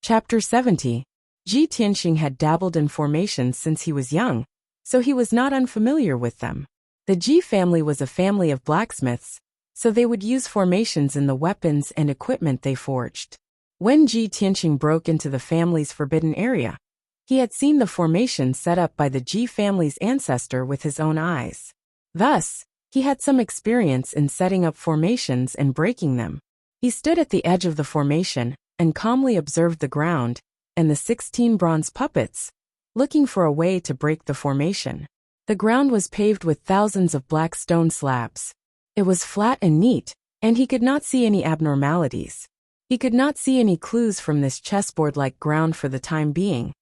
Chapter 70. Ji Tianxing had dabbled in formations since he was young, so he was not unfamiliar with them. The Ji family was a family of blacksmiths, so they would use formations in the weapons and equipment they forged. When Ji Tianxing broke into the family's forbidden area, he had seen the formation set up by the Ji family's ancestor with his own eyes. Thus, he had some experience in setting up formations and breaking them. He stood at the edge of the formation and calmly observed the ground and the 16 bronze puppets, looking for a way to break the formation. The ground was paved with thousands of black stone slabs. It was flat and neat, and he could not see any abnormalities. He could not see any clues from this chessboard-like ground for the time being,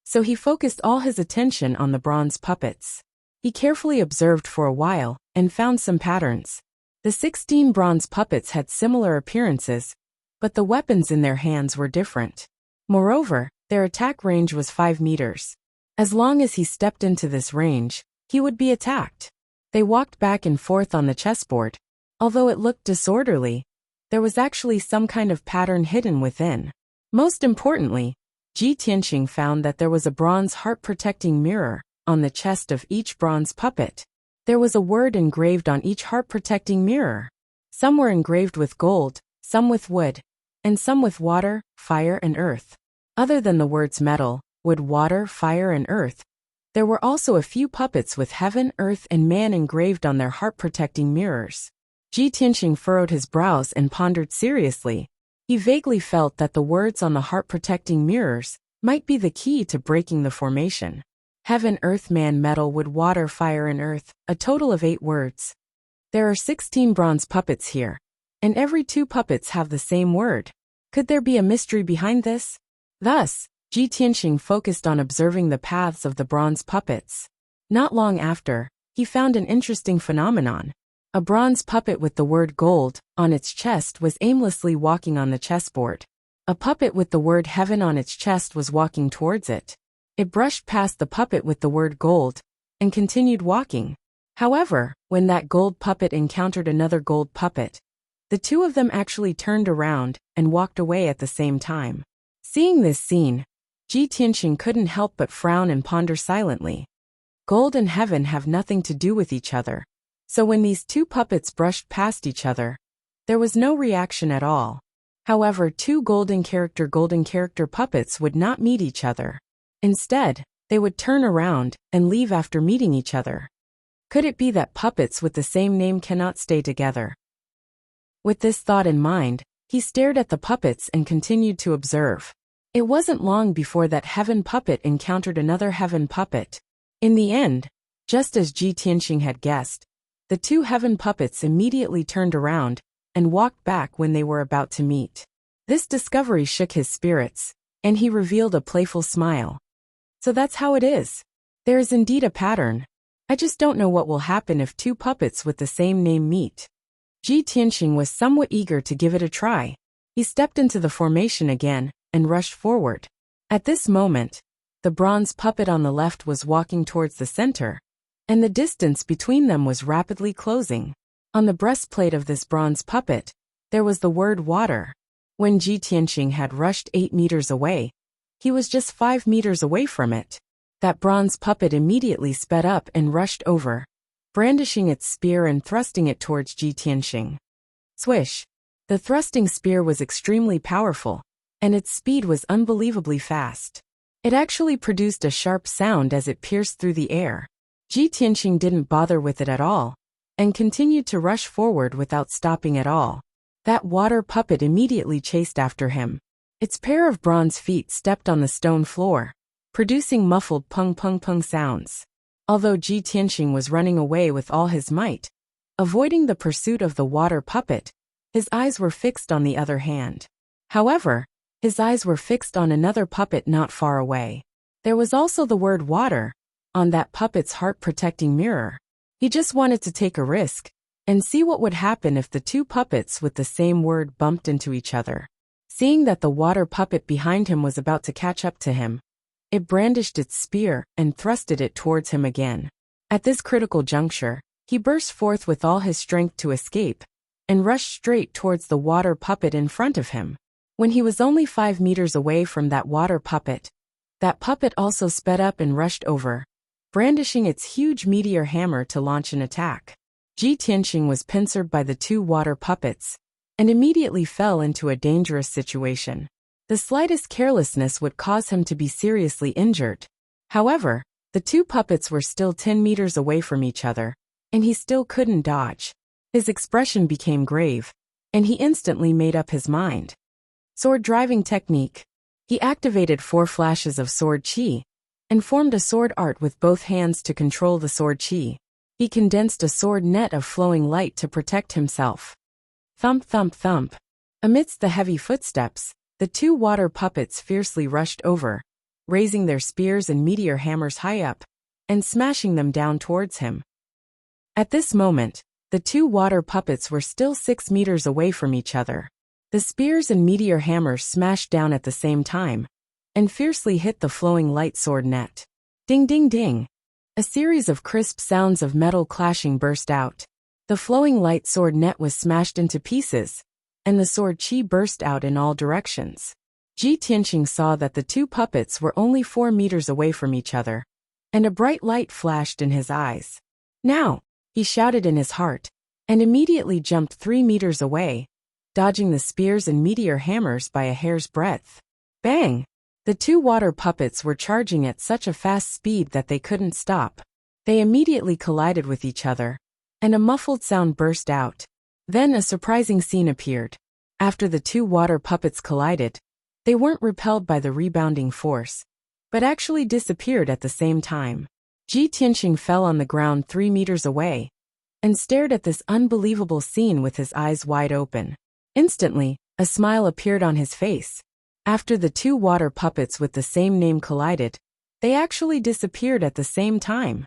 so he focused all his attention on the bronze puppets. He carefully observed for a while and found some patterns. The 16 bronze puppets had similar appearances, but the weapons in their hands were different. Moreover, their attack range was 5 meters. As long as he stepped into this range, he would be attacked. They walked back and forth on the chessboard. Although it looked disorderly, there was actually some kind of pattern hidden within. Most importantly, Ji Tianxing found that there was a bronze heart-protecting mirror on the chest of each bronze puppet. There was a word engraved on each heart-protecting mirror. Some were engraved with gold, some with wood, and some with water, fire, and earth. Other than the words metal, wood, water, fire, and earth, there were also a few puppets with heaven, earth, and man engraved on their heart-protecting mirrors. Ji Tianxing furrowed his brows and pondered seriously. He vaguely felt that the words on the heart-protecting mirrors might be the key to breaking the formation. Heaven, earth, man, metal, wood, water, fire, and earth, a total of 8 words. There are 16 bronze puppets here, and every 2 puppets have the same word. Could there be a mystery behind this? Thus, Ji Tianxing focused on observing the paths of the bronze puppets. Not long after, he found an interesting phenomenon. A bronze puppet with the word gold on its chest was aimlessly walking on the chessboard. A puppet with the word heaven on its chest was walking towards it. It brushed past the puppet with the word gold and continued walking. However, when that gold puppet encountered another gold puppet, the 2 of them actually turned around and walked away at the same time. Seeing this scene, Ji Tianxing couldn't help but frown and ponder silently. Gold and heaven have nothing to do with each other, so when these 2 puppets brushed past each other, there was no reaction at all. However, 2 golden character puppets would not meet each other. Instead, they would turn around and leave after meeting each other. Could it be that puppets with the same name cannot stay together? With this thought in mind, he stared at the puppets and continued to observe. It wasn't long before that heaven puppet encountered another heaven puppet. In the end, just as Ji Tianxing had guessed, the 2 heaven puppets immediately turned around and walked back when they were about to meet. This discovery shook his spirits, and he revealed a playful smile. So that's how it is. There is indeed a pattern. I just don't know what will happen if 2 puppets with the same name meet. Ji Tianxing was somewhat eager to give it a try. He stepped into the formation again and rushed forward. At this moment, the bronze puppet on the left was walking towards the center, and the distance between them was rapidly closing. On the breastplate of this bronze puppet, there was the word water. When Ji Tianxing had rushed 8 meters away, he was just 5 meters away from it. That bronze puppet immediately sped up and rushed over, brandishing its spear and thrusting it towards Ji Tianxing. Swish! The thrusting spear was extremely powerful, and its speed was unbelievably fast. It actually produced a sharp sound as it pierced through the air. Ji Tianxing didn't bother with it at all, and continued to rush forward without stopping at all. That water puppet immediately chased after him. Its pair of bronze feet stepped on the stone floor, producing muffled pung-pung-pung sounds. Although Ji Tianxing was running away with all his might, avoiding the pursuit of the water puppet, his eyes were fixed on the other hand. However, his eyes were fixed on another puppet not far away. There was also the word water on that puppet's heart-protecting mirror. He just wanted to take a risk and see what would happen if the 2 puppets with the same word bumped into each other. Seeing that the water puppet behind him was about to catch up to him, it brandished its spear and thrusted it towards him again. At this critical juncture, he burst forth with all his strength to escape, and rushed straight towards the water puppet in front of him. When he was only 5 meters away from that water puppet, that puppet also sped up and rushed over, brandishing its huge meteor hammer to launch an attack. Ji Tianxing was pincered by the two water puppets and immediately fell into a dangerous situation. The slightest carelessness would cause him to be seriously injured. However, the two puppets were still 10 meters away from each other, and he still couldn't dodge. His expression became grave, and he instantly made up his mind. Sword driving technique. He activated 4 flashes of sword chi and formed a sword art with both hands to control the sword chi. He condensed a sword net of flowing light to protect himself. Thump thump thump. Amidst the heavy footsteps, the two water puppets fiercely rushed over, raising their spears and meteor hammers high up and smashing them down towards him. At this moment, the two water puppets were still 6 meters away from each other. The spears and meteor hammers smashed down at the same time and fiercely hit the flowing light sword net. Ding ding ding. A series of crisp sounds of metal clashing burst out. The flowing light sword net was smashed into pieces, and the sword chi burst out in all directions. Ji Tianxing saw that the two puppets were only 4 meters away from each other, and a bright light flashed in his eyes. Now, he shouted in his heart, and immediately jumped 3 meters away, dodging the spears and meteor hammers by a hair's breadth. Bang! The two water puppets were charging at such a fast speed that they couldn't stop. They immediately collided with each other, and a muffled sound burst out. Then a surprising scene appeared. After the two water puppets collided, they weren't repelled by the rebounding force, but actually disappeared at the same time. Ji Tianxing fell on the ground 3 meters away and stared at this unbelievable scene with his eyes wide open. Instantly, a smile appeared on his face. After the two water puppets with the same name collided, they actually disappeared at the same time.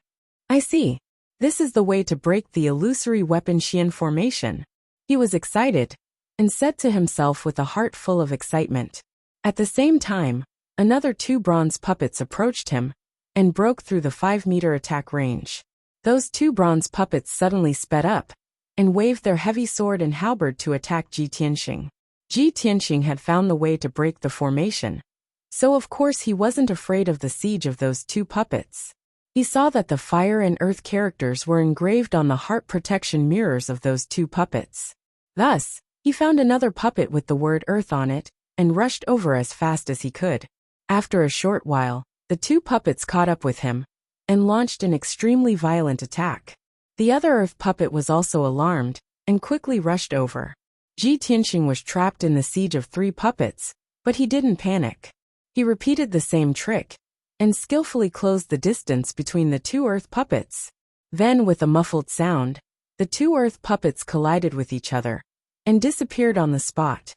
I see. This is the way to break the illusory weapon Xian formation. He was excited and said to himself with a heart full of excitement. At the same time, another 2 bronze puppets approached him and broke through the 5-meter attack range. Those 2 bronze puppets suddenly sped up and waved their heavy sword and halberd to attack Ji Tianxing. Ji Tianxing had found the way to break the formation, so of course he wasn't afraid of the siege of those 2 puppets. He saw that the fire and earth characters were engraved on the heart protection mirrors of those 2 puppets. Thus, he found another puppet with the word earth on it and rushed over as fast as he could. After a short while, the 2 puppets caught up with him and launched an extremely violent attack. The other earth puppet was also alarmed and quickly rushed over. Ji Tianxing was trapped in the siege of 3 puppets, but he didn't panic. He repeated the same trick and skillfully closed the distance between the 2 earth puppets. Then, with a muffled sound, the 2 earth puppets collided with each other and disappeared on the spot.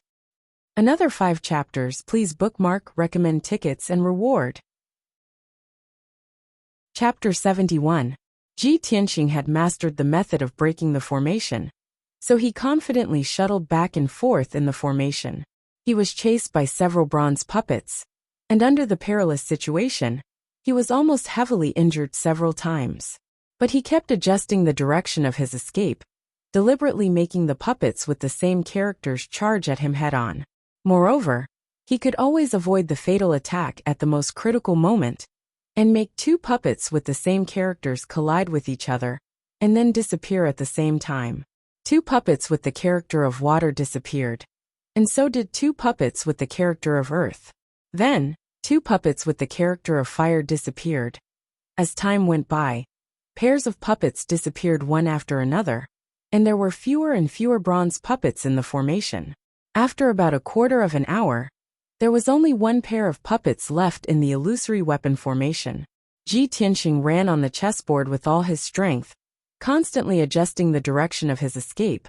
Another 5 chapters. Please bookmark, recommend tickets and reward. Chapter 71. Ji Tianxing had mastered the method of breaking the formation, so he confidently shuttled back and forth in the formation. He was chased by several bronze puppets, and under the perilous situation, he was almost heavily injured several times. But he kept adjusting the direction of his escape, deliberately making the puppets with the same characters charge at him head-on. Moreover, he could always avoid the fatal attack at the most critical moment, and make 2 puppets with the same characters collide with each other, and then disappear at the same time. 2 puppets with the character of water disappeared, and so did 2 puppets with the character of earth. Then, 2 puppets with the character of fire disappeared. As time went by, pairs of puppets disappeared one after another, and there were fewer and fewer bronze puppets in the formation. After about a quarter of an hour, there was only 1 pair of puppets left in the illusory weapon formation. Ji Tianxing ran on the chessboard with all his strength, constantly adjusting the direction of his escape,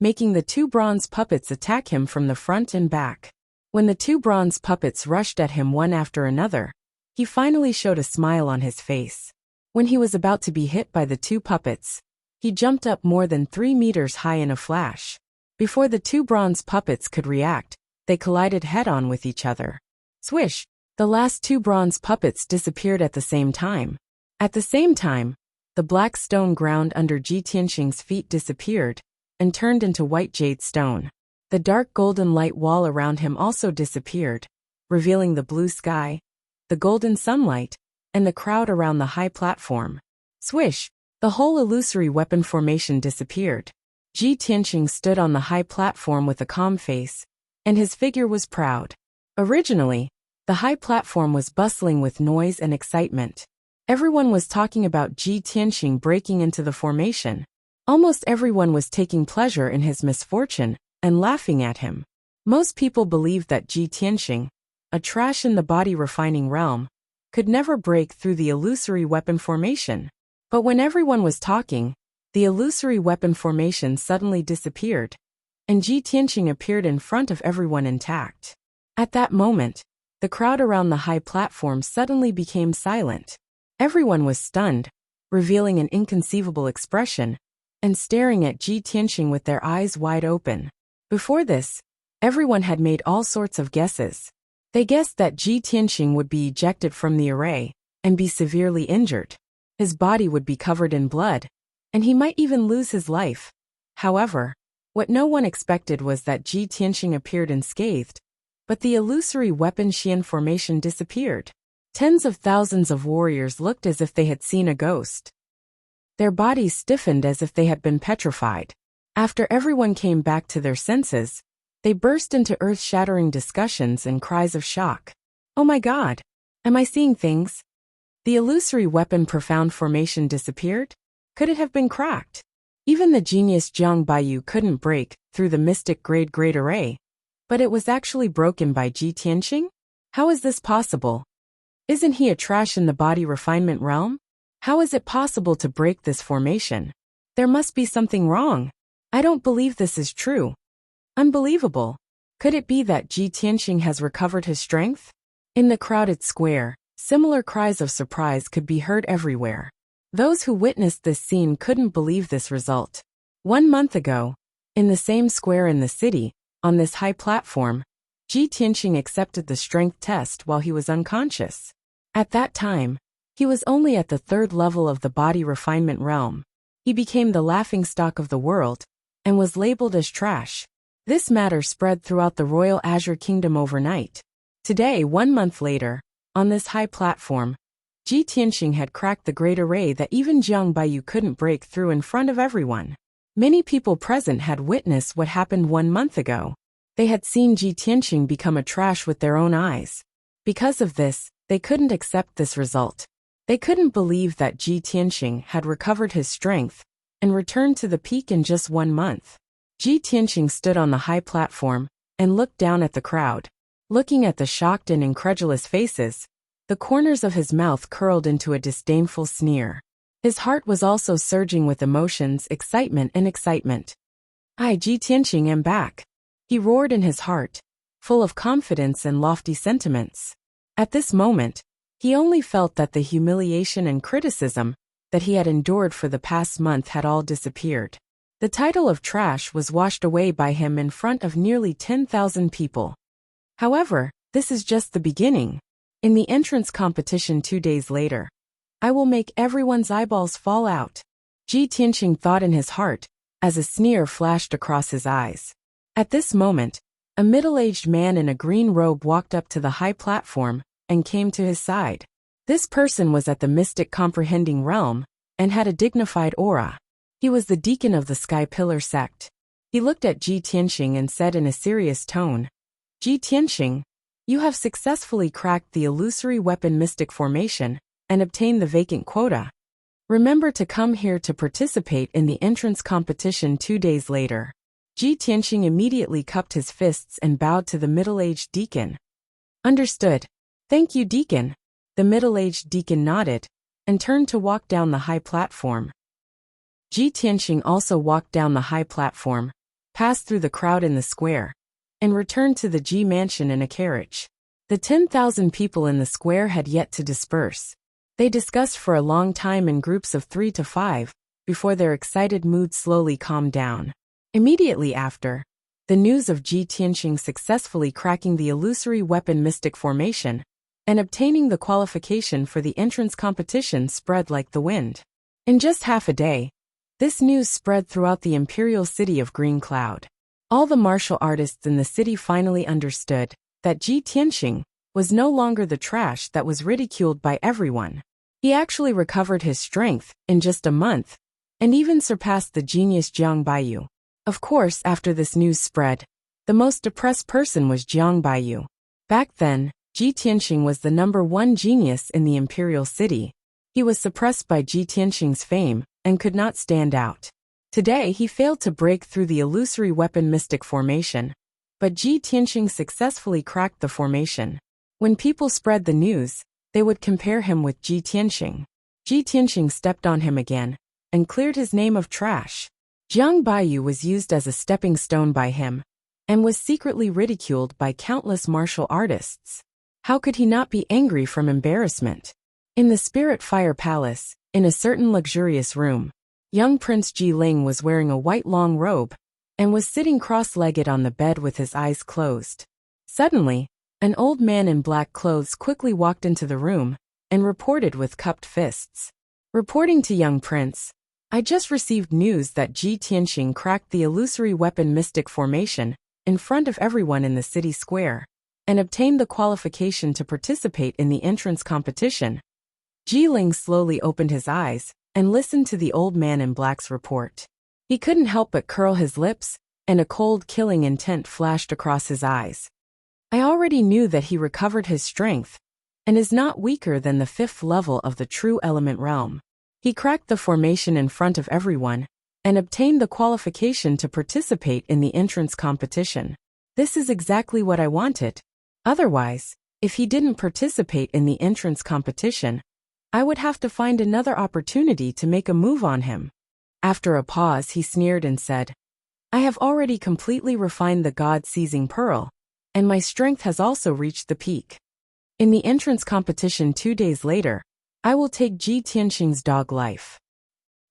making the 2 bronze puppets attack him from the front and back. When the 2 bronze puppets rushed at him one after another, he finally showed a smile on his face. When he was about to be hit by the 2 puppets, he jumped up more than 3 meters high in a flash. Before the 2 bronze puppets could react, they collided head-on with each other. Swish! The last 2 bronze puppets disappeared at the same time. At the same time, the black stone ground under Ji Tianxing's feet disappeared and turned into white jade stone. The dark golden light wall around him also disappeared, revealing the blue sky, the golden sunlight, and the crowd around the high platform. Swish! The whole illusory weapon formation disappeared. Ji Tianqing stood on the high platform with a calm face, and his figure was proud. Originally, the high platform was bustling with noise and excitement. Everyone was talking about Ji Tianqing breaking into the formation. Almost everyone was taking pleasure in his misfortune and laughing at him. Most people believed that Ji Tianqing, a trash in the body refining realm, could never break through the illusory weapon formation. But when everyone was talking, the illusory weapon formation suddenly disappeared, and Ji Tianqing appeared in front of everyone intact. At that moment, the crowd around the high platform suddenly became silent. Everyone was stunned, revealing an inconceivable expression, and staring at Ji Tianqing with their eyes wide open. Before this, everyone had made all sorts of guesses. They guessed that Ji Tianqing would be ejected from the array and be severely injured. His body would be covered in blood, and he might even lose his life. However, what no one expected was that Ji Tianqing appeared unscathed, but the illusory weapon Xian formation disappeared. Tens of thousands of warriors looked as if they had seen a ghost. Their bodies stiffened as if they had been petrified. After everyone came back to their senses, they burst into earth-shattering discussions and cries of shock. Oh my God! Am I seeing things? The illusory weapon profound formation disappeared? Could it have been cracked? Even the genius Jiang Baiyu couldn't break through the mystic grade great array, but it was actually broken by Ji Tianqing? How is this possible? Isn't he a trash in the body refinement realm? How is it possible to break this formation? There must be something wrong. I don't believe this is true. Unbelievable. Could it be that Ji Tianqing has recovered his strength? In the crowded square, similar cries of surprise could be heard everywhere. Those who witnessed this scene couldn't believe this result. 1 month ago, in the same square in the city, on this high platform, Ji Tianqing accepted the strength test while he was unconscious. At that time, he was only at the 3rd level of the body refinement realm. He became the laughingstock of the world, and was labeled as trash. This matter spread throughout the Royal Azure Kingdom overnight. Today, 1 month later, on this high platform, Ji Tianqing had cracked the great array that even Jiang Baiyu couldn't break through in front of everyone. Many people present had witnessed what happened 1 month ago. They had seen Ji Tianqing become a trash with their own eyes. Because of this, they couldn't accept this result. They couldn't believe that Ji Tianqing had recovered his strength and returned to the peak in just 1 month. Ji Tianqing stood on the high platform and looked down at the crowd. Looking at the shocked and incredulous faces, the corners of his mouth curled into a disdainful sneer. His heart was also surging with emotions, excitement. I, Ji Tianqing, am back. He roared in his heart, full of confidence and lofty sentiments. At this moment, he only felt that the humiliation and criticism that he had endured for the past month had all disappeared. The title of trash was washed away by him in front of nearly 10,000 people. However, this is just the beginning. In the entrance competition 2 days later, I will make everyone's eyeballs fall out. Ji Tianqing thought in his heart, as a sneer flashed across his eyes. At this moment, a middle-aged man in a green robe walked up to the high platform and came to his side. This person was at the mystic comprehending realm and had a dignified aura. He was the deacon of the Sky Pillar sect. He looked at Ji Tianqing and said in a serious tone, Ji Tianqing, you have successfully cracked the illusory weapon mystic formation and obtained the vacant quota. Remember to come here to participate in the entrance competition 2 days later. Ji Tianqing immediately cupped his fists and bowed to the middle-aged deacon. Understood. Thank you, deacon. The middle-aged deacon nodded and turned to walk down the high platform. Ji Tianqing also walked down the high platform, passed through the crowd in the square, and returned to the Ji mansion in a carriage. The 10,000 people in the square had yet to disperse. They discussed for a long time in groups of 3 to 5, before their excited mood slowly calmed down. Immediately after, the news of Ji Tianqing successfully cracking the illusory weapon mystic formation and obtaining the qualification for the entrance competition spread like the wind. In just half a day, this news spread throughout the imperial city of Green Cloud. All the martial artists in the city finally understood that Ji Tianxing was no longer the trash that was ridiculed by everyone. He actually recovered his strength in just a month, and even surpassed the genius Jiang Baiyu. Of course, after this news spread, the most depressed person was Jiang Baiyu. Back then, Ji Tianxing was the #1 genius in the imperial city. He was suppressed by Ji Tianxing's fame and could not stand out. Today he failed to break through the illusory weapon mystic formation, but Ji Tianxing successfully cracked the formation. When people spread the news, they would compare him with Ji Tianxing. Ji Tianxing stepped on him again and cleared his name of trash. Jiang Baiyu was used as a stepping stone by him and was secretly ridiculed by countless martial artists. How could he not be angry from embarrassment? In the Spirit Fire Palace, in a certain luxurious room, young Prince Ji Ling was wearing a white long robe and was sitting cross-legged on the bed with his eyes closed. Suddenly, an old man in black clothes quickly walked into the room and reported with cupped fists. Reporting to young Prince, "I just received news that Ji Tianxing cracked the illusory weapon mystic formation in front of everyone in the city square and obtained the qualification to participate in the entrance competition." Ji Ling slowly opened his eyes and listened to the old man in black's report. He couldn't help but curl his lips, and a cold killing intent flashed across his eyes. "I already knew that he recovered his strength and is not weaker than the 5th level of the true element realm. He cracked the formation in front of everyone and obtained the qualification to participate in the entrance competition. This is exactly what I wanted. Otherwise, if he didn't participate in the entrance competition, I would have to find another opportunity to make a move on him." After a pause, he sneered and said, "I have already completely refined the God-seizing pearl, and my strength has also reached the peak. In the entrance competition 2 days later, I will take Ji Tianxing's dog life.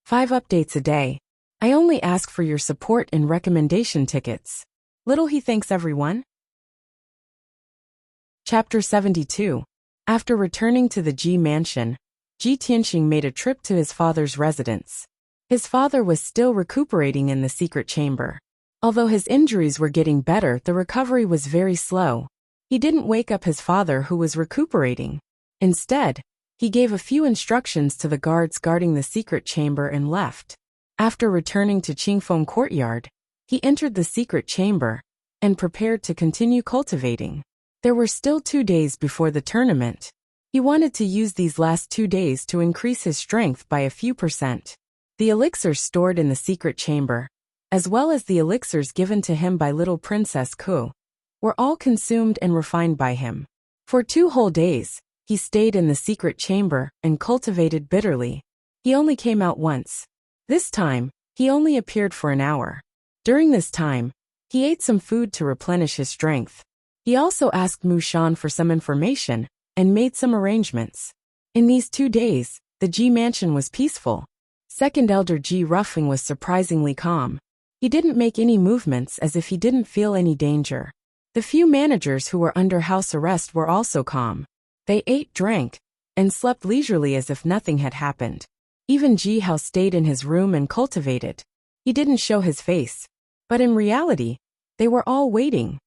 5 updates a day. I only ask for your support and recommendation tickets. Little he thanks everyone." Chapter 72. After returning to the Ji mansion, Ji Tianxing made a trip to his father's residence. His father was still recuperating in the secret chamber. Although his injuries were getting better, the recovery was very slow. He didn't wake up his father, who was recuperating. Instead, he gave a few instructions to the guards guarding the secret chamber and left. After returning to Qingfeng Courtyard, he entered the secret chamber and prepared to continue cultivating. There were still 2 days before the tournament. He wanted to use these last 2 days to increase his strength by a few %. The elixirs stored in the secret chamber, as well as the elixirs given to him by little Princess Ku, were all consumed and refined by him. For 2 whole days, he stayed in the secret chamber and cultivated bitterly. He only came out once. This time, he only appeared for an hour. During this time, he ate some food to replenish his strength. He also asked Mu Shan for some information and made some arrangements. In these 2 days, the Ji mansion was peaceful. Second Elder Ji Ruffing was surprisingly calm. He didn't make any movements, as if he didn't feel any danger. The few managers who were under house arrest were also calm. They ate, drank, and slept leisurely as if nothing had happened. Even Ji Hao stayed in his room and cultivated. He didn't show his face. But in reality, they were all waiting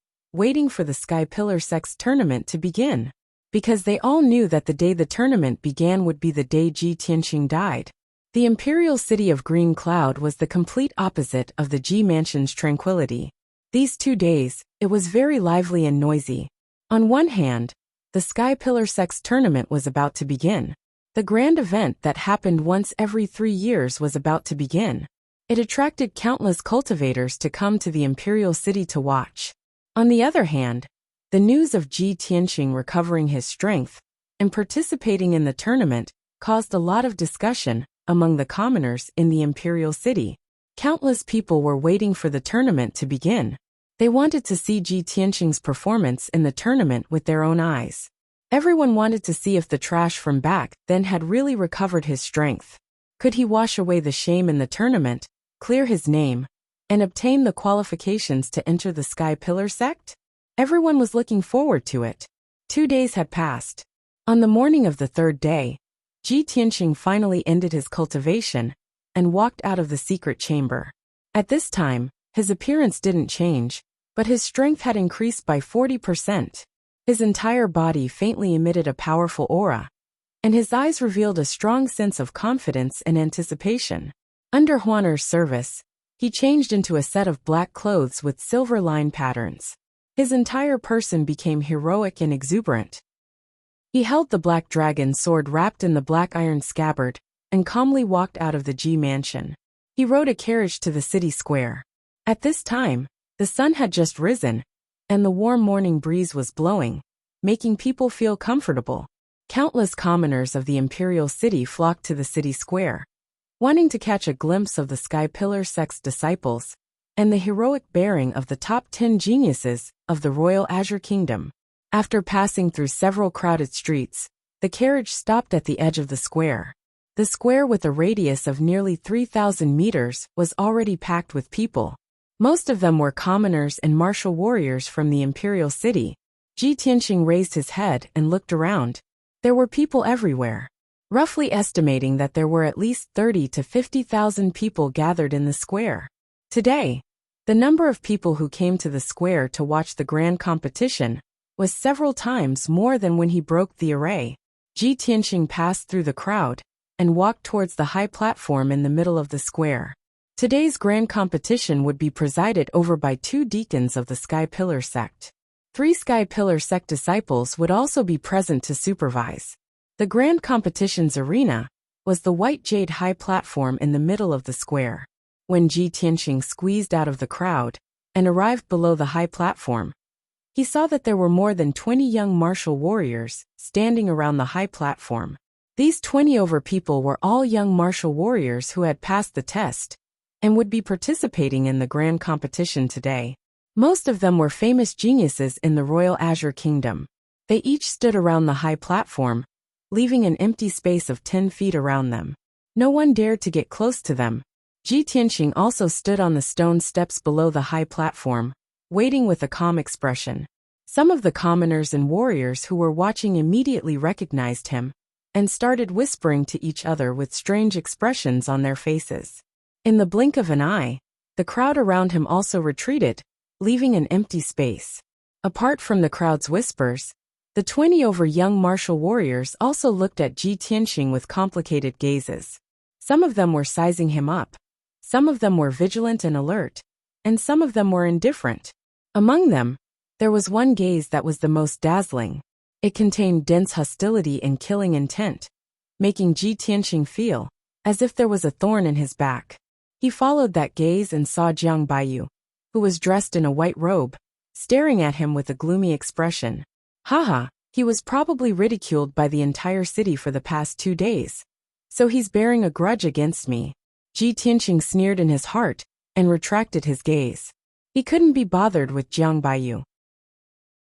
for the Sky Pillar Sex tournament to begin. Because they all knew that the day the tournament began would be the day Ji Tianxing died. The imperial city of Green Cloud was the complete opposite of the Ji mansion's tranquility. These 2 days, it was very lively and noisy. On one hand, the Sky Pillar Sex tournament was about to begin. The grand event that happened once every 3 years was about to begin. It attracted countless cultivators to come to the imperial city to watch. On the other hand, the news of Ji Tianxing recovering his strength and participating in the tournament caused a lot of discussion among the commoners in the imperial city. Countless people were waiting for the tournament to begin. They wanted to see Ji Tianxing's performance in the tournament with their own eyes. Everyone wanted to see if the trash from back then had really recovered his strength. Could he wash away the shame in the tournament, clear his name, and obtain the qualifications to enter the Sky Pillar sect? Everyone was looking forward to it. 2 days had passed. On the morning of the 3rd day, Ji Tianxing finally ended his cultivation and walked out of the secret chamber. At this time, His appearance didn't change, but his strength had increased by 40%. His entire body faintly emitted a powerful aura, and his eyes revealed a strong sense of confidence and anticipation. Under Huaner's service, he changed into a set of black clothes with silver line patterns. His entire person became heroic and exuberant. He held the black dragon sword wrapped in the black iron scabbard and calmly walked out of the Ji mansion. He rode a carriage to the city square. At this time, the sun had just risen, and the warm morning breeze was blowing, making people feel comfortable. Countless commoners of the imperial city flocked to the city square, wanting to catch a glimpse of the Sky Pillar sect's disciples and the heroic bearing of the top 10 geniuses of the Royal Azure Kingdom. After passing through several crowded streets, the carriage stopped at the edge of the square. The square, with a radius of nearly 3,000 meters, was already packed with people. Most of them were commoners and martial warriors from the imperial city. Ji Tianxing raised his head and looked around. There were people everywhere, roughly estimating that there were at least 30 to 50,000 people gathered in the square. Today, the number of people who came to the square to watch the grand competition was several times more than when he broke the array. Ji Tianxing passed through the crowd and walked towards the high platform in the middle of the square. Today's grand competition would be presided over by 2 deacons of the Sky Pillar sect. 3 Sky Pillar sect disciples would also be present to supervise. The grand competition's arena was the white jade high platform in the middle of the square. When Ji Tianxing squeezed out of the crowd and arrived below the high platform, he saw that there were more than 20 young martial warriors standing around the high platform. These 20 people were all young martial warriors who had passed the test and would be participating in the grand competition today. Most of them were famous geniuses in the Royal Azure Kingdom. They each stood around the high platform, leaving an empty space of 10 feet around them. No one dared to get close to them. Ji Tianxing also stood on the stone steps below the high platform, waiting with a calm expression. Some of the commoners and warriors who were watching immediately recognized him and started whispering to each other with strange expressions on their faces. In the blink of an eye, the crowd around him also retreated, leaving an empty space. Apart from the crowd's whispers, the 20 young martial warriors also looked at Ji Tianxing with complicated gazes. Some of them were sizing him up, some of them were vigilant and alert, and some of them were indifferent. Among them, there was one gaze that was the most dazzling. It contained dense hostility and killing intent, making Ji Tianxing feel as if there was a thorn in his back. He followed that gaze and saw Jiang Baiyu, who was dressed in a white robe, staring at him with a gloomy expression. Haha, he was probably ridiculed by the entire city for the past 2 days. So he's bearing a grudge against me. Ji Tianxing sneered in his heart and retracted his gaze. He couldn't be bothered with Jiang Baiyu.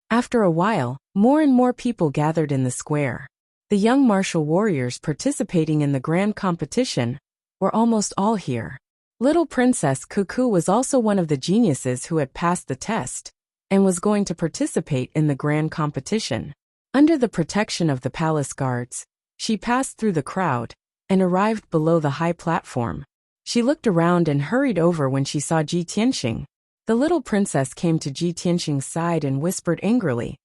After a while, more and more people gathered in the square. The young martial warriors participating in the grand competition were almost all here. Little Princess Cuckoo was also one of the geniuses who had passed the test and was going to participate in the grand competition. Under the protection of the palace guards, she passed through the crowd and arrived below the high platform. She looked around and hurried over when she saw Ji Tianxing. The little princess came to Ji Tianxing's side and whispered angrily,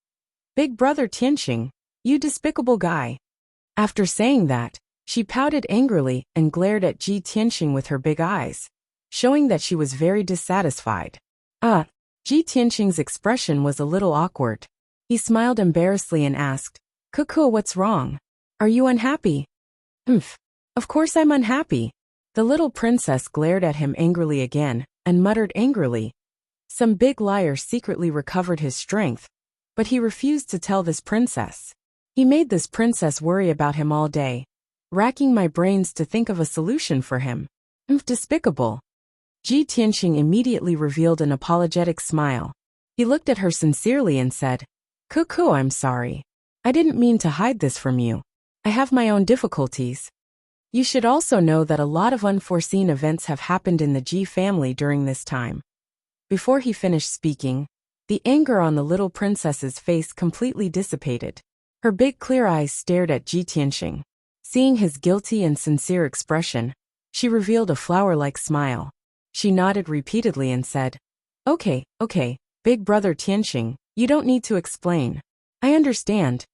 "Big brother Tianxing, you despicable guy." After saying that, she pouted angrily and glared at Ji Tianxing with her big eyes, showing that she was very dissatisfied. Ji Tianxing's expression was a little awkward. He smiled embarrassedly and asked, "Cuckoo, what's wrong? Are you unhappy?" Of course I'm unhappy." The little princess glared at him angrily again and muttered angrily. Some big liar secretly recovered his strength, but he refused to tell this princess. He made this princess worry about him all day, racking my brains to think of a solution for him. Despicable. Ji Tianxing immediately revealed an apologetic smile. He looked at her sincerely and said, "Cuckoo, I'm sorry. I didn't mean to hide this from you. I have my own difficulties. You should also know that a lot of unforeseen events have happened in the Ji family during this time." Before he finished speaking, the anger on the little princess's face completely dissipated. Her big clear eyes stared at Ji Tianxing. Seeing his guilty and sincere expression, she revealed a flower-like smile. She nodded repeatedly and said, Okay, big brother Tianxing, you don't need to explain. I understand.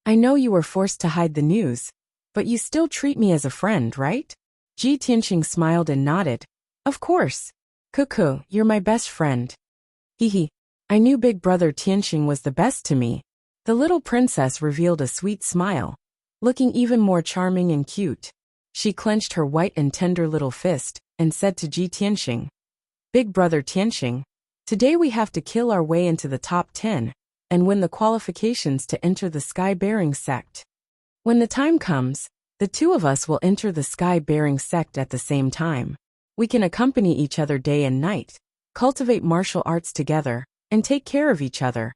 I know you were forced to hide the news, but you still treat me as a friend, right? Ji Tianxing smiled and nodded. Of course. Cuckoo, you're my best friend. Hehe. I knew big brother Tianxing was the best to me. The little princess revealed a sweet smile, looking even more charming and cute. She clenched her white and tender little fist and said to Ji Tianxing, Big brother Tianxing, today we have to kill our way into the top 10 and win the qualifications to enter the Sky-Bearing sect. When the time comes, the two of us will enter the Sky-Bearing sect at the same time. We can accompany each other day and night, cultivate martial arts together, and take care of each other.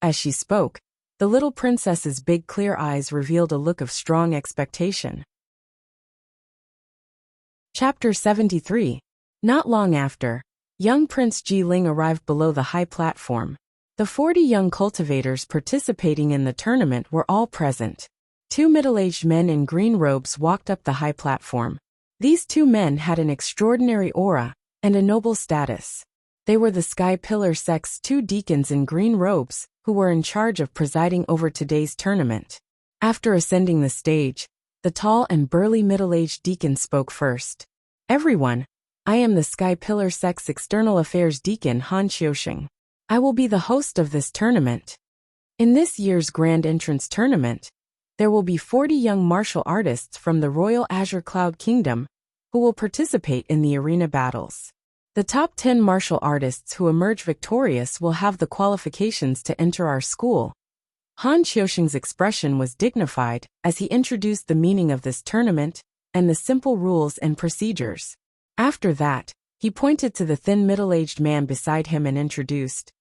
As she spoke, the little princess's big clear eyes revealed a look of strong expectation. Chapter 73. Not long after, young Prince Jiling arrived below the high platform. The 40 young cultivators participating in the tournament were all present. 2 middle-aged men in green robes walked up the high platform. These 2 men had an extraordinary aura and a noble status. They were the Sky Pillar sect's 2 deacons in green robes, who were in charge of presiding over today's tournament. After ascending the stage, the tall and burly middle-aged deacon spoke first. Everyone, I am the Sky Pillar sect's External Affairs Deacon Han Xiuxing. I will be the host of this tournament. In this year's Grand Entrance Tournament, there will be 40 young martial artists from the Royal Azure Cloud Kingdom who will participate in the arena battles. The top 10 martial artists who emerge victorious will have the qualifications to enter our school. Han Xiuxing's expression was dignified as he introduced the meaning of this tournament and the simple rules and procedures. After that, he pointed to the thin middle-aged man beside him and introduced,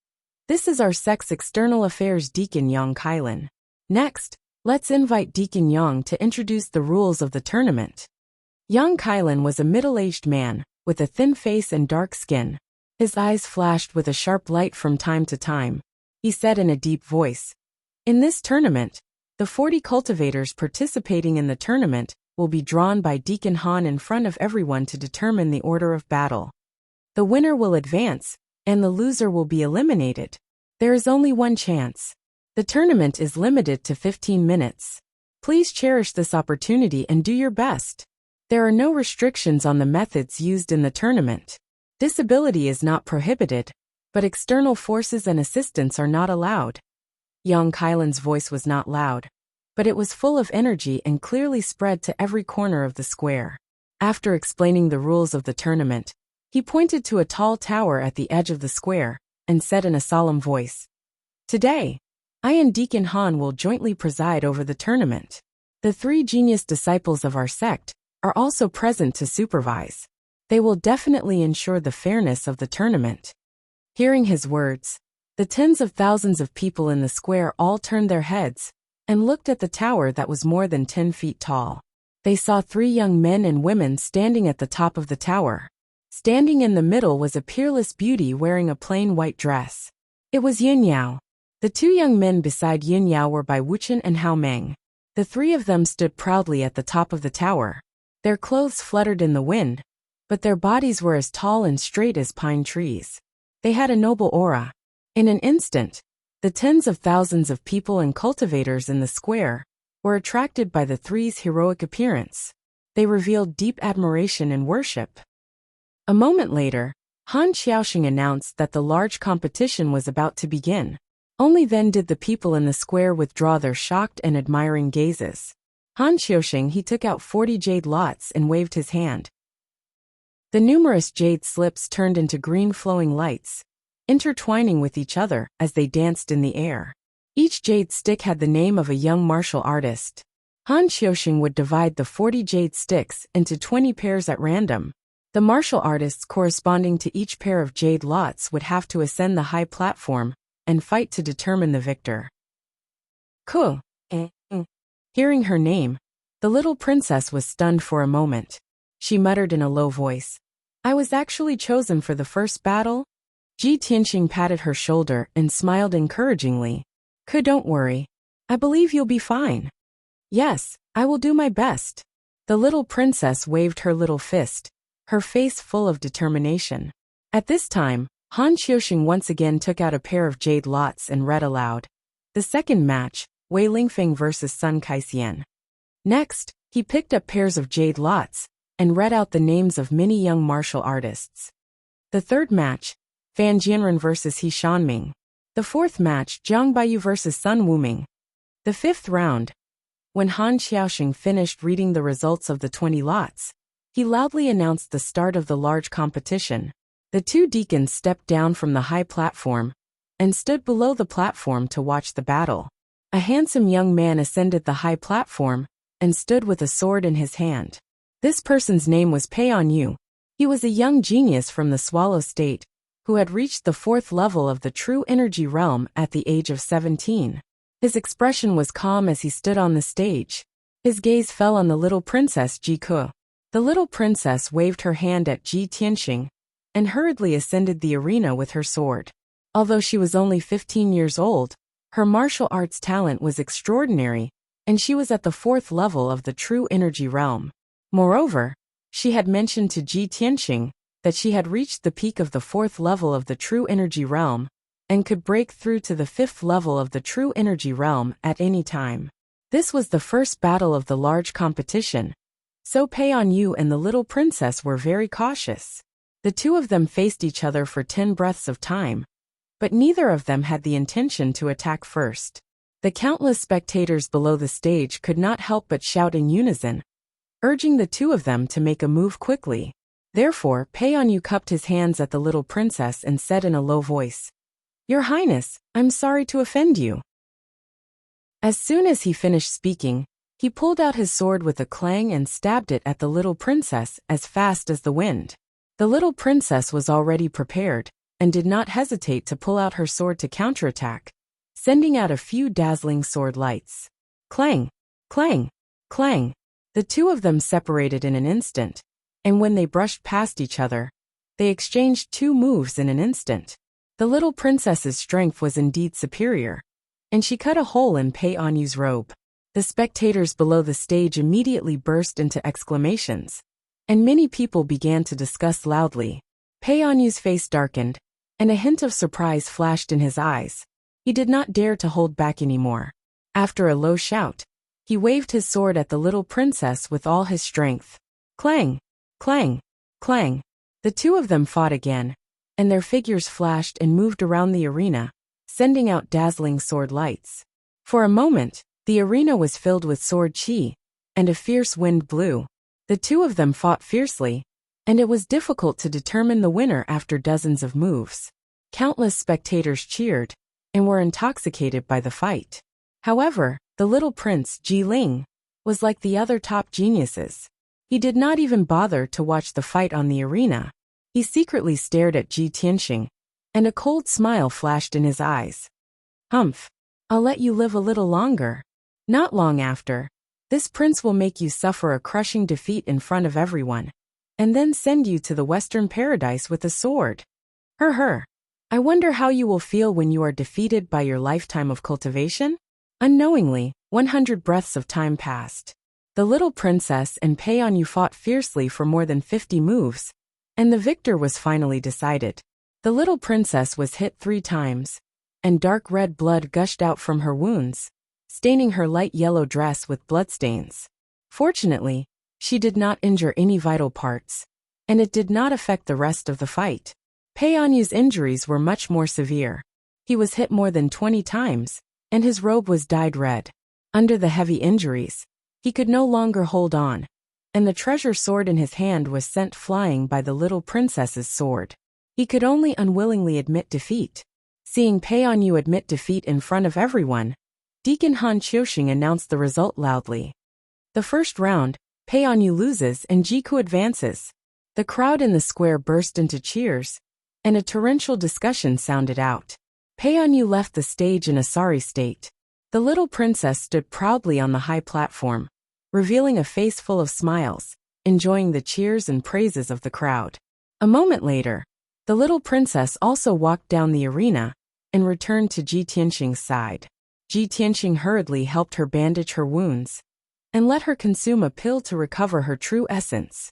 This is our sect's External Affairs Deacon Yang Kailan. Next, let's invite Deacon Yang to introduce the rules of the tournament. Yang Kailan was a middle-aged man, with a thin face and dark skin. His eyes flashed with a sharp light from time to time. He said in a deep voice, In this tournament, the 40 cultivators participating in the tournament will be drawn by Deacon Han in front of everyone to determine the order of battle. The winner will advance, and the loser will be eliminated. There is only one chance. The tournament is limited to 15 minutes. Please cherish this opportunity and do your best. There are no restrictions on the methods used in the tournament. Disability is not prohibited, but external forces and assistance are not allowed. Yang Kailan's voice was not loud, but it was full of energy and clearly spread to every corner of the square. After explaining the rules of the tournament, he pointed to a tall tower at the edge of the square and said in a solemn voice, Today, I and Deacon Han will jointly preside over the tournament. The 3 genius disciples of our sect are also present to supervise. They will definitely ensure the fairness of the tournament. Hearing his words, the tens of thousands of people in the square all turned their heads and looked at the tower that was more than 10 feet tall. They saw 3 young men and women standing at the top of the tower. Standing in the middle was a peerless beauty wearing a plain white dress. It was Yin Yao. The 2 young men beside Yin Yao were by Wuxia and Hao Meng. The 3 of them stood proudly at the top of the tower. Their clothes fluttered in the wind, but their bodies were as tall and straight as pine trees. They had a noble aura. In an instant, the tens of thousands of people and cultivators in the square were attracted by the 3's heroic appearance. They revealed deep admiration and worship. A moment later, Han Xiaoxing announced that the large competition was about to begin. Only then did the people in the square withdraw their shocked and admiring gazes. Han Xiaoxing he took out 40 jade lots and waved his hand. The numerous jade slips turned into green flowing lights, intertwining with each other as they danced in the air. Each jade stick had the name of a young martial artist. Han Xiaoxing would divide the 40 jade sticks into 20 pairs at random. The martial artists corresponding to each pair of jade lots would have to ascend the high platform and fight to determine the victor. Cool. Hearing her name, the little princess was stunned for a moment. She muttered in a low voice, I was actually chosen for the first battle? Ji Tianxing patted her shoulder and smiled encouragingly. Don't worry. I believe you'll be fine. Yes, I will do my best. The little princess waved her little fist, her face full of determination. At this time, Han Qiuxing once again took out a pair of jade lots and read aloud. The second match, Wei Lingfeng versus Sun Kaixian. Next, he picked up pairs of jade lots and read out the names of many young martial artists. The third match, Fan Jianren versus He Shanming. The fourth match, Zhang Baiyu versus Sun Wuming. The fifth round. When Han Qiuxing finished reading the results of the 20 lots, he loudly announced the start of the large competition. The two deacons stepped down from the high platform and stood below the platform to watch the battle. A handsome young man ascended the high platform and stood with a sword in his hand. This person's name was Pei Yu. He was a young genius from the Swallow State, who had reached the 4th level of the true energy realm at the age of 17. His expression was calm as he stood on the stage. His gaze fell on the little princess Ji Ke. The little princess waved her hand at Ji Tianxing and hurriedly ascended the arena with her sword. Although she was only 15 years old, her martial arts talent was extraordinary, and she was at the 4th level of the true energy realm. Moreover, she had mentioned to Ji Tianxing that she had reached the peak of the 4th level of the true energy realm and could break through to the 5th level of the true energy realm at any time. This was the first battle of the large competition, so Pei Yu and the little princess were very cautious. The two of them faced each other for 10 breaths of time, but neither of them had the intention to attack first. The countless spectators below the stage could not help but shout in unison, urging the two of them to make a move quickly. Therefore, Pei Yu cupped his hands at the little princess and said in a low voice, "Your Highness, I'm sorry to offend you." As soon as he finished speaking, he pulled out his sword with a clang and stabbed it at the little princess as fast as the wind. The little princess was already prepared and did not hesitate to pull out her sword to counterattack, sending out a few dazzling sword lights. Clang, clang, clang. The two of them separated in an instant, and when they brushed past each other, they exchanged 2 moves in an instant. The little princess's strength was indeed superior, and she cut a hole in Pei Yu's robe. The spectators below the stage immediately burst into exclamations, and many people began to discuss loudly. Pei Yu's face darkened, and a hint of surprise flashed in his eyes. He did not dare to hold back anymore. After a low shout, he waved his sword at the little princess with all his strength. Clang, clang, clang. The two of them fought again, and their figures flashed and moved around the arena, sending out dazzling sword lights. For a moment, the arena was filled with sword chi, and a fierce wind blew. The two of them fought fiercely, and it was difficult to determine the winner after dozens of moves. Countless spectators cheered and were intoxicated by the fight. However, the little prince, Ji Ling, was like the other top geniuses. He did not even bother to watch the fight on the arena. He secretly stared at Ji Tianxing, and a cold smile flashed in his eyes. Humph, I'll let you live a little longer. Not long after, this prince will make you suffer a crushing defeat in front of everyone, and then send you to the Western Paradise with a sword. Her. I wonder how you will feel when you are defeated by your lifetime of cultivation? Unknowingly, 100 breaths of time passed. The little princess and Pei Yu fought fiercely for more than 50 moves, and the victor was finally decided. The little princess was hit 3 times, and dark red blood gushed out from her wounds, staining her light yellow dress with bloodstains. Fortunately, she did not injure any vital parts, and it did not affect the rest of the fight. Pei Yu's injuries were much more severe. He was hit more than 20 times, and his robe was dyed red. Under the heavy injuries, he could no longer hold on, and the treasure sword in his hand was sent flying by the little princess's sword. He could only unwillingly admit defeat. Seeing Pei Yu admit defeat in front of everyone, Deacon Han Qiuxing announced the result loudly. The first round, Pei Yu loses and Ji Ke advances. The crowd in the square burst into cheers, and a torrential discussion sounded out. Pei Yu left the stage in a sorry state. The little princess stood proudly on the high platform, revealing a face full of smiles, enjoying the cheers and praises of the crowd. A moment later, the little princess also walked down the arena and returned to Ji Tianxing's side. Ji Tianxing hurriedly helped her bandage her wounds and let her consume a pill to recover her true essence.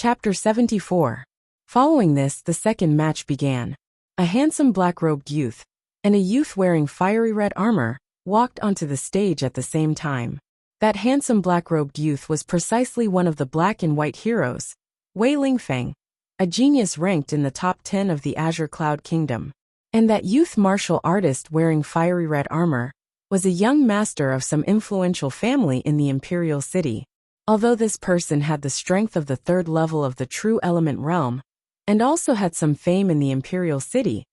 Chapter 74. Following this, the second match began. A handsome black-robed youth, and a youth wearing fiery red armor, walked onto the stage at the same time. That handsome black-robed youth was precisely one of the black and white heroes, Wei Lingfeng, a genius ranked in the top 10 of the Azure Cloud Kingdom. And that youth martial artist wearing fiery red armor was a young master of some influential family in the Imperial City. Although this person had the strength of the third level of the True Element realm, and also had some fame in the Imperial City,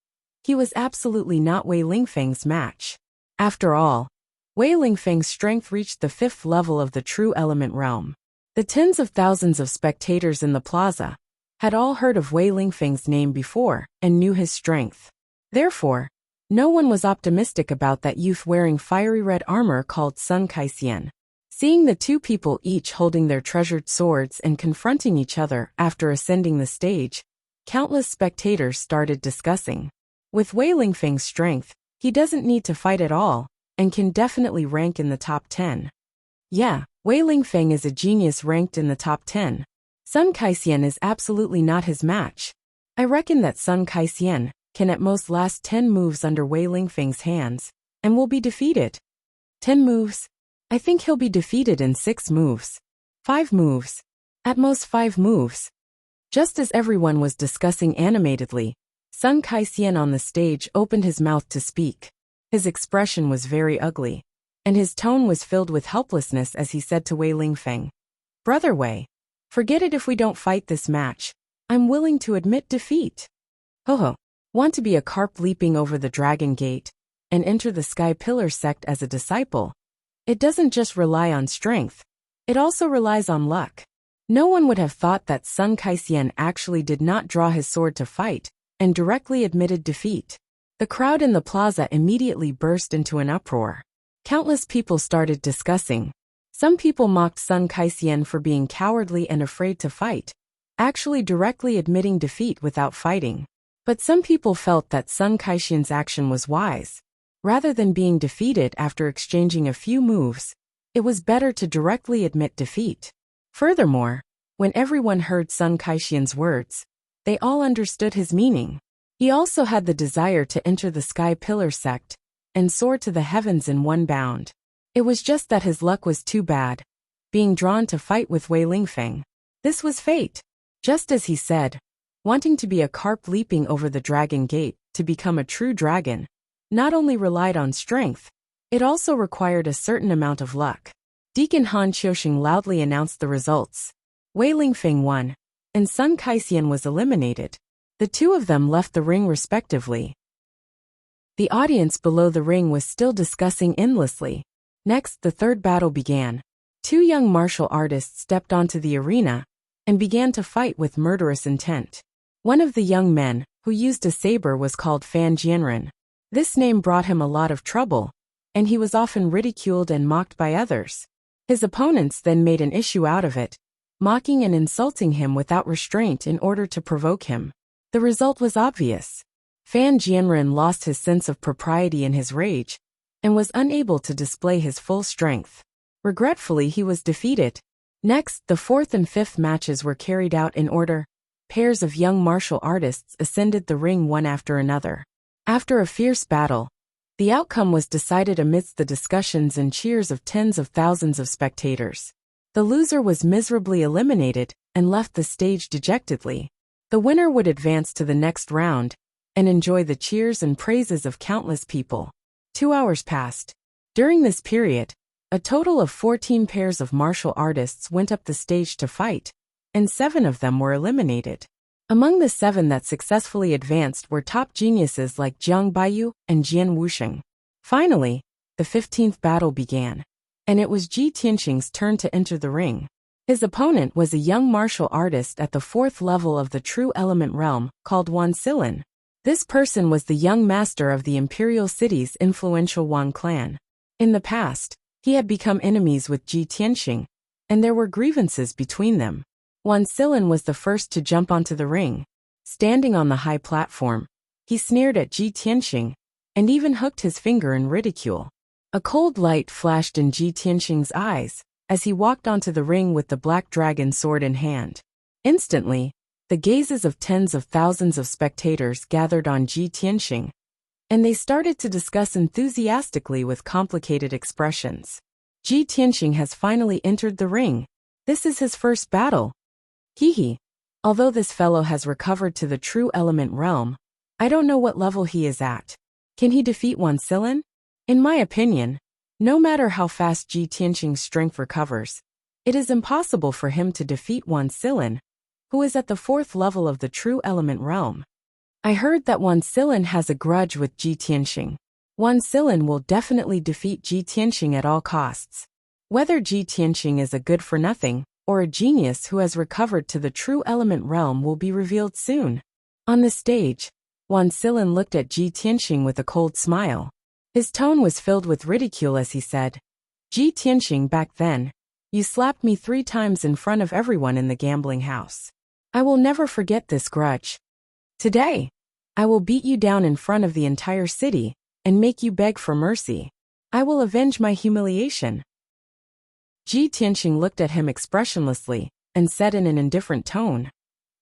he was absolutely not Wei Lingfeng's match. After all, Wei Lingfeng's strength reached the 5th level of the True Element realm. The tens of thousands of spectators in the plaza had all heard of Wei Lingfeng's name before and knew his strength. Therefore, no one was optimistic about that youth wearing fiery red armor called Sun Kaixian. Seeing the two people each holding their treasured swords and confronting each other after ascending the stage, countless spectators started discussing. With Wei Lingfeng's strength, he doesn't need to fight at all, and can definitely rank in the top 10. Yeah, Wei Lingfeng is a genius ranked in the top 10. Sun Kaixian is absolutely not his match. I reckon that Sun Kaixian can at most last 10 moves under Wei Lingfeng's hands, and will be defeated. 10 moves? I think he'll be defeated in 6 moves. 5 moves. At most 5 moves. Just as everyone was discussing animatedly, Sun Kaixian on the stage opened his mouth to speak. His expression was very ugly, and his tone was filled with helplessness as he said to Wei Lingfeng, "Brother Wei, forget it if we don't fight this match. I'm willing to admit defeat." Ho. Want to be a carp leaping over the dragon gate and enter the Sky Pillar sect as a disciple? It doesn't just rely on strength, it also relies on luck. No one would have thought that Sun Kaixian actually did not draw his sword to fight, and directly admitted defeat. The crowd in the plaza immediately burst into an uproar. Countless people started discussing. Some people mocked Sun Kaixian for being cowardly and afraid to fight, actually directly admitting defeat without fighting. But some people felt that Sun Kaixian's action was wise. Rather than being defeated after exchanging a few moves, it was better to directly admit defeat. Furthermore, when everyone heard Sun Kaixian's words, they all understood his meaning. He also had the desire to enter the Sky Pillar sect and soar to the heavens in one bound. It was just that his luck was too bad, being drawn to fight with Wei Lingfeng. This was fate. Just as he said, wanting to be a carp leaping over the dragon gate to become a true dragon not only relied on strength, it also required a certain amount of luck. Deacon Han Qiuxing loudly announced the results. Wei Lingfeng won, and Sun Kaixian was eliminated. The two of them left the ring respectively. The audience below the ring was still discussing endlessly. Next, the third battle began. 2 young martial artists stepped onto the arena and began to fight with murderous intent. One of the young men, who used a saber, was called Fan Jianren. This name brought him a lot of trouble, and he was often ridiculed and mocked by others. His opponents then made an issue out of it, mocking and insulting him without restraint in order to provoke him. The result was obvious. Fan Jianren lost his sense of propriety in his rage, and was unable to display his full strength. Regretfully, he was defeated. Next, the 4th and 5th matches were carried out in order. Pairs of young martial artists ascended the ring one after another. After a fierce battle, the outcome was decided amidst the discussions and cheers of tens of thousands of spectators. The loser was miserably eliminated and left the stage dejectedly. The winner would advance to the next round and enjoy the cheers and praises of countless people. 2 hours passed. During this period, a total of 14 pairs of martial artists went up the stage to fight, and 7 of them were eliminated. Among the 7 that successfully advanced were top geniuses like Jiang Baiyu and Jian Wuxing. Finally, the 15th battle began, and it was Ji Tianxing's turn to enter the ring. His opponent was a young martial artist at the 4th level of the True Element realm, called Wan Silin. This person was the young master of the Imperial City's influential Wan clan. In the past, he had become enemies with Ji Tianxing, and there were grievances between them. Wan Silin was the first to jump onto the ring. Standing on the high platform, he sneered at Ji Tianxing, and even hooked his finger in ridicule. A cold light flashed in Ji Tianxing's eyes as he walked onto the ring with the black dragon sword in hand. Instantly, the gazes of tens of thousands of spectators gathered on Ji Tianxing, and they started to discuss enthusiastically with complicated expressions. Ji Tianxing has finally entered the ring. This is his first battle. Hee. Although this fellow has recovered to the true element realm, I don't know what level he is at. Can he defeat Wan Silin? In my opinion, no matter how fast Ji Tianxing's strength recovers, it is impossible for him to defeat Wan Silin, who is at the 4th level of the true element realm. I heard that Wan Silin has a grudge with Ji Tianxing. Wan Silin will definitely defeat Ji Tianxing at all costs. Whether Ji Tianxing is a good-for-nothing or a genius who has recovered to the true element realm will be revealed soon. On the stage, Wan Silin looked at Ji Tianxing with a cold smile. His tone was filled with ridicule as he said, "Ji Tianxing, back then, you slapped me 3 times in front of everyone in the gambling house. I will never forget this grudge. Today, I will beat you down in front of the entire city and make you beg for mercy. I will avenge my humiliation." Ji Tianxing looked at him expressionlessly and said in an indifferent tone,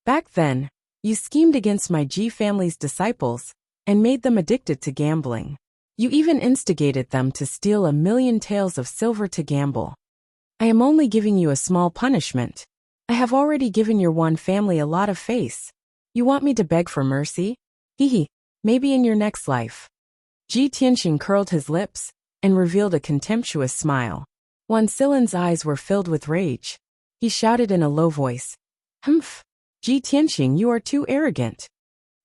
"Back then, you schemed against my Ji family's disciples and made them addicted to gambling. You even instigated them to steal 1,000,000 taels of silver to gamble. I am only giving you a small punishment. I have already given your Wan family a lot of face. You want me to beg for mercy? Hee, maybe in your next life." Ji Tianxing curled his lips and revealed a contemptuous smile. Wan Silin's eyes were filled with rage. He shouted in a low voice, "Humph! Ji Tianxing, you are too arrogant.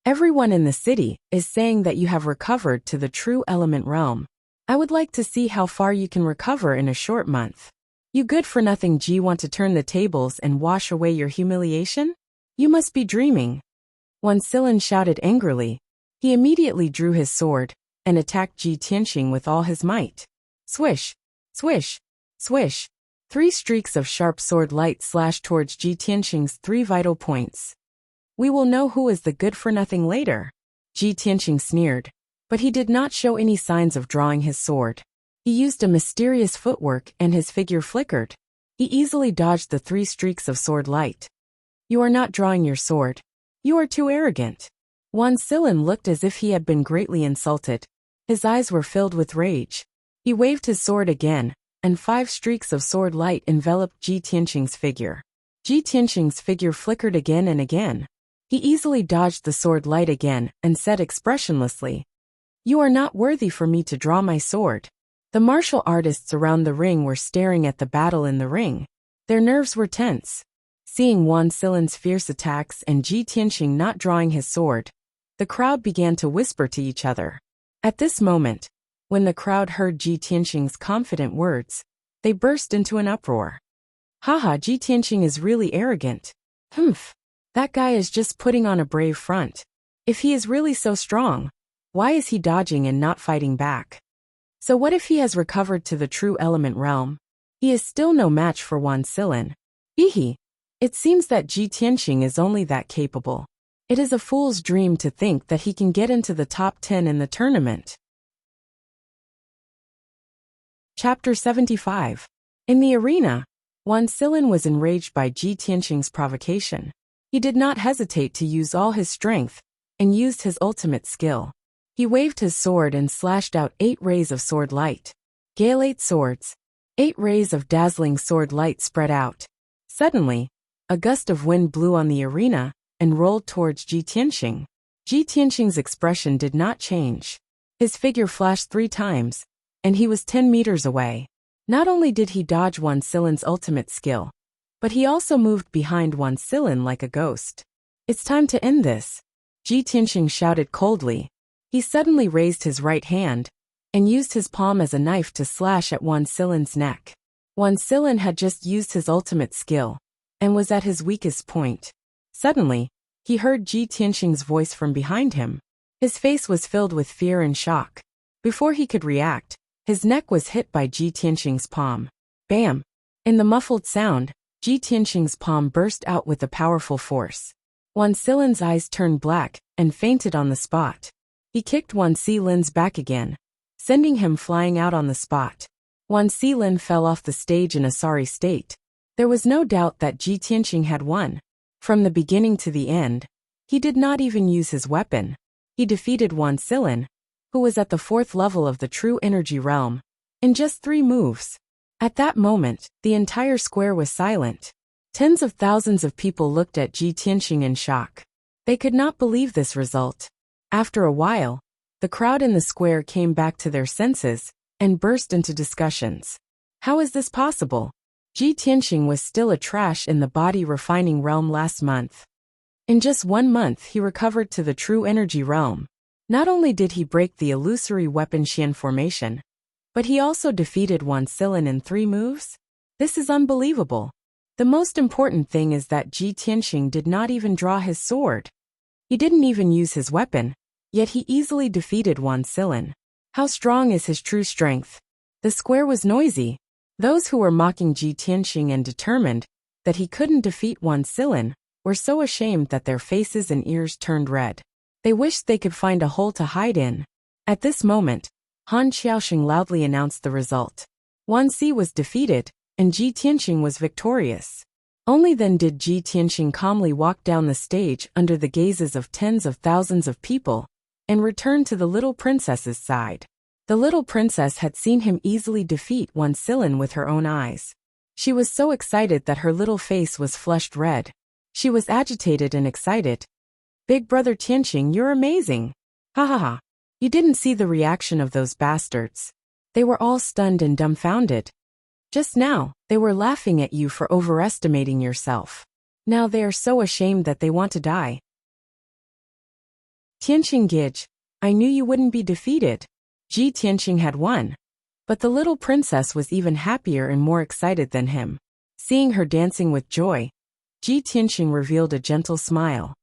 Everyone in the city is saying that you have recovered to the true element realm. I would like to see how far you can recover in a short month. You good-for-nothing Ji want to turn the tables and wash away your humiliation? You must be dreaming." Wan Silin shouted angrily. He immediately drew his sword and attacked Ji Tianxing with all his might. Swish, swish, swish. 3 streaks of sharp sword light slashed towards Ji Tianxing's 3 vital points. "We will know who is the good-for-nothing later." Ji Tianxing sneered, but he did not show any signs of drawing his sword. He used a mysterious footwork and his figure flickered. He easily dodged the 3 streaks of sword light. "You are not drawing your sword. You are too arrogant." Wan Silin looked as if he had been greatly insulted. His eyes were filled with rage. He waved his sword again, and 5 streaks of sword light enveloped Ji Tianxing's figure. Ji Tianxing's figure flickered again and again. He easily dodged the sword light again and said expressionlessly, "You are not worthy for me to draw my sword." The martial artists around the ring were staring at the battle in the ring. Their nerves were tense. Seeing Wan Silin's fierce attacks and Ji Tianxing not drawing his sword, the crowd began to whisper to each other. At this moment, when the crowd heard Ji Tianxing's confident words, they burst into an uproar. "Haha, Ji Tianxing is really arrogant. Humph, that guy is just putting on a brave front. If he is really so strong, why is he dodging and not fighting back? So what if he has recovered to the true element realm? He is still no match for Wan Silin. Hee. It seems that Ji Tianxing is only that capable. It is a fool's dream to think that he can get into the top 10 in the tournament." Chapter 75. In the arena, Wan Silin was enraged by Ji Tianxing's provocation. He did not hesitate to use all his strength and used his ultimate skill. He waved his sword and slashed out 8 rays of sword light. Gale 8 swords. 8 rays of dazzling sword light spread out. Suddenly, a gust of wind blew on the arena and rolled towards Ji Tianxing. Ji Tianxing's expression did not change. His figure flashed 3 times, and he was 10 meters away. Not only did he dodge Wan Silin's ultimate skill, but he also moved behind Wan Silin like a ghost. "It's time to end this," Ji Tianxing shouted coldly. He suddenly raised his right hand and used his palm as a knife to slash at Wan Silin's neck. Wan Silin had just used his ultimate skill and was at his weakest point. Suddenly, he heard Ji Tianxing's voice from behind him. His face was filled with fear and shock. Before he could react, his neck was hit by Ji Tianxing's palm. Bam! In the muffled sound, Ji Tianxing's palm burst out with a powerful force. Wan Silin's eyes turned black and fainted on the spot. He kicked Wan Silin's back again, sending him flying out on the spot. Wan Silin fell off the stage in a sorry state. There was no doubt that Ji Tianxing had won. From the beginning to the end, he did not even use his weapon. He defeated Wan Silin, who was at the 4th level of the true energy realm, in just 3 moves. At that moment, the entire square was silent. Tens of thousands of people looked at Ji Tianxing in shock. They could not believe this result. After a while, the crowd in the square came back to their senses and burst into discussions. How is this possible? Ji Tianxing was still a trash in the body refining realm last month. In just 1 month he recovered to the true energy realm. Not only did he break the illusory weapon Xian formation, but he also defeated Wan Silin in 3 moves? This is unbelievable. The most important thing is that Ji Tianxing did not even draw his sword. He didn't even use his weapon, yet he easily defeated Wan Silin. How strong is his true strength? The square was noisy. Those who were mocking Ji Tianxing and determined that he couldn't defeat Wan Silin were so ashamed that their faces and ears turned red. They wished they could find a hole to hide in. At this moment, Han Xiaoxing loudly announced the result. Wan Si was defeated, and Ji Tianxing was victorious. Only then did Ji Tianxing calmly walk down the stage under the gazes of tens of thousands of people, and return to the little princess's side. The little princess had seen him easily defeat Wan Silin with her own eyes. She was so excited that her little face was flushed red. She was agitated and excited. Big brother Tianxing, you're amazing. Ha ha ha. You didn't see the reaction of those bastards. They were all stunned and dumbfounded. Just now, they were laughing at you for overestimating yourself. Now they are so ashamed that they want to die. Tianxing Gij, I knew you wouldn't be defeated. Ji Tianxing had won. But the little princess was even happier and more excited than him. Seeing her dancing with joy, Ji Tianxing revealed a gentle smile.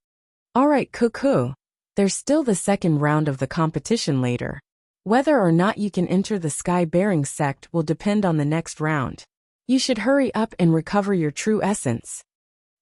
Alright cuckoo, there's still the 2nd round of the competition later. Whether or not you can enter the sky-bearing sect will depend on the next round. You should hurry up and recover your true essence.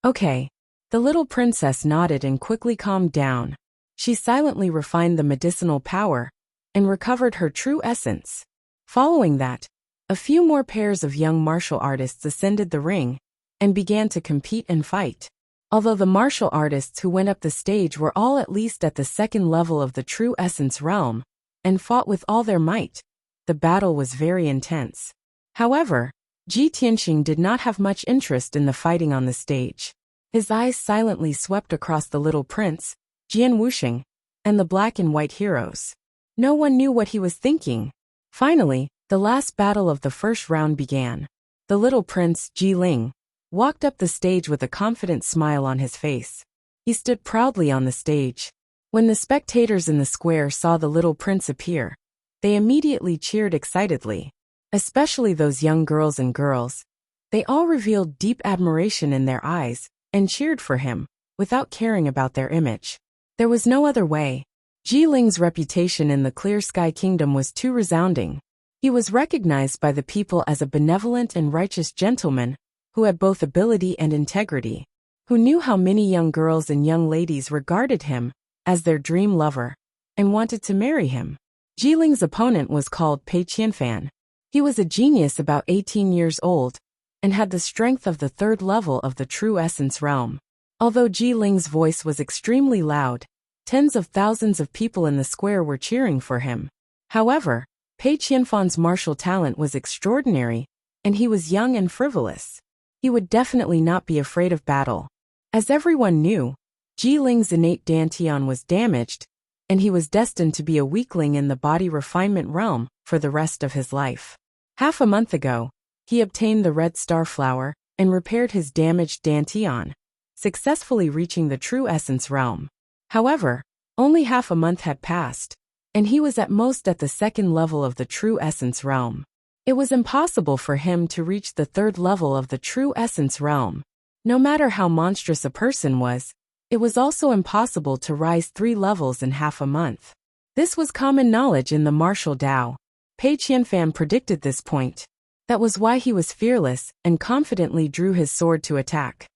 Okay. The little princess nodded and quickly calmed down. She silently refined the medicinal power and recovered her true essence. Following that, a few more pairs of young martial artists ascended the ring and began to compete and fight. Although the martial artists who went up the stage were all at least at the 2nd level of the true essence realm and fought with all their might, the battle was very intense. However, Ji Tianxing did not have much interest in the fighting on the stage. His eyes silently swept across the little prince, Jian Wuxing, and the black and white heroes. No one knew what he was thinking. Finally, the last battle of the 1st round began. The little prince, Ji Ling, walked up the stage with a confident smile on his face. He stood proudly on the stage. When the spectators in the square saw the little prince appear, they immediately cheered excitedly. Especially those young girls and girls. They all revealed deep admiration in their eyes and cheered for him, without caring about their image. There was no other way. Ji Ling's reputation in the Clear Sky Kingdom was too resounding. He was recognized by the people as a benevolent and righteous gentleman who had both ability and integrity, who knew how many young girls and young ladies regarded him as their dream lover and wanted to marry him. Ji Ling's opponent was called Pei Qianfan. He was a genius about 18 years old and had the strength of the 3rd level of the true essence realm. Although Ji Ling's voice was extremely loud, tens of thousands of people in the square were cheering for him. However, Pei Qianfan's martial talent was extraordinary, and he was young and frivolous. He would definitely not be afraid of battle. As everyone knew, Ji Ling's innate dantian was damaged, and he was destined to be a weakling in the body refinement realm for the rest of his life. Half a month ago, he obtained the red star flower and repaired his damaged dantian, successfully reaching the true essence realm. However, only half a month had passed, and he was at most at the 2nd level of the true essence realm. It was impossible for him to reach the 3rd level of the true essence realm. No matter how monstrous a person was, it was also impossible to rise 3 levels in half a month. This was common knowledge in the martial Tao. Pei Qianfan predicted this point. That was why he was fearless and confidently drew his sword to attack.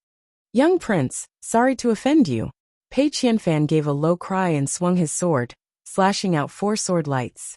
Young prince, sorry to offend you. Pei Qianfan gave a low cry and swung his sword, slashing out 4 sword lights.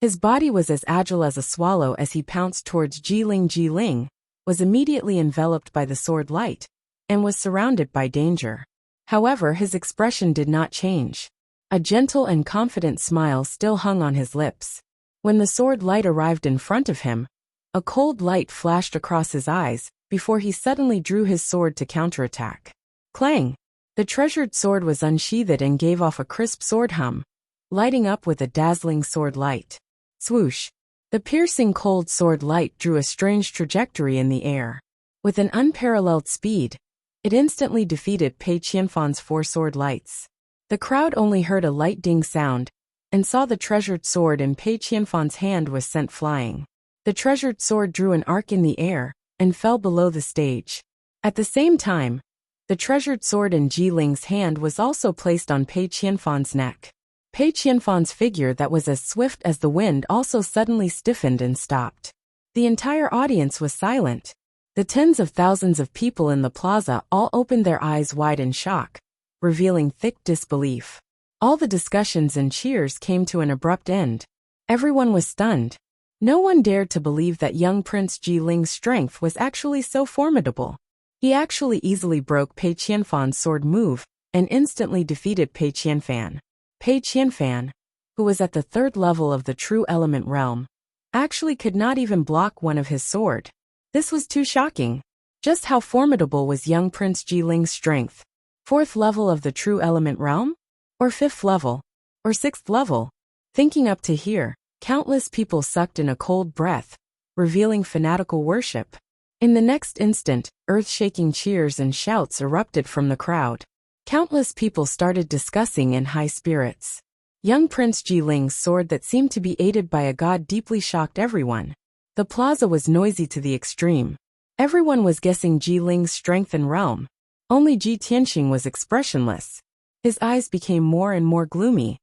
His body was as agile as a swallow as he pounced towards Ji Ling. Ji Ling was immediately enveloped by the sword light, and was surrounded by danger. However, his expression did not change. A gentle and confident smile still hung on his lips. When the sword light arrived in front of him, a cold light flashed across his eyes before he suddenly drew his sword to counterattack. Clang! The treasured sword was unsheathed and gave off a crisp sword hum, lighting up with a dazzling sword light. Swoosh! The piercing cold sword light drew a strange trajectory in the air. With an unparalleled speed, it instantly defeated Pei Qianfan's 4 sword lights. The crowd only heard a light ding sound and saw the treasured sword in Pei Qianfan's hand was sent flying. The treasured sword drew an arc in the air and fell below the stage. At the same time, the treasured sword in Ji Ling's hand was also placed on Pei Qianfan's neck. Pei Qianfan's figure that was as swift as the wind also suddenly stiffened and stopped. The entire audience was silent. The tens of thousands of people in the plaza all opened their eyes wide in shock, revealing thick disbelief. All the discussions and cheers came to an abrupt end. Everyone was stunned. No one dared to believe that young Prince Ji Ling's strength was actually so formidable. He actually easily broke Pei Qianfan's sword move and instantly defeated Pei Qianfan. Pei Qianfan, who was at the 3rd level of the true element realm, actually could not even block one of his sword. This was too shocking. Just how formidable was young Prince Ji Ling's strength? 4th level of the true element realm? Or 5th level? Or 6th level? Thinking up to here, countless people sucked in a cold breath, revealing fanatical worship. In the next instant, earth-shaking cheers and shouts erupted from the crowd. Countless people started discussing in high spirits. Young Prince Ji Ling's sword that seemed to be aided by a god deeply shocked everyone. The plaza was noisy to the extreme. Everyone was guessing Ji Ling's strength and realm. Only Ji Tianxing was expressionless. His eyes became more and more gloomy.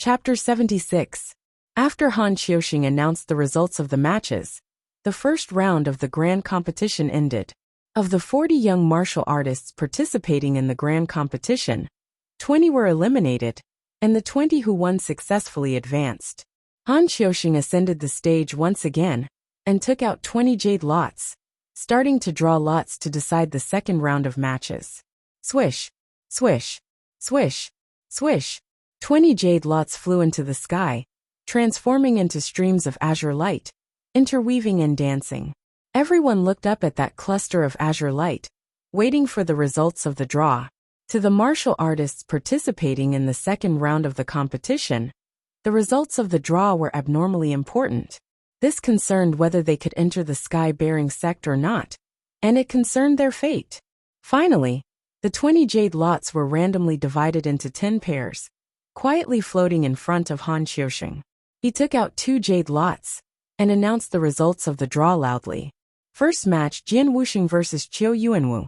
Chapter 76. After Han Qiuxing announced the results of the matches, the first round of the grand competition ended. Of the 40 young martial artists participating in the grand competition, 20 were eliminated, and the 20 who won successfully advanced. Han Qiuxing ascended the stage once again and took out 20 jade lots, starting to draw lots to decide the second round of matches. Swish, swish, swish, swish. 20 jade lots flew into the sky, transforming into streams of azure light, interweaving and dancing. Everyone looked up at that cluster of azure light, waiting for the results of the draw. To the martial artists participating in the second round of the competition, the results of the draw were abnormally important. This concerned whether they could enter the sky-bearing sect or not, and it concerned their fate. Finally, the 20 jade lots were randomly divided into 10 pairs, quietly floating in front of Han Qiuxing. He took out 2 jade lots and announced the results of the draw loudly. First match, Jian Wuxing vs. Qiu Yuanwu.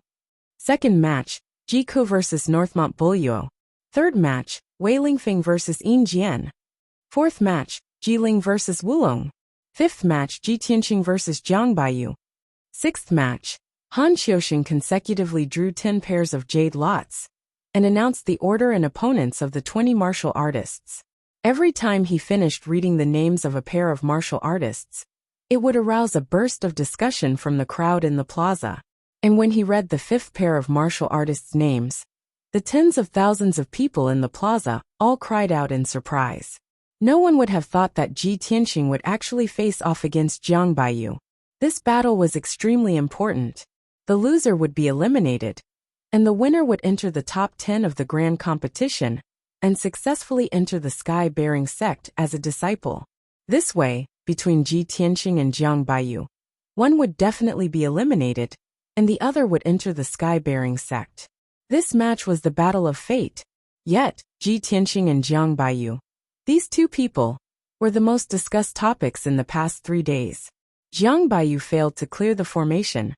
Second match, Jiku vs. Northmont Bulyuo. Third match, Wei Lingfeng vs. Yin Jian. Fourth match, Ji Ling vs. Wulong. Fifth match, Ji Tianxing vs. Jiang Baiyu. Sixth match, Han Qiuxing consecutively drew 10 pairs of jade lots and announced the order and opponents of the 20 martial artists. Every time he finished reading the names of a pair of martial artists, it would arouse a burst of discussion from the crowd in the plaza. And when he read the 5th pair of martial artists' names, the tens of thousands of people in the plaza all cried out in surprise. No one would have thought that Ji Tianxing would actually face off against Jiang Baiyu. This battle was extremely important. The loser would be eliminated, and the winner would enter the top 10 of the grand competition and successfully enter the sky-bearing sect as a disciple. This way, between Ji Tianxing and Jiang Baiyu, one would definitely be eliminated, and the other would enter the sky-bearing sect. This match was the battle of fate. Yet, Ji Tianxing and Jiang Baiyu, these two people, were the most discussed topics in the past 3 days. Jiang Baiyu failed to clear the formation,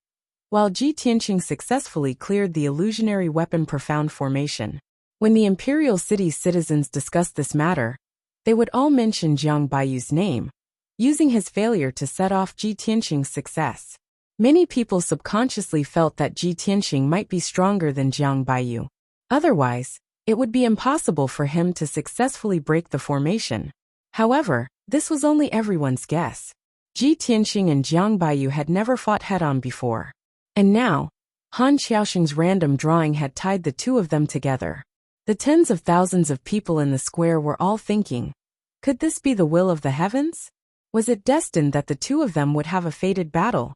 while Ji Tianxing successfully cleared the illusionary weapon profound formation. When the imperial city's citizens discussed this matter, they would all mention Jiang Baiyu's name, using his failure to set off Ji Tianxing's success. Many people subconsciously felt that Ji Tianxing might be stronger than Jiang Baiyu. Otherwise, it would be impossible for him to successfully break the formation. However, this was only everyone's guess. Ji Tianxing and Jiang Baiyu had never fought head-on before. And now, Han Xiaoxing's random drawing had tied the two of them together. The tens of thousands of people in the square were all thinking, could this be the will of the heavens? Was it destined that the two of them would have a fated battle?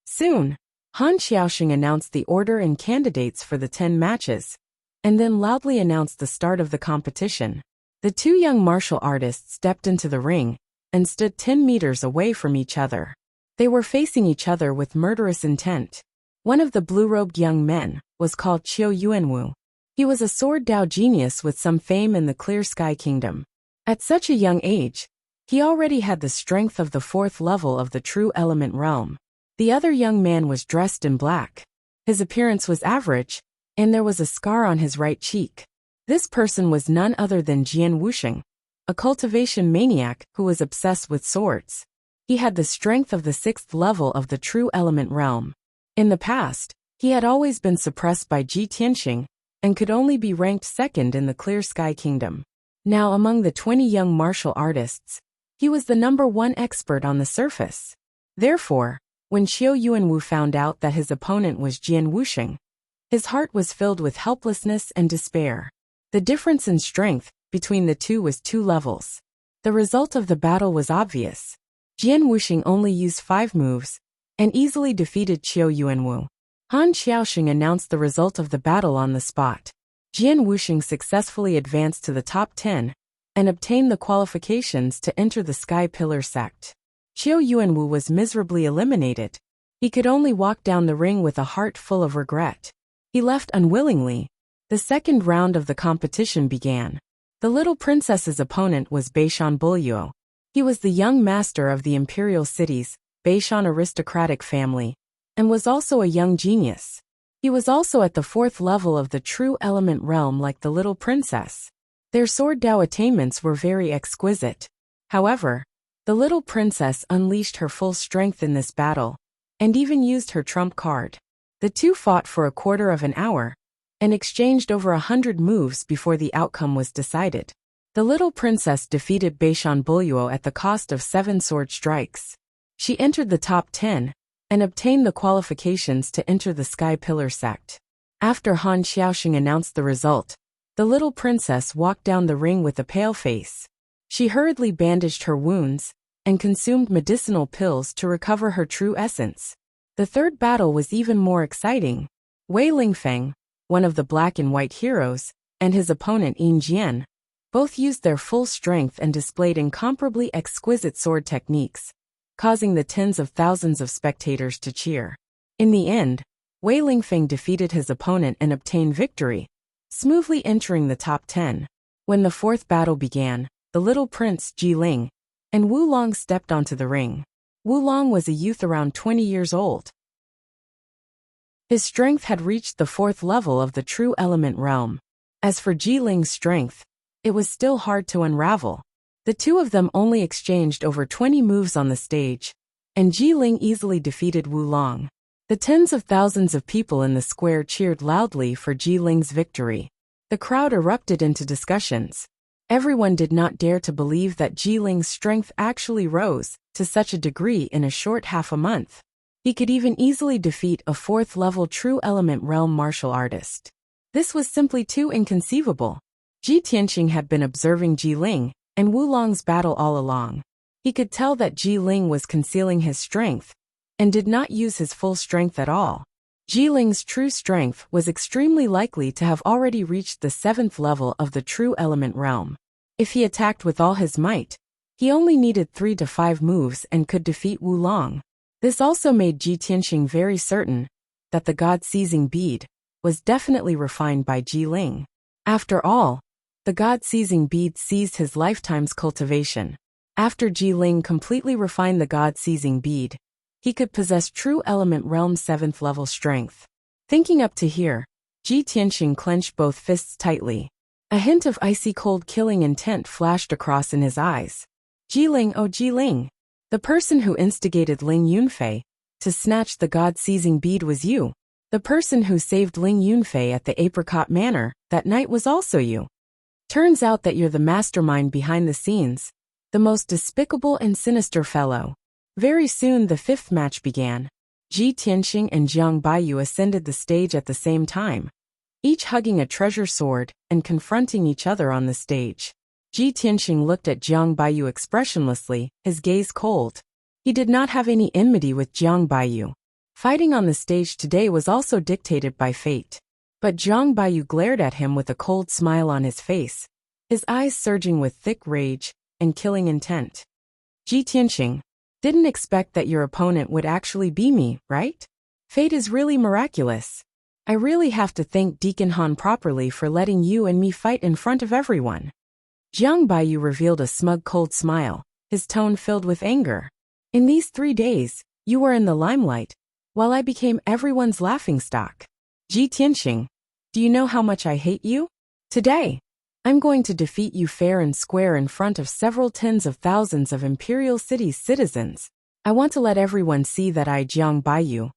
Soon, Han Xiaoxing announced the order and candidates for the 10 matches, and then loudly announced the start of the competition. The two young martial artists stepped into the ring and stood 10 meters away from each other. They were facing each other with murderous intent. One of the blue-robed young men was called Qiu Yuanwu. He was a sword Dao genius with some fame in the Clear Sky Kingdom. At such a young age, he already had the strength of the 4th level of the True Element realm. The other young man was dressed in black. His appearance was average, and there was a scar on his right cheek. This person was none other than Jian Wuxing, a cultivation maniac who was obsessed with swords. He had the strength of the 6th level of the True Element realm. In the past, he had always been suppressed by Ji Tianxing, and could only be ranked 2nd in the Clear Sky Kingdom. Now among the 20 young martial artists, he was the #1 expert on the surface. Therefore, when Qiu Yuanwu found out that his opponent was Jian Wuxing, his heart was filled with helplessness and despair. The difference in strength between the two was 2 levels. The result of the battle was obvious. Jian Wuxing only used 5 moves and easily defeated Qiu Yuanwu. Han Xiaoxing announced the result of the battle on the spot. Jian Wuxing successfully advanced to the top 10 and obtained the qualifications to enter the Sky Pillar sect. Qiu Yuanwu was miserably eliminated. He could only walk down the ring with a heart full of regret. He left unwillingly. The second round of the competition began. The little princess's opponent was Beishan Buluo. He was the young master of the imperial city's Beishan aristocratic family, and was also a young genius. He was also at the 4th level of the True Element realm like the little princess. Their sword Dao attainments were very exquisite. However, the little princess unleashed her full strength in this battle, and even used her trump card. The two fought for a quarter of an hour, and exchanged over 100 moves before the outcome was decided. The little princess defeated Beishan Buluo at the cost of 7 sword strikes. She entered the top 10, and obtained the qualifications to enter the Sky Pillar sect. After Han Xiaoxing announced the result, the little princess walked down the ring with a pale face. She hurriedly bandaged her wounds, and consumed medicinal pills to recover her true essence. The third battle was even more exciting. Wei Lingfeng, one of the black and white heroes, and his opponent Yin Jian, both used their full strength and displayed incomparably exquisite sword techniques, causing the tens of thousands of spectators to cheer. In the end, Wei Lingfeng defeated his opponent and obtained victory, smoothly entering the top 10. When the fourth battle began, the little prince Ji Ling and Wu Long stepped onto the ring. Wu Long was a youth around 20 years old. His strength had reached the 4th level of the True Element realm. As for Ji Ling's strength, it was still hard to unravel. The two of them only exchanged over 20 moves on the stage, and Ji Ling easily defeated Wu Long. The tens of thousands of people in the square cheered loudly for Ji Ling's victory. The crowd erupted into discussions. Everyone did not dare to believe that Ji Ling's strength actually rose to such a degree in a short half a month. He could even easily defeat a 4th-level True Element realm martial artist. This was simply too inconceivable. Ji Tianxing had been observing Ji Ling and Wu Long's battle all along. He could tell that Ji Ling was concealing his strength and did not use his full strength at all. Ji Ling's true strength was extremely likely to have already reached the 7th level of the True Element realm. If he attacked with all his might, he only needed 3 to 5 moves and could defeat Wu Long. This also made Ji Tianxing very certain that the God-seizing bead was definitely refined by Ji Ling. After all, the God-seizing bead seized his lifetime's cultivation. After Ji Ling completely refined the God-seizing bead, he could possess True Element realm 7th level strength. Thinking up to here, Ji Tianxing clenched both fists tightly. A hint of icy cold killing intent flashed across in his eyes. Ji Ling, oh Ji Ling! The person who instigated Ling Yunfei to snatch the God-seizing bead was you. The person who saved Ling Yunfei at the Apricot Manor that night was also you. Turns out that you're the mastermind behind the scenes, The most despicable and sinister fellow. Very soon the fifth match began. Ji Tianxing and Jiang Baiyu ascended the stage at the same time, each hugging a treasure sword and confronting each other on the stage. Ji Tianxing looked at Jiang Baiyu expressionlessly, his gaze cold. He did not have any enmity with Jiang Baiyu. Fighting on the stage today was also dictated by fate. But Jiang Baiyu glared at him with a cold smile on his face, his eyes surging with thick rage and killing intent. Ji Tianxing, didn't expect that your opponent would actually be me, right? Fate is really miraculous. I really have to thank Deacon Han properly for letting you and me fight in front of everyone. Jiang Baiyu revealed a smug cold smile, his tone filled with anger. In these 3 days, you were in the limelight, while I became everyone's laughingstock. Ji Tianxing, do you know how much I hate you? Today, I'm going to defeat you fair and square in front of several tens of thousands of Imperial City's citizens. I want to let everyone see that I, Jiang Baiyu,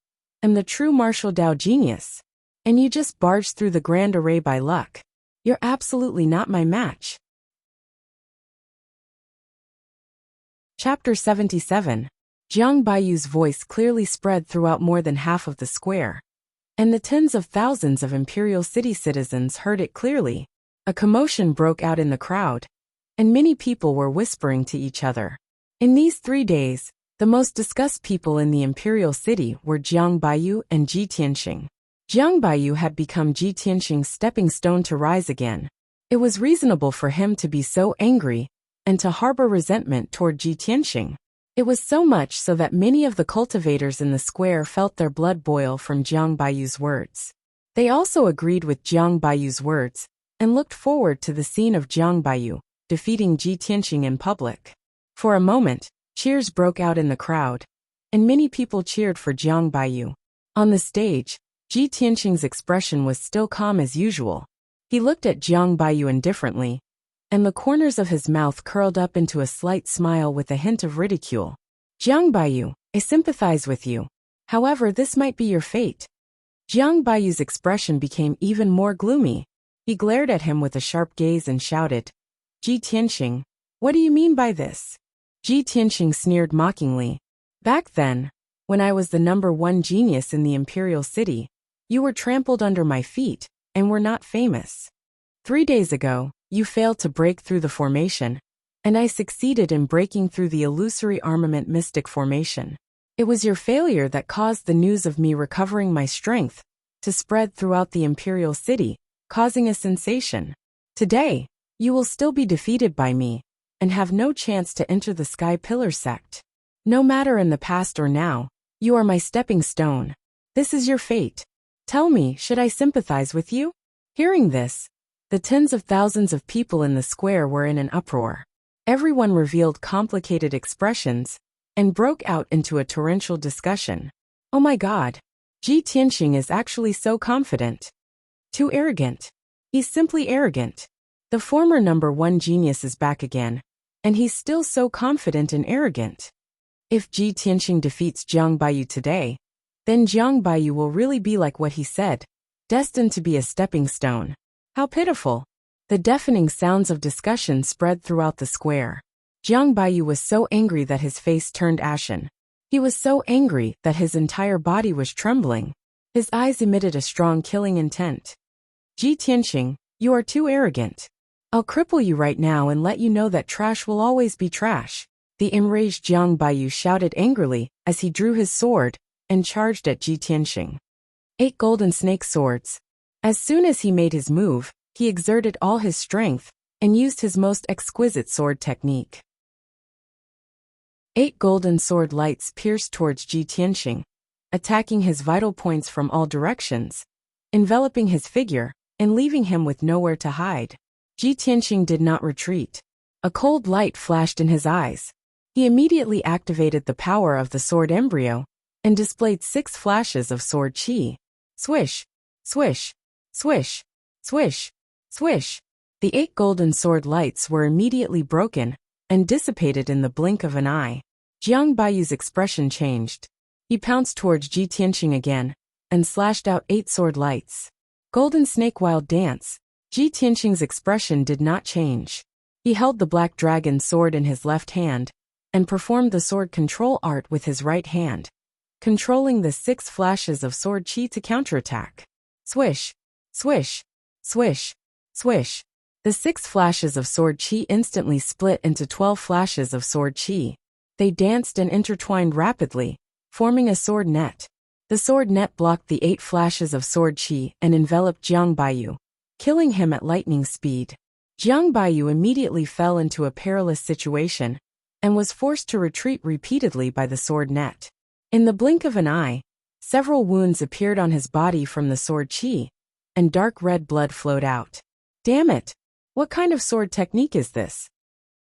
am the true martial Dao genius. And you just barged through the grand array by luck. You're absolutely not my match. Chapter 77. Jiang Baiyu's voice clearly spread throughout more than half of the square, and the tens of thousands of Imperial City citizens heard it clearly. A commotion broke out in the crowd, and many people were whispering to each other. In these 3 days, the most discussed people in the Imperial City were Jiang Baiyu and Ji Tianxing. Jiang Baiyu had become Ji Tianxing's stepping stone to rise again. It was reasonable for him to be so angry and to harbor resentment toward Ji Tianxing. It was so much so that many of the cultivators in the square felt their blood boil from Jiang Baiyu's words. They also agreed with Jiang Baiyu's words and looked forward to the scene of Jiang Baiyu defeating Ji Tianxing in public. For a moment, cheers broke out in the crowd, and many people cheered for Jiang Baiyu. On the stage, Ji Tianxing's expression was still calm as usual. He looked at Jiang Baiyu indifferently, and the corners of his mouth curled up into a slight smile with a hint of ridicule. Jiang Baiyu, I sympathize with you. However, this might be your fate. Jiang Baiyu's expression became even more gloomy. He glared at him with a sharp gaze and shouted, Ji Tianxing, what do you mean by this? Ji Tianxing sneered mockingly. Back then, when I was the #1 genius in the Imperial City, you were trampled under my feet and were not famous. 3 days ago, you failed to break through the formation, and I succeeded in breaking through the illusory armament mystic formation. It was your failure that caused the news of me recovering my strength to spread throughout the Imperial City, causing a sensation. Today, you will still be defeated by me and have no chance to enter the Sky Pillar sect. No matter in the past or now, you are my stepping stone. This is your fate. Tell me, should I sympathize with you? Hearing this, the tens of thousands of people in the square were in an uproar. Everyone revealed complicated expressions and broke out into a torrential discussion. Oh my God, Ji Tianxing is actually so confident. Too arrogant. He's simply arrogant. The former #1 genius is back again, and he's still so confident and arrogant. If Ji Tianxing defeats Jiang Baiyu today, then Jiang Baiyu will really be like what he said, destined to be a stepping stone. How pitiful. The deafening sounds of discussion spread throughout the square. Jiang Baiyu was so angry that his face turned ashen. He was so angry that his entire body was trembling. His eyes emitted a strong killing intent. Ji Tianxing, you are too arrogant. I'll cripple you right now and let you know that trash will always be trash. The enraged Jiang Baiyu shouted angrily as he drew his sword and charged at Ji Tianxing. 8 golden snake swords. As soon as he made his move, he exerted all his strength and used his most exquisite sword technique. 8 golden sword lights pierced towards Ji Tianxing, attacking his vital points from all directions, enveloping his figure and leaving him with nowhere to hide. Ji Tianxing did not retreat. A cold light flashed in his eyes. He immediately activated the power of the sword embryo and displayed 6 flashes of sword chi. Swish, swish, swish, swish, swish. The 8 golden sword lights were immediately broken and dissipated in the blink of an eye. Jiang Baiyu's expression changed. He pounced towards Ji Tianxing again and slashed out 8 sword lights. Golden Snake Wild Dance. Ji Tianxing's expression did not change. He held the black dragon sword in his left hand and performed the sword control art with his right hand, controlling the 6 flashes of sword chi to counterattack. Swish, swish, swish, swish. The 6 flashes of sword chi instantly split into 12 flashes of sword chi. They danced and intertwined rapidly, forming a sword net. The sword net blocked the 8 flashes of sword chi and enveloped Jiang Baiyu, killing him at lightning speed. Jiang Baiyu immediately fell into a perilous situation and was forced to retreat repeatedly by the sword net. In the blink of an eye, several wounds appeared on his body from the sword chi, and dark red blood flowed out. Damn it! What kind of sword technique is this?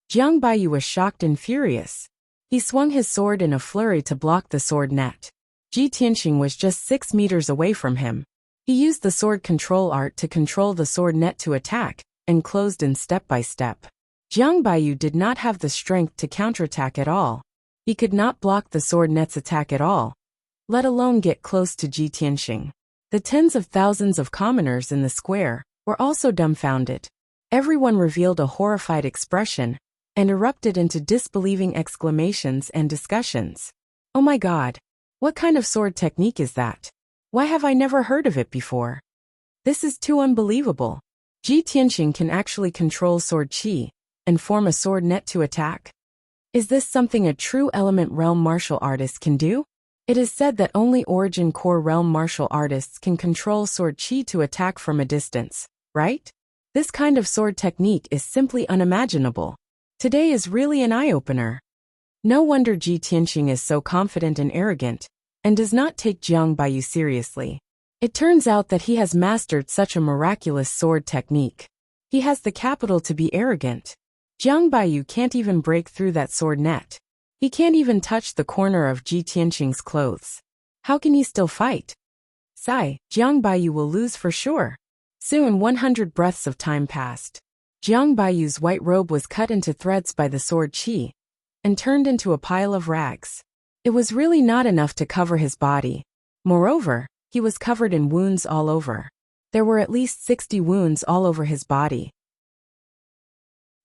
Jiang Baiyu was shocked and furious. He swung his sword in a flurry to block the sword net. Ji Tianxing was just 6 meters away from him. He used the sword control art to control the sword net to attack, and closed in step by step. Jiang Baiyu did not have the strength to counterattack at all. He could not block the sword net's attack at all, let alone get close to Ji Tianxing. The tens of thousands of commoners in the square were also dumbfounded. Everyone revealed a horrified expression and erupted into disbelieving exclamations and discussions. Oh my God! What kind of sword technique is that? Why have I never heard of it before? This is too unbelievable. Ji Tianxing can actually control sword chi and form a sword net to attack. Is this something a true element realm martial artist can do? It is said that only origin core realm martial artists can control sword chi to attack from a distance, right? This kind of sword technique is simply unimaginable. Today is really an eye-opener. No wonder Ji Tianxing is so confident and arrogant, and does not take Jiang Baiyu seriously. It turns out that he has mastered such a miraculous sword technique. He has the capital to be arrogant. Jiang Baiyu can't even break through that sword net. He can't even touch the corner of Ji Tianxing's clothes. How can he still fight? Sigh, Jiang Baiyu will lose for sure. Soon 100 breaths of time passed. Jiang Baiyu's white robe was cut into threads by the sword chi, and turned into a pile of rags. It was really not enough to cover his body. Moreover, he was covered in wounds all over. There were at least 60 wounds all over his body.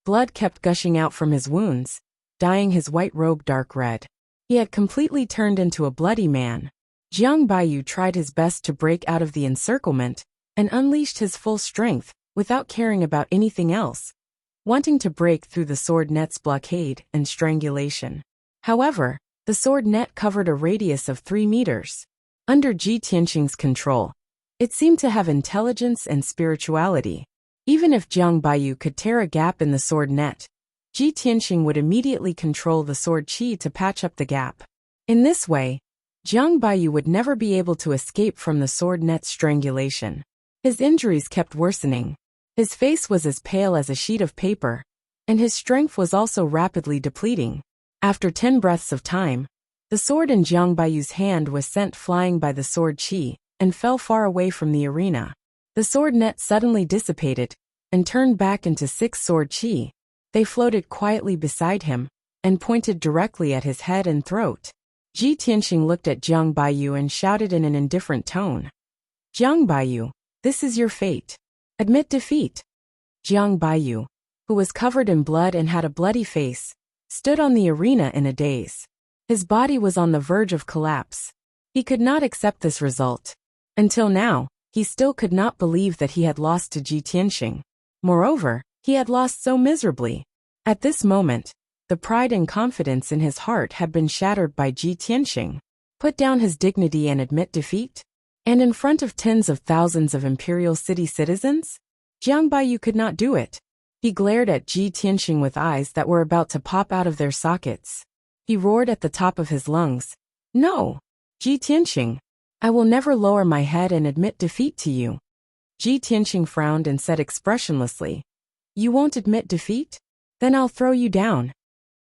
Blood kept gushing out from his wounds, dyeing his white robe dark red. He had completely turned into a bloody man. Jiang Baiyu tried his best to break out of the encirclement and unleashed his full strength without caring about anything else, wanting to break through the sword net's blockade and strangulation. However, the sword net covered a radius of 3 meters. Under Ji Tianxing's control, it seemed to have intelligence and spirituality. Even if Jiang Baiyu could tear a gap in the sword net, Ji Tianxing would immediately control the sword chi to patch up the gap. In this way, Jiang Baiyu would never be able to escape from the sword net's strangulation. His injuries kept worsening. His face was as pale as a sheet of paper, and his strength was also rapidly depleting. After 10 breaths of time, the sword in Jiang Baiyu's hand was sent flying by the sword chi and fell far away from the arena. The sword net suddenly dissipated and turned back into 6 sword chi. They floated quietly beside him and pointed directly at his head and throat. Ji Tianxing looked at Jiang Baiyu and shouted in an indifferent tone. Jiang Baiyu, this is your fate. Admit defeat. Jiang Baiyu, who was covered in blood and had a bloody face, stood on the arena in a daze. His body was on the verge of collapse. He could not accept this result. Until now, he still could not believe that he had lost to Ji Tianxing. Moreover, he had lost so miserably. At this moment, the pride and confidence in his heart had been shattered by Ji Tianxing. Put down his dignity and admit defeat? And in front of tens of thousands of Imperial City citizens? Jiang Baiyu could not do it. He glared at Ji Tianxing with eyes that were about to pop out of their sockets. He roared at the top of his lungs. No! Ji Tianxing, I will never lower my head and admit defeat to you. Ji Tianxing frowned and said expressionlessly, You won't admit defeat? Then I'll throw you down.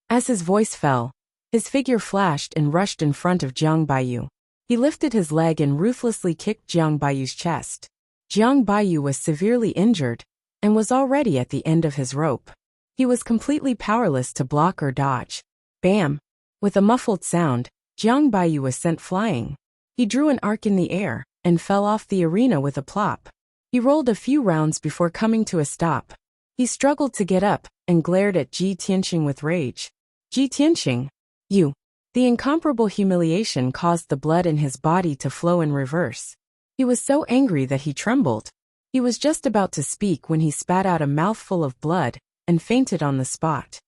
As his voice fell, his figure flashed and rushed in front of Jiang Baiyu. He lifted his leg and ruthlessly kicked Jiang Baiyu's chest. Jiang Baiyu was severely injured and was already at the end of his rope. He was completely powerless to block or dodge. Bam! With a muffled sound, Jiang Baiyu was sent flying. He drew an arc in the air and fell off the arena with a plop. He rolled a few rounds before coming to a stop. He struggled to get up and glared at Ji Tianxing with rage. Ji Tianxing, you. The incomparable humiliation caused the blood in his body to flow in reverse. He was so angry that he trembled. He was just about to speak when he spat out a mouthful of blood and fainted on the spot.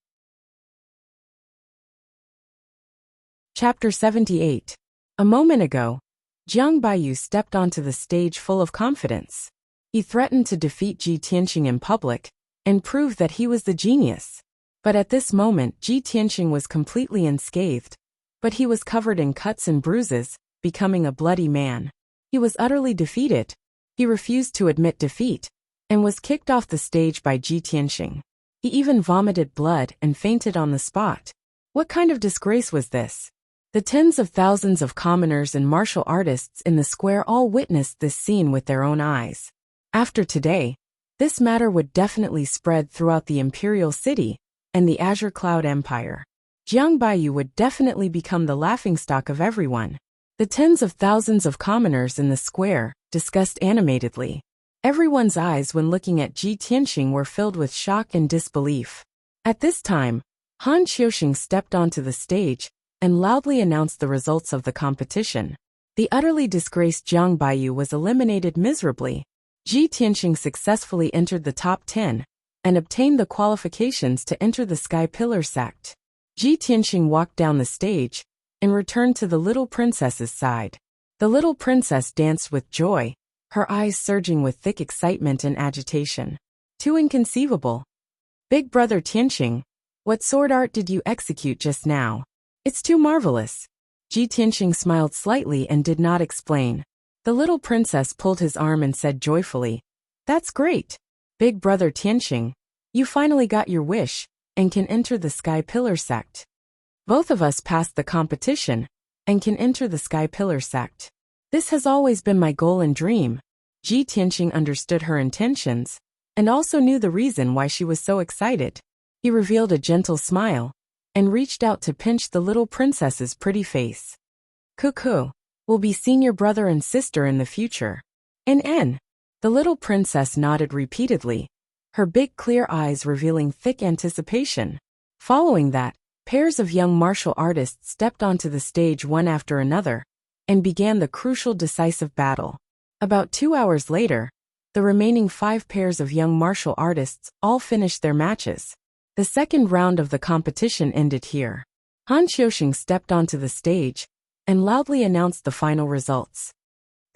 Chapter 78. A moment ago, Jiang Baiyu stepped onto the stage full of confidence. He threatened to defeat Ji Tianxing in public and prove that he was the genius. But at this moment Ji Tianxing was completely unscathed, but he was covered in cuts and bruises, becoming a bloody man. He was utterly defeated. He refused to admit defeat, and was kicked off the stage by Ji Tianxing. He even vomited blood and fainted on the spot. What kind of disgrace was this? The tens of thousands of commoners and martial artists in the square all witnessed this scene with their own eyes. After today, this matter would definitely spread throughout the imperial city and the Azure Cloud Empire. Jiang Baiyu would definitely become the laughingstock of everyone. The tens of thousands of commoners in the square discussed animatedly. Everyone's eyes when looking at Ji Tianxing were filled with shock and disbelief. At this time, Han Qiuxing stepped onto the stage and loudly announced the results of the competition. The utterly disgraced Jiang Baiyu was eliminated miserably. Ji Tianxing successfully entered the top 10 and obtained the qualifications to enter the Sky Pillar sect. Ji Tianxing walked down the stage and returned to the little princess's side. The little princess danced with joy, her eyes surging with thick excitement and agitation. Too inconceivable. Big brother Tianxing, what sword art did you execute just now? It's too marvelous. Ji Tianxing smiled slightly and did not explain. The little princess pulled his arm and said joyfully, "That's great. Big brother Tianxing, you finally got your wish and can enter the Sky Pillar sect. Both of us passed the competition and can enter the Sky Pillar sect. This has always been my goal and dream." Ji Tianxing understood her intentions and also knew the reason why she was so excited. He revealed a gentle smile and reached out to pinch the little princess's pretty face. "Cuckoo, we'll be senior brother and sister in the future." "N." The little princess nodded repeatedly, her big clear eyes revealing thick anticipation. Following that, pairs of young martial artists stepped onto the stage one after another and began the crucial decisive battle. About 2 hours later, the remaining 5 pairs of young martial artists all finished their matches. The second round of the competition ended here. Han Qiuxing stepped onto the stage and loudly announced the final results.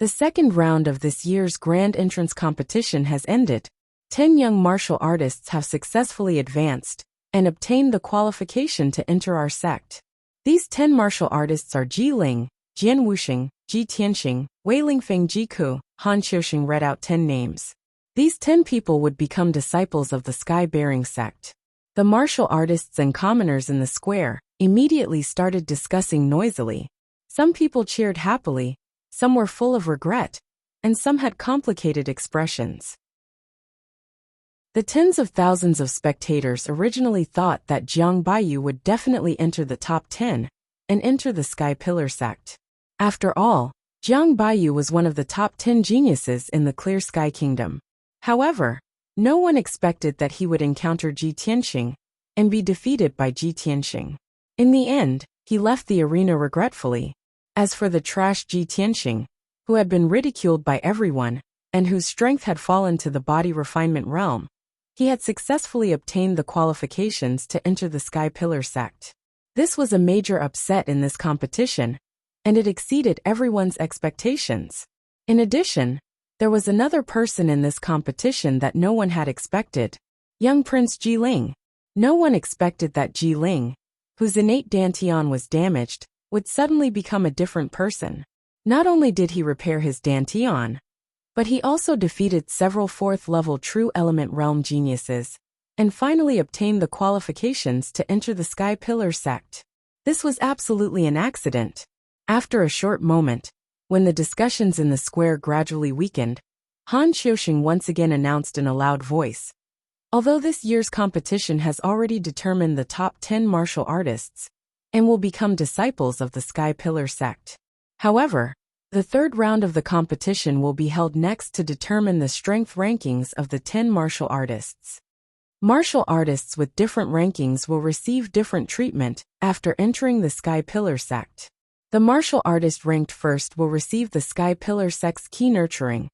The second round of this year's Grand Entrance competition has ended. 10 young martial artists have successfully advanced and obtained the qualification to enter our sect. These 10 martial artists are Ji Ling, Jian Wuxing, Ji Tianxing, Wei Lingfeng Jiku. Han Qiuxing read out 10 names. These 10 people would become disciples of the Sky-Bearing sect. The martial artists and commoners in the square immediately started discussing noisily. Some people cheered happily, some were full of regret, and some had complicated expressions. The tens of thousands of spectators originally thought that Jiang Baiyu would definitely enter the top 10 and enter the Sky Pillar sect. After all, Jiang Baiyu was one of the top 10 geniuses in the Clear Sky Kingdom. However, no one expected that he would encounter Ji Tianxing and be defeated by Ji Tianxing. In the end, he left the arena regretfully. As for the trash Ji Tianxing, who had been ridiculed by everyone and whose strength had fallen to the body refinement realm, he had successfully obtained the qualifications to enter the Sky Pillar sect. This was a major upset in this competition, and it exceeded everyone's expectations. In addition, there was another person in this competition that no one had expected. Young Prince Ji Ling. No one expected that Ji Ling, whose innate dantian was damaged, would suddenly become a different person. Not only did he repair his dantian, but he also defeated several 4th-level True Element Realm geniuses, and finally obtained the qualifications to enter the Sky Pillar sect. This was absolutely an accident. After a short moment, when the discussions in the square gradually weakened, Han Qiuxing once again announced in a loud voice, "Although this year's competition has already determined the top 10 martial artists and will become disciples of the Sky Pillar sect. However, the third round of the competition will be held next to determine the strength rankings of the 10 martial artists. Martial artists with different rankings will receive different treatment after entering the Sky Pillar sect. The martial artist ranked first will receive the Sky Pillar sect's key nurturing.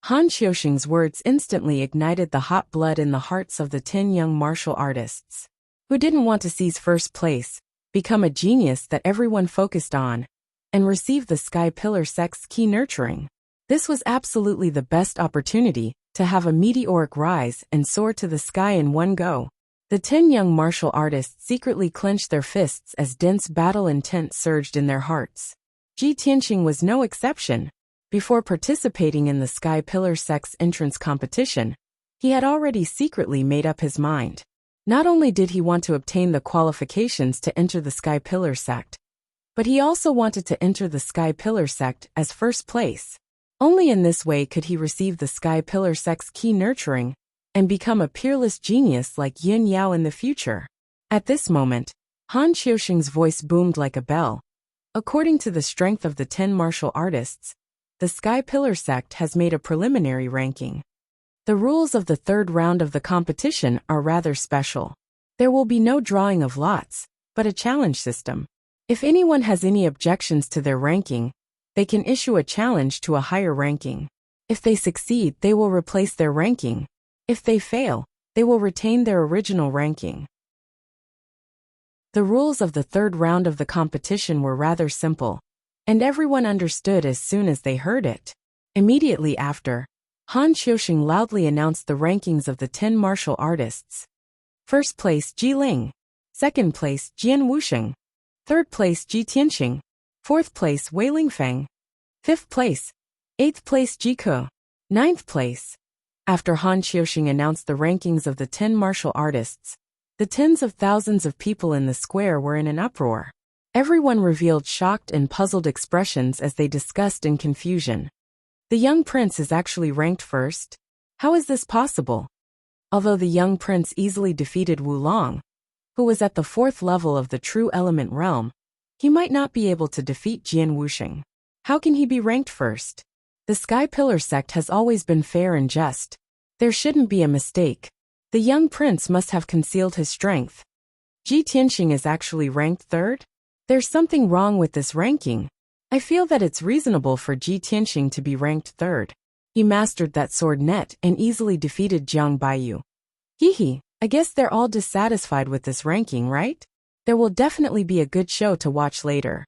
Han Xiuxing's words instantly ignited the hot blood in the hearts of the 10 young martial artists, who didn't want to seize first place, become a genius that everyone focused on, and receive the Sky Pillar sect's key nurturing. This was absolutely the best opportunity to have a meteoric rise and soar to the sky in one go. The 10 young martial artists secretly clenched their fists as dense battle intent surged in their hearts. Ji Tianqing was no exception. Before participating in the Sky Pillar sect's entrance competition, he had already secretly made up his mind. Not only did he want to obtain the qualifications to enter the Sky Pillar sect, but he also wanted to enter the Sky Pillar sect as first place. Only in this way could he receive the Sky Pillar sect's key nurturing and become a peerless genius like Yin Yao in the future. At this moment, Han Xiuxing's voice boomed like a bell. According to the strength of the 10 martial artists, the Sky Pillar sect has made a preliminary ranking. The rules of the third round of the competition are rather special. There will be no drawing of lots, but a challenge system. If anyone has any objections to their ranking, they can issue a challenge to a higher ranking. If they succeed, they will replace their ranking. If they fail, they will retain their original ranking. The rules of the third round of the competition were rather simple, and everyone understood as soon as they heard it. Immediately after, Han Xiuxing loudly announced the rankings of the 10 martial artists. First place Ji Ling. Second place Jian Wuxing. Third place Ji Tianqing. Fourth place Wei Lingfeng. Fifth place. Eighth place Ji Ke. Ninth place. After Han Xiuxing announced the rankings of the 10 martial artists, the tens of thousands of people in the square were in an uproar. Everyone revealed shocked and puzzled expressions as they discussed in confusion. The young prince is actually ranked first? How is this possible? Although the young prince easily defeated Wu Long, who was at the 4th level of the true element realm, he might not be able to defeat Jian Wuxing. How can he be ranked first? The Sky Pillar sect has always been fair and just. There shouldn't be a mistake. The young prince must have concealed his strength. Ji Tianqing is actually ranked 3rd? There's something wrong with this ranking. I feel that it's reasonable for Ji Tianqing to be ranked 3rd. He mastered that sword net and easily defeated Jiang Baiyu. Hee, I guess they're all dissatisfied with this ranking, right? There will definitely be a good show to watch later.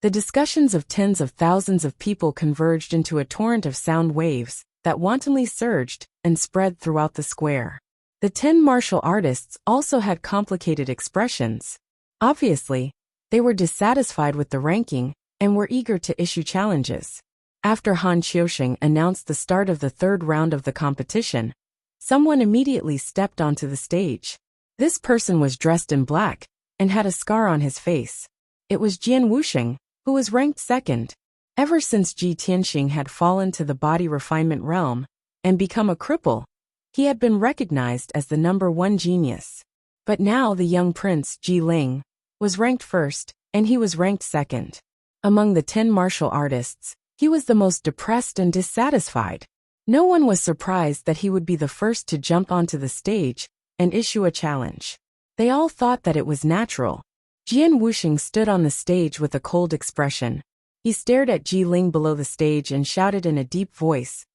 The discussions of tens of thousands of people converged into a torrent of sound waves that wantonly surged and spread throughout the square. The 10 martial artists also had complicated expressions. Obviously, they were dissatisfied with the ranking and were eager to issue challenges. After Han Xiuxing announced the start of the third round of the competition, someone immediately stepped onto the stage. This person was dressed in black and had a scar on his face. It was Jian Wuxing, who was ranked 2nd. Ever since Ji Tianqing had fallen to the body refinement realm and become a cripple, he had been recognized as the number 1 genius. But now the young prince, Ji Ling, was ranked 1st, and he was ranked 2nd. Among the 10 martial artists, he was the most depressed and dissatisfied. No one was surprised that he would be the first to jump onto the stage and issue a challenge. They all thought that it was natural. Jian Wuxing stood on the stage with a cold expression. He stared at Ji Ling below the stage and shouted in a deep voice,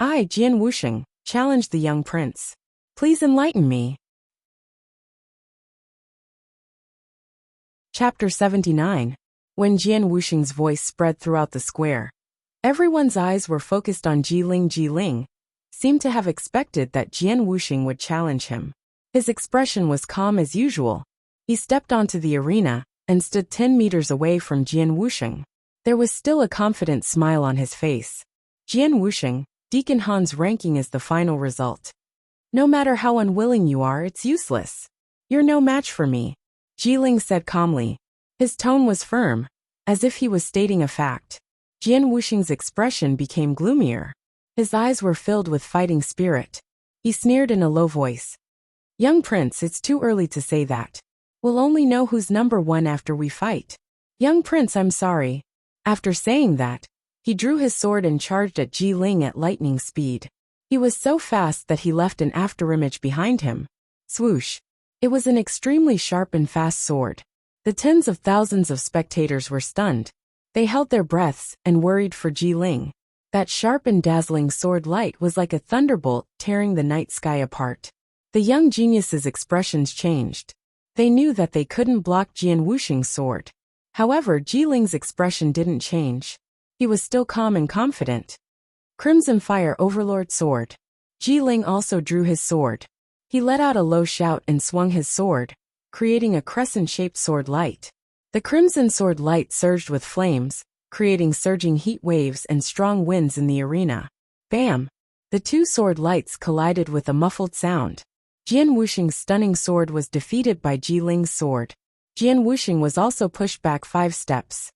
"I, Jian Wuxing, challenge the young prince. Please enlighten me." Chapter 79. When Jian Wuxing's voice spread throughout the square, everyone's eyes were focused on Ji Ling. Ji Ling seemed to have expected that Jian Wuxing would challenge him. His expression was calm as usual. He stepped onto the arena and stood 10 meters away from Jian Wuxing. There was still a confident smile on his face. "Jian Wuxing, Deacon Han's ranking is the final result. No matter how unwilling you are, it's useless. You're no match for me," Ji Ling said calmly. His tone was firm, as if he was stating a fact. Jian Wuxing's expression became gloomier. His eyes were filled with fighting spirit. He sneered in a low voice. "Young prince, it's too early to say that. We'll only know who's number 1 after we fight. Young prince, I'm sorry." After saying that, he drew his sword and charged at Ji Ling at lightning speed. He was so fast that he left an afterimage behind him. Swoosh. It was an extremely sharp and fast sword. The tens of thousands of spectators were stunned. They held their breaths and worried for Ji Ling. That sharp and dazzling sword light was like a thunderbolt tearing the night sky apart. The young geniuses' expressions changed. They knew that they couldn't block Jian Wuxing's sword. However, Ji Ling's expression didn't change. He was still calm and confident. Crimson Fire Overlord Sword. Ji Ling also drew his sword. He let out a low shout and swung his sword, creating a crescent-shaped sword light. The crimson sword light surged with flames, creating surging heat waves and strong winds in the arena. Bam! The two sword lights collided with a muffled sound. Jian Wuxing's stunning sword was defeated by Ji Ling's sword. Jian Wuxing was also pushed back 5 steps.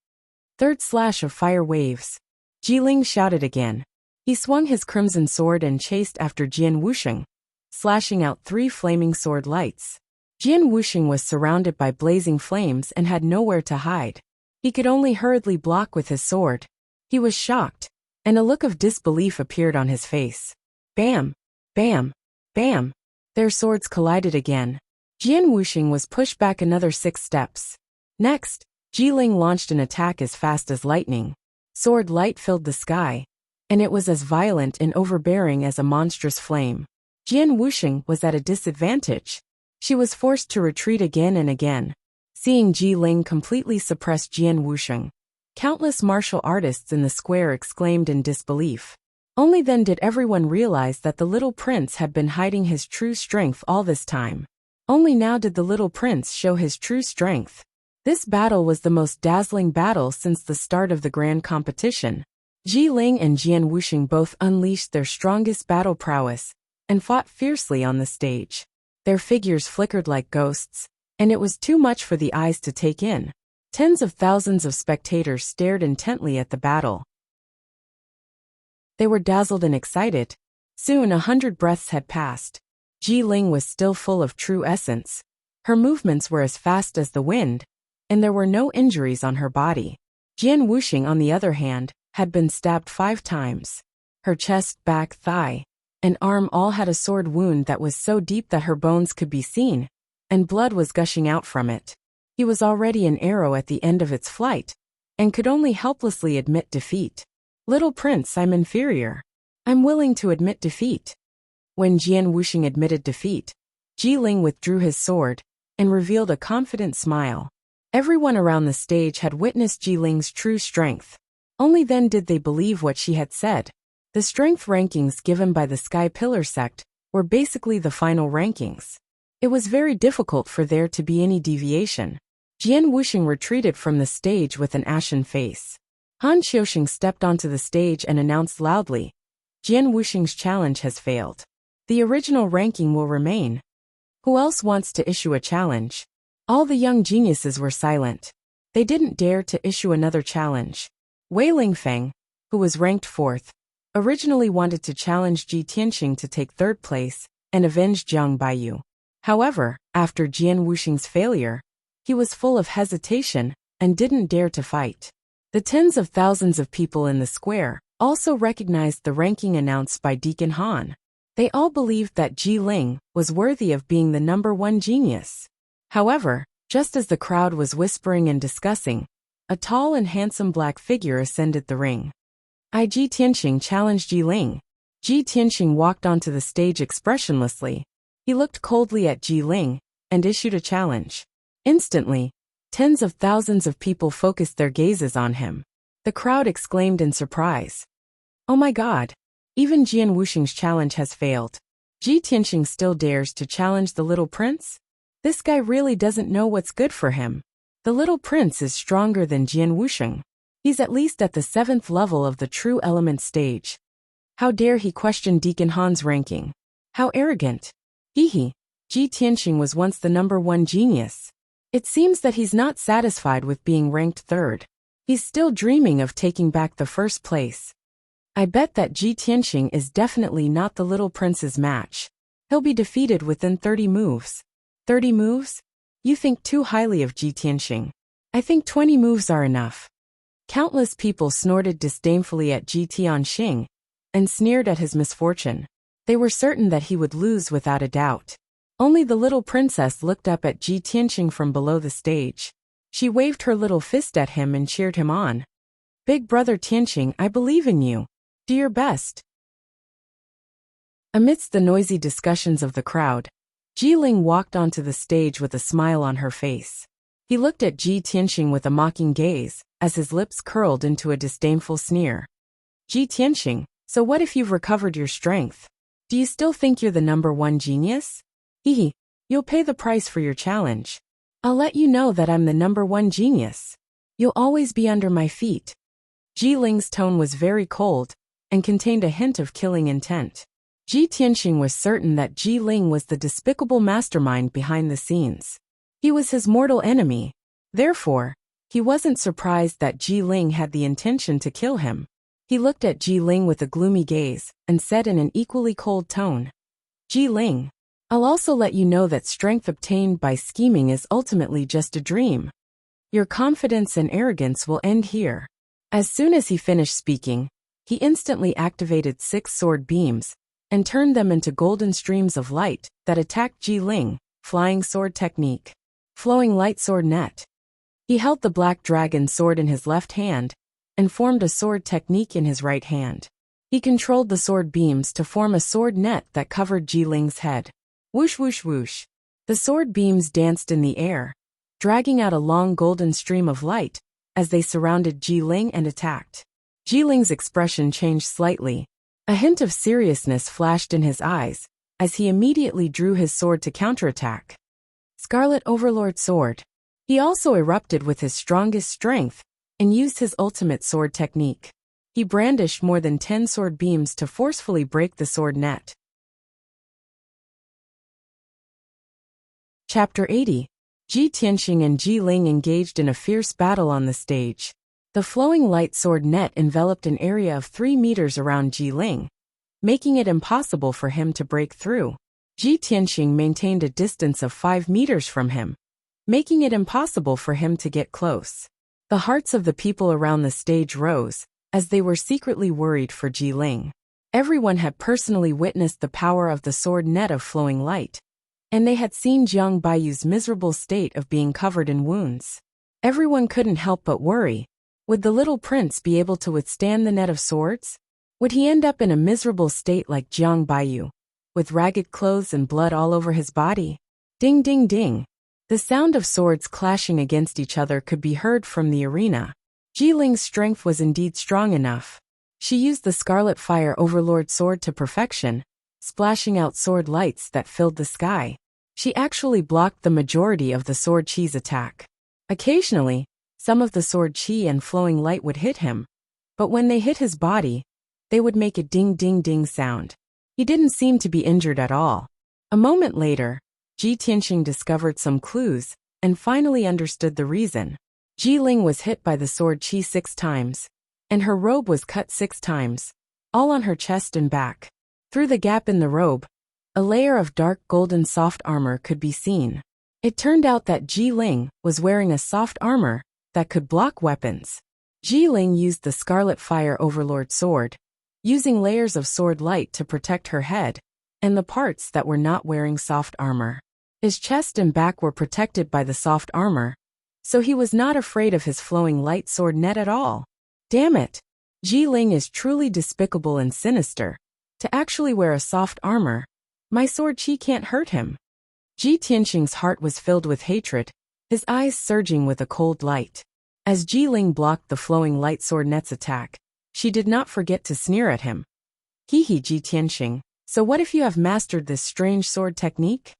Third slash of fire waves. Ji Ling shouted again. He swung his crimson sword and chased after Jian Wuxing, slashing out 3 flaming sword lights. Jian Wuxing was surrounded by blazing flames and had nowhere to hide. He could only hurriedly block with his sword. He was shocked, and a look of disbelief appeared on his face. Bam! Bam! Bam! Their swords collided again. Jian Wuxing was pushed back another 6 steps. Next, Ji Ling launched an attack as fast as lightning. Sword light filled the sky, and it was as violent and overbearing as a monstrous flame. Jian Wuxing was at a disadvantage. She was forced to retreat again and again. Seeing Ji Ling completely suppress Jian Wuxing, countless martial artists in the square exclaimed in disbelief. Only then did everyone realize that the little prince had been hiding his true strength all this time. Only now did the little prince show his true strength. This battle was the most dazzling battle since the start of the grand competition. Ji Ling and Jian Wuxing both unleashed their strongest battle prowess and fought fiercely on the stage. Their figures flickered like ghosts, and it was too much for the eyes to take in. Tens of thousands of spectators stared intently at the battle. They were dazzled and excited. Soon 100 breaths had passed. Ji Ling was still full of true essence. Her movements were as fast as the wind, and there were no injuries on her body. Jian Wuxing, on the other hand, had been stabbed 5 times. Her chest, back, thigh, and arm all had a sword wound that was so deep that her bones could be seen, and blood was gushing out from it. He was already an arrow at the end of its flight, and could only helplessly admit defeat. Little prince, I'm inferior. I'm willing to admit defeat. When Jian Wuxing admitted defeat, Ji Ling withdrew his sword and revealed a confident smile. Everyone around the stage had witnessed Ji Ling's true strength. Only then did they believe what she had said. The strength rankings given by the Sky Pillar sect were basically the final rankings. It was very difficult for there to be any deviation. Jian Wuxing retreated from the stage with an ashen face. Han Xiuxing stepped onto the stage and announced loudly, Jian Wuxing's challenge has failed. The original ranking will remain. Who else wants to issue a challenge? All the young geniuses were silent. They didn't dare to issue another challenge. Wei Lingfeng, who was ranked 4th, originally wanted to challenge Ji Tianxing to take 3rd place and avenge Jiang Baiyu. However, after Jian Wuxing's failure, he was full of hesitation and didn't dare to fight. The tens of thousands of people in the square also recognized the ranking announced by Deacon Han. They all believed that Ji Ling was worthy of being the #1 genius. However, just as the crowd was whispering and discussing, a tall and handsome black figure ascended the ring. Ji Tianxing challenged Ji Ling. Ji Tianxing walked onto the stage expressionlessly. He looked coldly at Ji Ling and issued a challenge. Instantly, tens of thousands of people focused their gazes on him. The crowd exclaimed in surprise. Oh my god! Even Jian Wuxing's challenge has failed. Ji Tianxing still dares to challenge the little prince? This guy really doesn't know what's good for him. The little prince is stronger than Jian Wuxing. He's at least at the 7th level of the true element stage. How dare he question Deacon Han's ranking? How arrogant! Ji Tianxing was once the #1 genius. It seems that he's not satisfied with being ranked 3rd. He's still dreaming of taking back the 1st place. I bet that Ji Tianxing is definitely not the little prince's match. He'll be defeated within 30 moves. 30 moves? You think too highly of Ji Tianxing. I think 20 moves are enough. Countless people snorted disdainfully at Ji Tianxing and sneered at his misfortune. They were certain that he would lose without a doubt. Only the little princess looked up at Ji Tianqing from below the stage. She waved her little fist at him and cheered him on. Big brother Tianqing, I believe in you. Do your best. Amidst the noisy discussions of the crowd, Ji Ling walked onto the stage with a smile on her face. He looked at Ji Tianqing with a mocking gaze, as his lips curled into a disdainful sneer. Ji Tianqing, so what if you've recovered your strength? Do you still think you're the #1 genius? Hehe, you'll pay the price for your challenge. I'll let you know that I'm the #1 genius. You'll always be under my feet. Ji Ling's tone was very cold, and contained a hint of killing intent. Ji Tianqing was certain that Ji Ling was the despicable mastermind behind the scenes. He was his mortal enemy. Therefore, he wasn't surprised that Ji Ling had the intention to kill him. He looked at Ji Ling with a gloomy gaze, and said in an equally cold tone, Ji Ling, I'll also let you know that strength obtained by scheming is ultimately just a dream. Your confidence and arrogance will end here. As soon as he finished speaking, he instantly activated 6 sword beams, and turned them into golden streams of light that attacked Ji Ling, flying sword technique. Flowing light sword net. He held the black dragon sword in his left hand, and formed a sword technique in his right hand. He controlled the sword beams to form a sword net that covered Ji Ling's head. Whoosh whoosh whoosh. The sword beams danced in the air, dragging out a long golden stream of light, as they surrounded Ji Ling and attacked. Ji Ling's expression changed slightly. A hint of seriousness flashed in his eyes, as he immediately drew his sword to counterattack. Scarlet Overlord Sword. He also erupted with his strongest strength, and used his ultimate sword technique. He brandished more than 10 sword beams to forcefully break the sword net. Chapter 80. Ji Tianqing and Ji Ling engaged in a fierce battle on the stage. The flowing light sword net enveloped an area of 3 meters around Ji Ling, making it impossible for him to break through. Ji Tianqing maintained a distance of 5 meters from him, making it impossible for him to get close. The hearts of the people around the stage rose, as they were secretly worried for Ji Ling. Everyone had personally witnessed the power of the sword net of flowing light, and they had seen Jiang Baiyu's miserable state of being covered in wounds. Everyone couldn't help but worry. Would the little prince be able to withstand the net of swords? Would he end up in a miserable state like Jiang Baiyu, with ragged clothes and blood all over his body? Ding ding ding. The sound of swords clashing against each other could be heard from the arena. Ji Ling's strength was indeed strong enough. She used the Scarlet Fire Overlord sword to perfection, splashing out sword lights that filled the sky. She actually blocked the majority of the sword chi's attack. Occasionally, some of the sword chi and flowing light would hit him, but when they hit his body, they would make a ding-ding-ding sound. He didn't seem to be injured at all. A moment later, Ji Tianqing discovered some clues, and finally understood the reason. Ji Ling was hit by the sword chi 6 times, and her robe was cut 6 times, all on her chest and back. Through the gap in the robe, a layer of dark golden soft armor could be seen. It turned out that Ji Ling was wearing a soft armor that could block weapons. Ji Ling used the Scarlet Fire Overlord sword, using layers of sword light to protect her head, and the parts that were not wearing soft armor. His chest and back were protected by the soft armor, so he was not afraid of his flowing light sword net at all. Damn it! Ji Ling is truly despicable and sinister. To actually wear a soft armor, my sword chi can't hurt him. Ji Tianqing's heart was filled with hatred, his eyes surging with a cold light. As Ji Ling blocked the flowing light sword net's attack, she did not forget to sneer at him. Hehe, Ji Tianqing, so what if you have mastered this strange sword technique?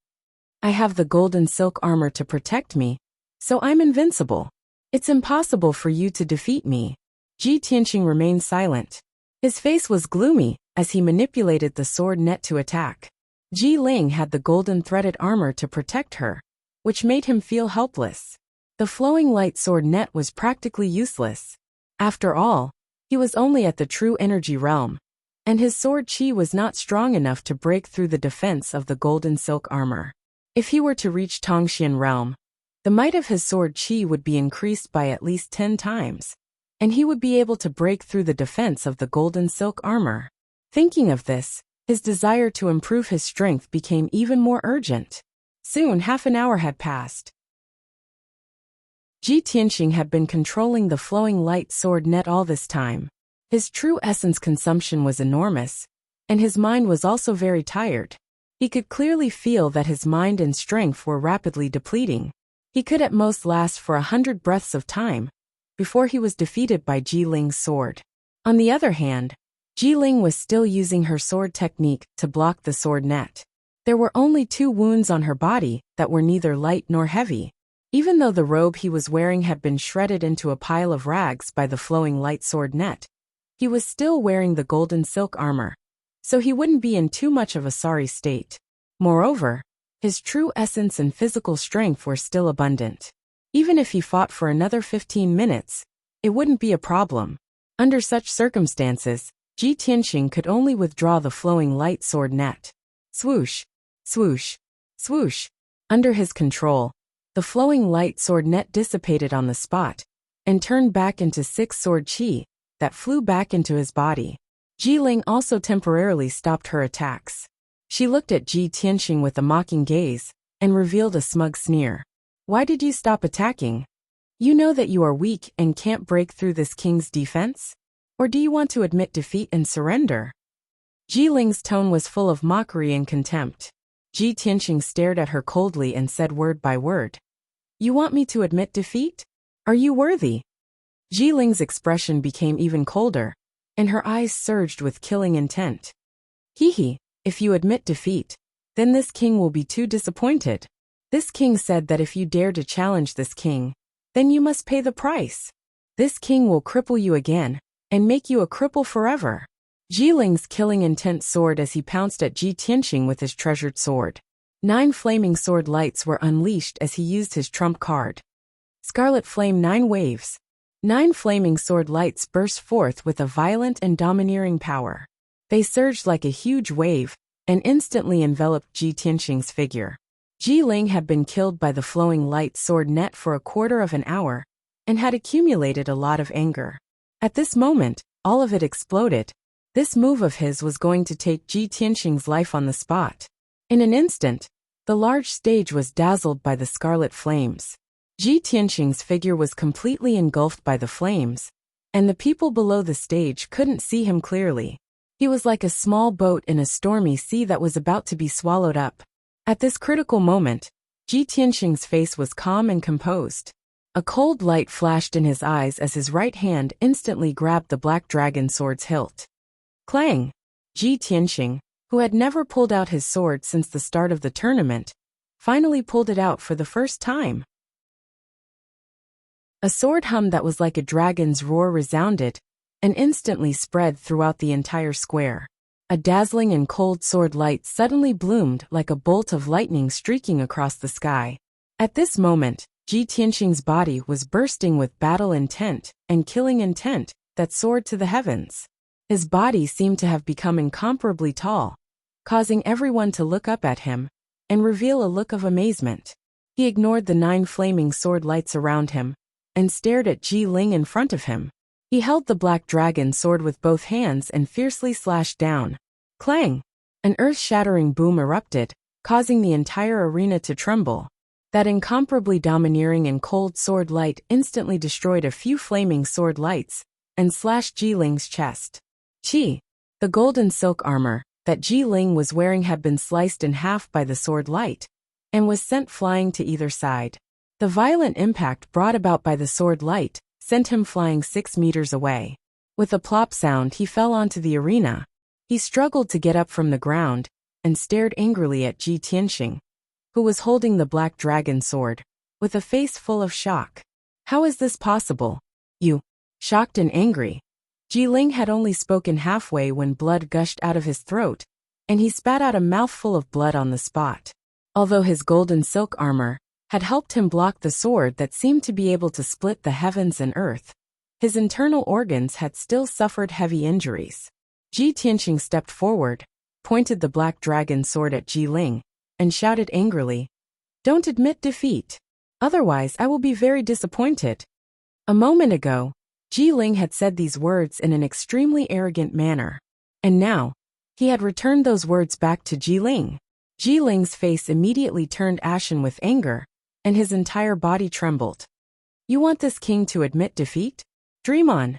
I have the golden silk armor to protect me, so I'm invincible. It's impossible for you to defeat me. Ji Tianqing remained silent. His face was gloomy as he manipulated the sword net to attack. Ji Ling had the golden threaded armor to protect her, which made him feel helpless. The flowing light sword net was practically useless. After all, he was only at the true energy realm, and his sword chi was not strong enough to break through the defense of the golden silk armor. If he were to reach Tongxian realm, the might of his sword chi would be increased by at least 10 times, and he would be able to break through the defense of the golden silk armor. Thinking of this, his desire to improve his strength became even more urgent. Soon half an hour had passed. Ji Tianxing had been controlling the flowing light sword net all this time. His true essence consumption was enormous, and his mind was also very tired. He could clearly feel that his mind and strength were rapidly depleting. He could at most last for 100 breaths of time before he was defeated by Ji Ling's sword. On the other hand, Ji Ling was still using her sword technique to block the sword net. There were only 2 wounds on her body that were neither light nor heavy. Even though the robe he was wearing had been shredded into a pile of rags by the flowing light sword net, he was still wearing the golden silk armor, so he wouldn't be in too much of a sorry state. Moreover, his true essence and physical strength were still abundant. Even if he fought for another 15 minutes, it wouldn't be a problem. Under such circumstances, Ji Tianxing could only withdraw the flowing light sword net. Swoosh, swoosh, swoosh. Under his control, the flowing light sword net dissipated on the spot and turned back into 6 sword qi that flew back into his body. Ji Ling also temporarily stopped her attacks. She looked at Ji Tianxing with a mocking gaze and revealed a smug sneer. Why did you stop attacking? You know that you are weak and can't break through this king's defense? Or do you want to admit defeat and surrender? Ji Ling's tone was full of mockery and contempt. Ji Tianxing stared at her coldly and said word by word. You want me to admit defeat? Are you worthy? Ji Ling's expression became even colder, and her eyes surged with killing intent. Hee, if you admit defeat, then this king will be too disappointed. This king said that if you dare to challenge this king, then you must pay the price. This king will cripple you again, and make you a cripple forever. Ji Ling's killing intent soared as he pounced at Ji Tianxing with his treasured sword. 9 flaming sword lights were unleashed as he used his trump card. Scarlet Flame 9 waves. 9 flaming sword lights burst forth with a violent and domineering power. They surged like a huge wave and instantly enveloped Ji Tianxing's figure. Ji Ling had been killed by the flowing light sword net for a quarter of an hour and had accumulated a lot of anger. At this moment, all of it exploded. This move of his was going to take Ji Tianxing's life on the spot. In an instant, the large stage was dazzled by the scarlet flames. Ji Tianxing's figure was completely engulfed by the flames, and the people below the stage couldn't see him clearly. He was like a small boat in a stormy sea that was about to be swallowed up. At this critical moment, Ji Tianxing's face was calm and composed. A cold light flashed in his eyes as his right hand instantly grabbed the black dragon sword's hilt. Clang! Ji Tianxing, who had never pulled out his sword since the start of the tournament, finally pulled it out for the first time. A sword hum that was like a dragon's roar resounded and instantly spread throughout the entire square. A dazzling and cold sword light suddenly bloomed like a bolt of lightning streaking across the sky. At this moment, Ji Tianxing's body was bursting with battle intent and killing intent that soared to the heavens. His body seemed to have become incomparably tall, causing everyone to look up at him and reveal a look of amazement. He ignored the 9 flaming sword lights around him and stared at Ji Ling in front of him. He held the black dragon sword with both hands and fiercely slashed down. Clang! An earth-shattering boom erupted, causing the entire arena to tremble. That incomparably domineering and cold sword light instantly destroyed a few flaming sword lights and slashed Ji Ling's chest. Qi! The golden silk armor that Ji Ling was wearing had been sliced in half by the sword light and was sent flying to either side. The violent impact brought about by the sword light sent him flying 6 meters away. With a plop sound, he fell onto the arena. He struggled to get up from the ground and stared angrily at Ji Tianxing, who was holding the black dragon sword, with a face full of shock. How is this possible? You? Shocked and angry. Ji Ling had only spoken halfway when blood gushed out of his throat, and he spat out a mouthful of blood on the spot. Although his golden silk armor had helped him block the sword that seemed to be able to split the heavens and earth, his internal organs had still suffered heavy injuries. Ji Tianxing stepped forward, pointed the black dragon sword at Ji Ling, and shouted angrily, "Don't admit defeat. Otherwise I will be very disappointed." A moment ago, Ji Ling had said these words in an extremely arrogant manner, and now, he had returned those words back to Ji Ling. Ji Ling's face immediately turned ashen with anger, and his entire body trembled. You want this king to admit defeat? Dream on.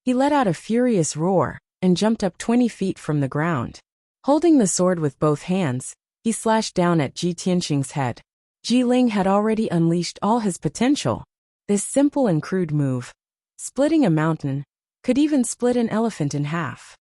He let out a furious roar and jumped up 20 feet from the ground. Holding the sword with both hands, he slashed down at Ji Tianxing's head. Ji Ling had already unleashed all his potential. This simple and crude move, splitting a mountain, could even split an elephant in half.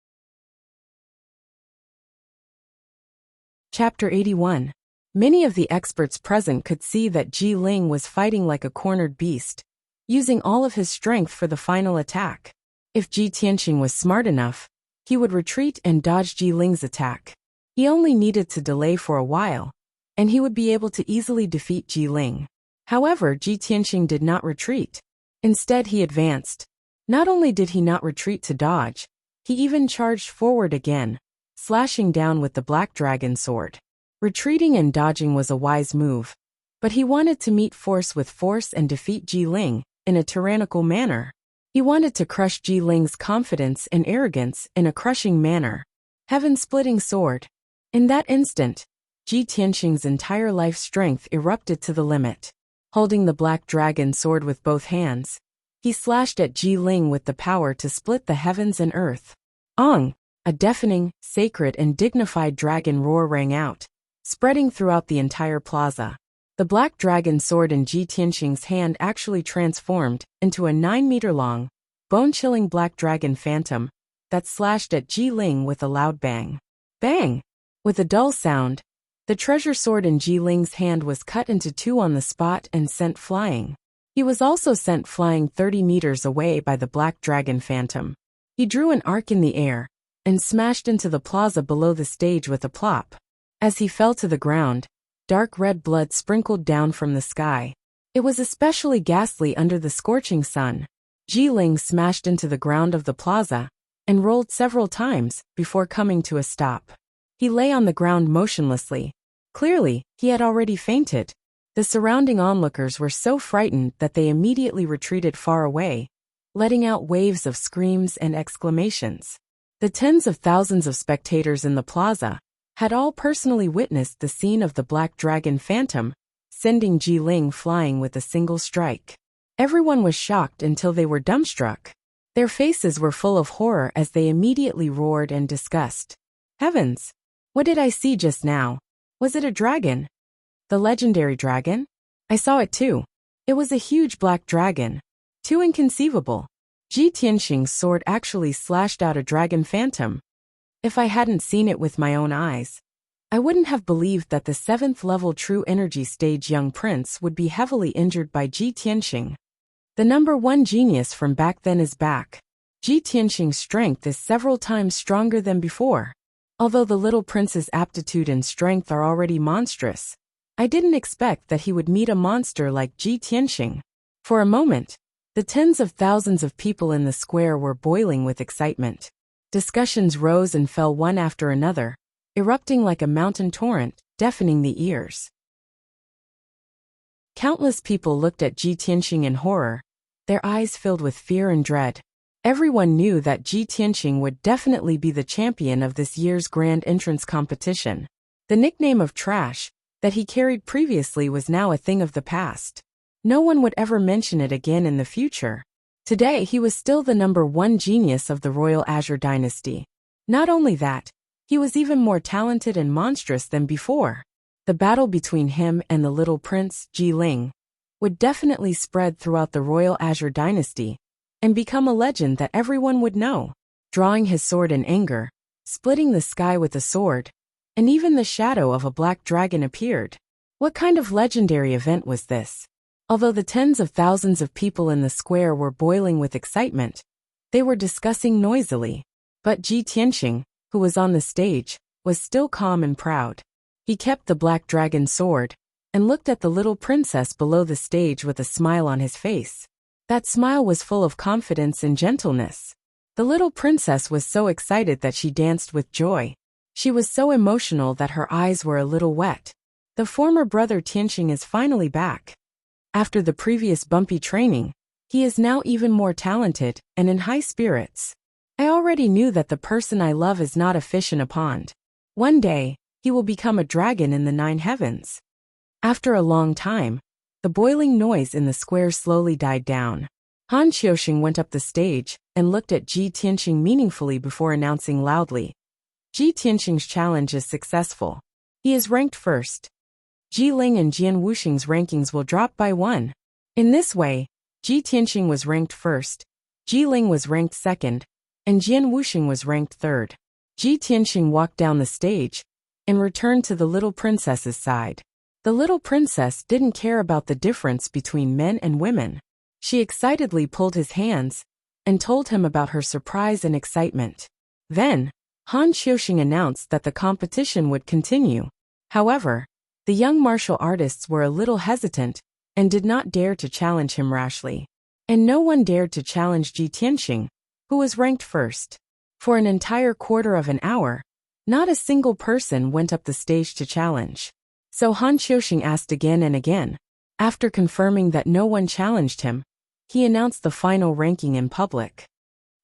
Chapter 81. Many of the experts present could see that Ji Ling was fighting like a cornered beast, using all of his strength for the final attack. If Ji Tianxing was smart enough, he would retreat and dodge Ji Ling's attack. He only needed to delay for a while, and he would be able to easily defeat Ji Ling. However, Ji Tianxing did not retreat. Instead, he advanced. Not only did he not retreat to dodge, he even charged forward again, slashing down with the Black Dragon sword. Retreating and dodging was a wise move, but he wanted to meet force with force and defeat Ji Ling in a tyrannical manner. He wanted to crush Ji Ling's confidence and arrogance in a crushing manner. Heaven-splitting sword. In that instant, Ji Tianxing's entire life strength erupted to the limit. Holding the Black Dragon sword with both hands, he slashed at Ji Ling with the power to split the heavens and earth. Ong! A deafening, sacred and dignified dragon roar rang out, spreading throughout the entire plaza. The Black Dragon sword in Ji Tianxing's hand actually transformed into a 9-meter-long, bone-chilling Black Dragon phantom that slashed at Ji Ling with a loud bang. Bang! With a dull sound, the treasure sword in Ji Ling's hand was cut into two on the spot and sent flying. He was also sent flying 30 meters away by the Black Dragon phantom. He drew an arc in the air and smashed into the plaza below the stage with a plop. As he fell to the ground, dark red blood sprinkled down from the sky. It was especially ghastly under the scorching sun. Ji Ling smashed into the ground of the plaza and rolled several times before coming to a stop. He lay on the ground motionlessly. Clearly, he had already fainted. The surrounding onlookers were so frightened that they immediately retreated far away, letting out waves of screams and exclamations. The tens of thousands of spectators in the plaza had all personally witnessed the scene of the Black Dragon phantom, sending Ji Ling flying with a single strike. Everyone was shocked until they were dumbstruck. Their faces were full of horror as they immediately roared in disgust. Heavens! What did I see just now? Was it a dragon? The legendary dragon? I saw it too. It was a huge black dragon. Too inconceivable. Ji Tianxing's sword actually slashed out a dragon phantom. If I hadn't seen it with my own eyes, I wouldn't have believed that the 7th level True Energy Stage young prince would be heavily injured by Ji Tianxing. The number 1 genius from back then is back. Ji Tianxing's strength is several times stronger than before. Although the little prince's aptitude and strength are already monstrous, I didn't expect that he would meet a monster like Ji Tianxing. For a moment, the tens of thousands of people in the square were boiling with excitement. Discussions rose and fell one after another, erupting like a mountain torrent, deafening the ears. Countless people looked at Ji Tianxing in horror, their eyes filled with fear and dread. Everyone knew that Ji Tianxing would definitely be the champion of this year's grand entrance competition. The nickname of trash that he carried previously was now a thing of the past. No one would ever mention it again in the future. Today he was still the number 1 genius of the Royal Azure Dynasty. Not only that, he was even more talented and monstrous than before. The battle between him and the little prince, Ji Ling, would definitely spread throughout the Royal Azure Dynasty and become a legend that everyone would know. Drawing his sword in anger, splitting the sky with a sword, and even the shadow of a black dragon appeared. What kind of legendary event was this? Although the tens of thousands of people in the square were boiling with excitement, they were discussing noisily. But Ji Tianxing, who was on the stage, was still calm and proud. He kept the black dragon sword and looked at the little princess below the stage with a smile on his face. That smile was full of confidence and gentleness. The little princess was so excited that she danced with joy. She was so emotional that her eyes were a little wet. The former brother Tianxing is finally back. After the previous bumpy training, he is now even more talented and in high spirits. I already knew that the person I love is not a fish in a pond. One day, he will become a dragon in the 9 heavens. After a long time, the boiling noise in the square slowly died down. Han Qiuxing went up the stage and looked at Ji Tianqing meaningfully before announcing loudly, Ji Tianqing's challenge is successful. He is ranked first. Ji Ling and Jian Wuxing's rankings will drop by 1. In this way, Ji Tianqing was ranked first, Ji Ling was ranked second, and Jian Wuxing was ranked third. Ji Tianqing walked down the stage and returned to the little princess's side. The little princess didn't care about the difference between men and women. She excitedly pulled his hands and told him about her surprise and excitement. Then, Han Qiuxing announced that the competition would continue. However, the young martial artists were a little hesitant and did not dare to challenge him rashly. And no one dared to challenge Ji Tianqing, who was ranked first. For an entire quarter of an hour, not a single person went up the stage to challenge. So Han Qiuxing asked again and again. After confirming that no one challenged him, he announced the final ranking in public.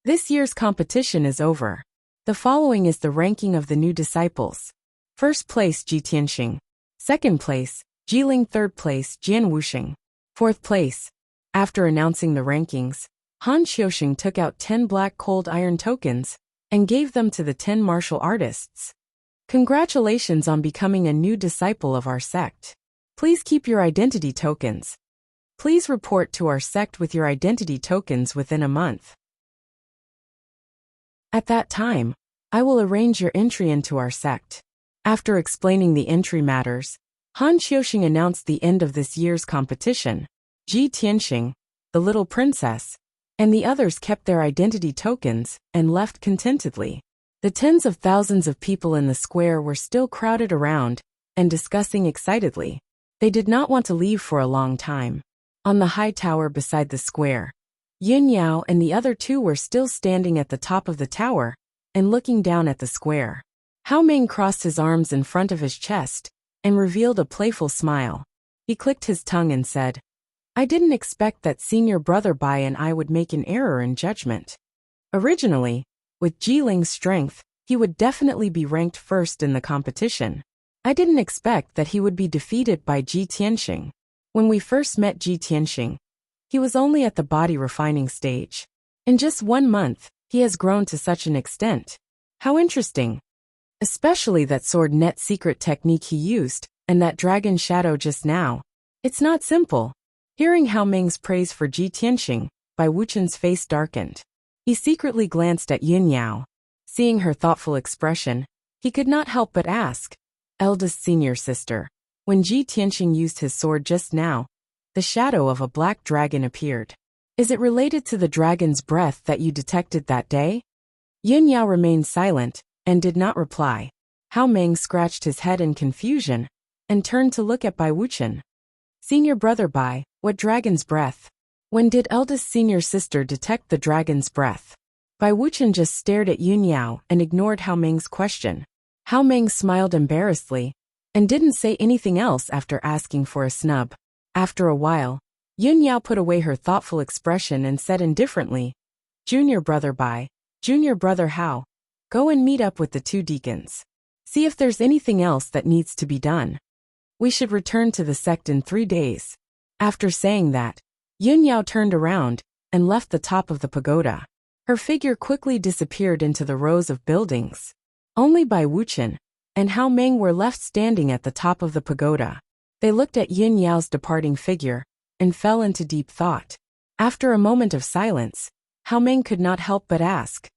This year's competition is over. The following is the ranking of the new disciples. First place Ji Tianqing. Second place, Ji Ling. Third place, Jian Wuxing. Fourth place. After announcing the rankings, Han Qiuxing took out 10 black cold iron tokens and gave them to the 10 martial artists. Congratulations on becoming a new disciple of our sect. Please keep your identity tokens. Please report to our sect with your identity tokens within a month. At that time, I will arrange your entry into our sect. After explaining the entry matters, Han Qiuxing announced the end of this year's competition. Ji Tianqing, the little princess, and the others kept their identity tokens and left contentedly. The tens of thousands of people in the square were still crowded around and discussing excitedly. They did not want to leave for a long time. On the high tower beside the square, Yun Yao and the other 2 were still standing at the top of the tower and looking down at the square. Hao Meng crossed his arms in front of his chest and revealed a playful smile. He clicked his tongue and said, I didn't expect that senior brother Bai and I would make an error in judgment. Originally, with Ji Ling's strength, he would definitely be ranked first in the competition. I didn't expect that he would be defeated by Ji Tianqing. When we first met Ji Tianqing, he was only at the body refining stage. In just 1 month, he has grown to such an extent. How interesting. Especially that sword net secret technique he used, and that dragon shadow just now. It's not simple. Hearing Hao Meng's praise for Ji Tianqing, Bai Wuchen's face darkened. He secretly glanced at Yun Yao. Seeing her thoughtful expression, he could not help but ask, eldest senior sister, when Ji Tianqing used his sword just now, the shadow of a black dragon appeared. Is it related to the dragon's breath that you detected that day? Yun Yao remained silent and did not reply. Hao Meng scratched his head in confusion and turned to look at Bai Wuchen. Senior brother Bai, what dragon's breath? When did eldest senior sister detect the dragon's breath? Bai Wuchen just stared at Yun Yao and ignored Hao Meng's question. Hao Meng smiled embarrassedly and didn't say anything else after asking for a snub. After a while, Yun Yao put away her thoughtful expression and said indifferently, Junior brother Bai, junior brother Hao, go and meet up with the 2 deacons. See if there's anything else that needs to be done. We should return to the sect in 3 days. After saying that, Yun Yao turned around and left the top of the pagoda. Her figure quickly disappeared into the rows of buildings. Only Bai Wuchen and Hao Meng were left standing at the top of the pagoda. They looked at Yun Yao's departing figure and fell into deep thought. After a moment of silence, Hao Meng could not help but ask,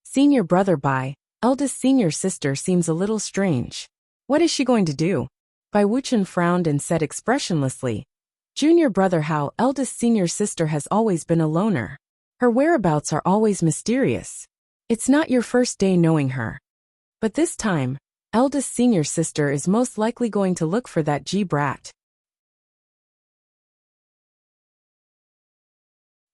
Senior brother Bai, eldest senior sister seems a little strange. What is she going to do? Bai Wuchen frowned and said expressionlessly, Junior brother Hao, eldest senior sister has always been a loner. Her whereabouts are always mysterious. It's not your first day knowing her. But this time, eldest senior sister is most likely going to look for that Ji brat.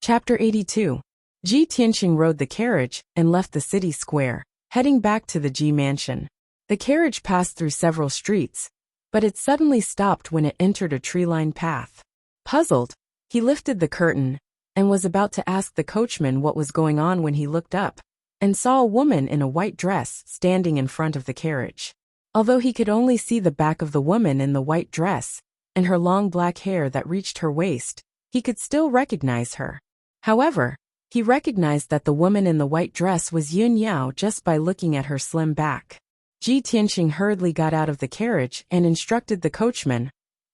Chapter 82. Ji Tianqing rode the carriage and left the city square, heading back to the Ji mansion. The carriage passed through several streets, but it suddenly stopped when it entered a tree-lined path. Puzzled, he lifted the curtain and was about to ask the coachman what was going on when he looked up and saw a woman in a white dress standing in front of the carriage. Although he could only see the back of the woman in the white dress, and her long black hair that reached her waist, he could still recognize her. However, he recognized that the woman in the white dress was Yun Yao just by looking at her slim back. Ji Tianxing hurriedly got out of the carriage and instructed the coachman,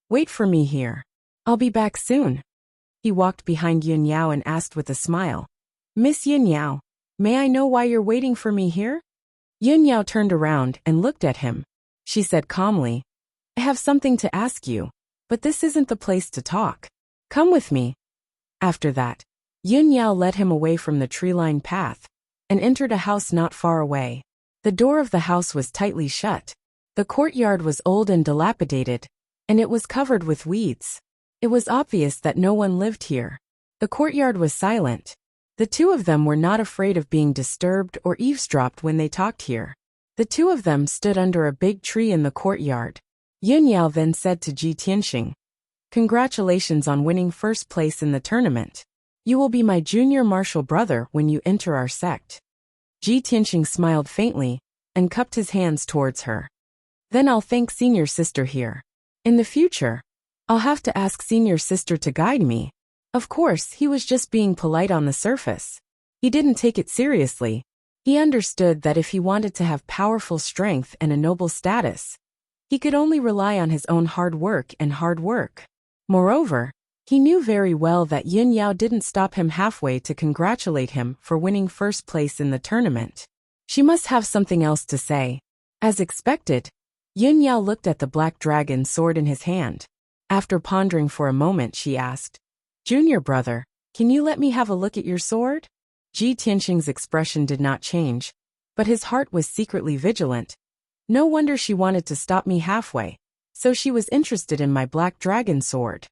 "Wait for me here. I'll be back soon." He walked behind Yun Yao and asked with a smile, "Miss Yun Yao, may I know why you're waiting for me here?" Yun Yao turned around and looked at him. She said calmly, "I have something to ask you, but this isn't the place to talk. Come with me." After that, Yun Yao led him away from the tree-lined path and entered a house not far away. The door of the house was tightly shut. The courtyard was old and dilapidated, and it was covered with weeds. It was obvious that no one lived here. The courtyard was silent. The two of them were not afraid of being disturbed or eavesdropped when they talked here. The two of them stood under a big tree in the courtyard. Yun Yao then said to Ji Tianxing, "Congratulations on winning first place in the tournament. You will be my junior martial brother when you enter our sect." Ji Tianxing smiled faintly and cupped his hands towards her. "Then I'll thank senior sister here. In the future, I'll have to ask senior sister to guide me." Of course, he was just being polite on the surface. He didn't take it seriously. He understood that if he wanted to have powerful strength and a noble status, he could only rely on his own hard work. Moreover, he knew very well that Yun Yao didn't stop him halfway to congratulate him for winning first place in the tournament. She must have something else to say. As expected, Yun Yao looked at the black dragon sword in his hand. After pondering for a moment, she asked, "Junior brother, can you let me have a look at your sword?" Ji Tianxing's expression did not change, but his heart was secretly vigilant. No wonder she wanted to stop me halfway, so she was interested in my black dragon sword.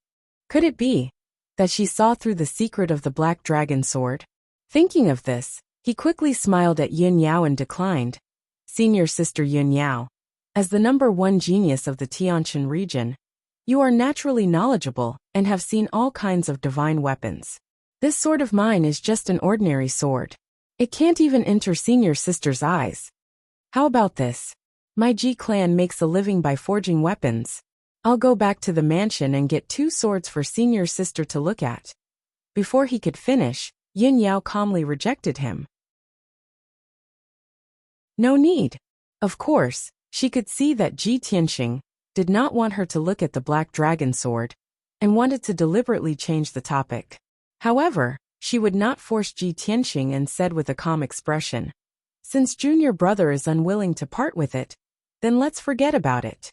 Could it be that she saw through the secret of the black dragon sword? Thinking of this, he quickly smiled at Yun Yao and declined, "Senior sister Yun Yao, as the #1 genius of the Tianjin region, you are naturally knowledgeable and have seen all kinds of divine weapons. This sword of mine is just an ordinary sword. It can't even enter senior sister's eyes. How about this? My Ji clan makes a living by forging weapons. I'll go back to the mansion and get 2 swords for senior sister to look at." Before he could finish, Yun Yao calmly rejected him. No need. Of course, she could see that Ji Tianxing did not want her to look at the black dragon sword and wanted to deliberately change the topic. However, she would not force Ji Tianxing and said with a calm expression, "Since junior brother is unwilling to part with it, then let's forget about it.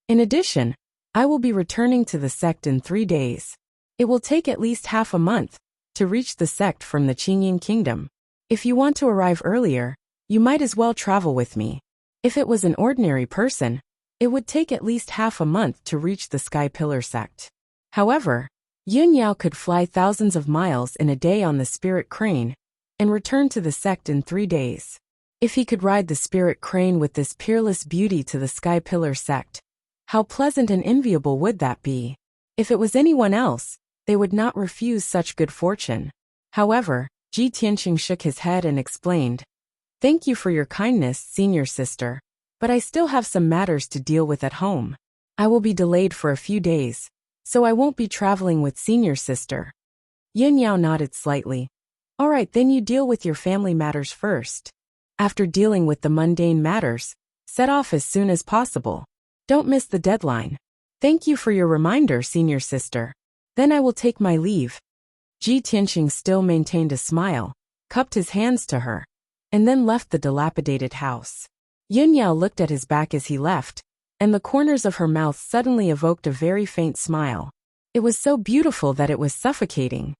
In addition, I will be returning to the sect in 3 days. It will take at least half a month to reach the sect from the Qingyin kingdom. If you want to arrive earlier, you might as well travel with me. If it was an ordinary person, it would take at least half a month to reach the Sky Pillar sect. However, Yun Yao could fly thousands of miles in a day on the spirit crane and return to the sect in 3 days. If he could ride the spirit crane with this peerless beauty to the Sky Pillar sect, how pleasant and enviable would that be? If it was anyone else, they would not refuse such good fortune. However, Ji Tianxing shook his head and explained, "Thank you for your kindness, senior sister, but I still have some matters to deal with at home. I will be delayed for a few days, so I won't be traveling with senior sister." Yun Yao nodded slightly. "All right, then you deal with your family matters first. After dealing with the mundane matters, set off as soon as possible. Don't miss the deadline. Thank you for your reminder, senior sister. Then I will take my leave." Ji Tianxing still maintained a smile, cupped his hands to her, and then left the dilapidated house. Yun Yao looked at his back as he left, and the corners of her mouth suddenly evoked a very faint smile. It was so beautiful that it was suffocating.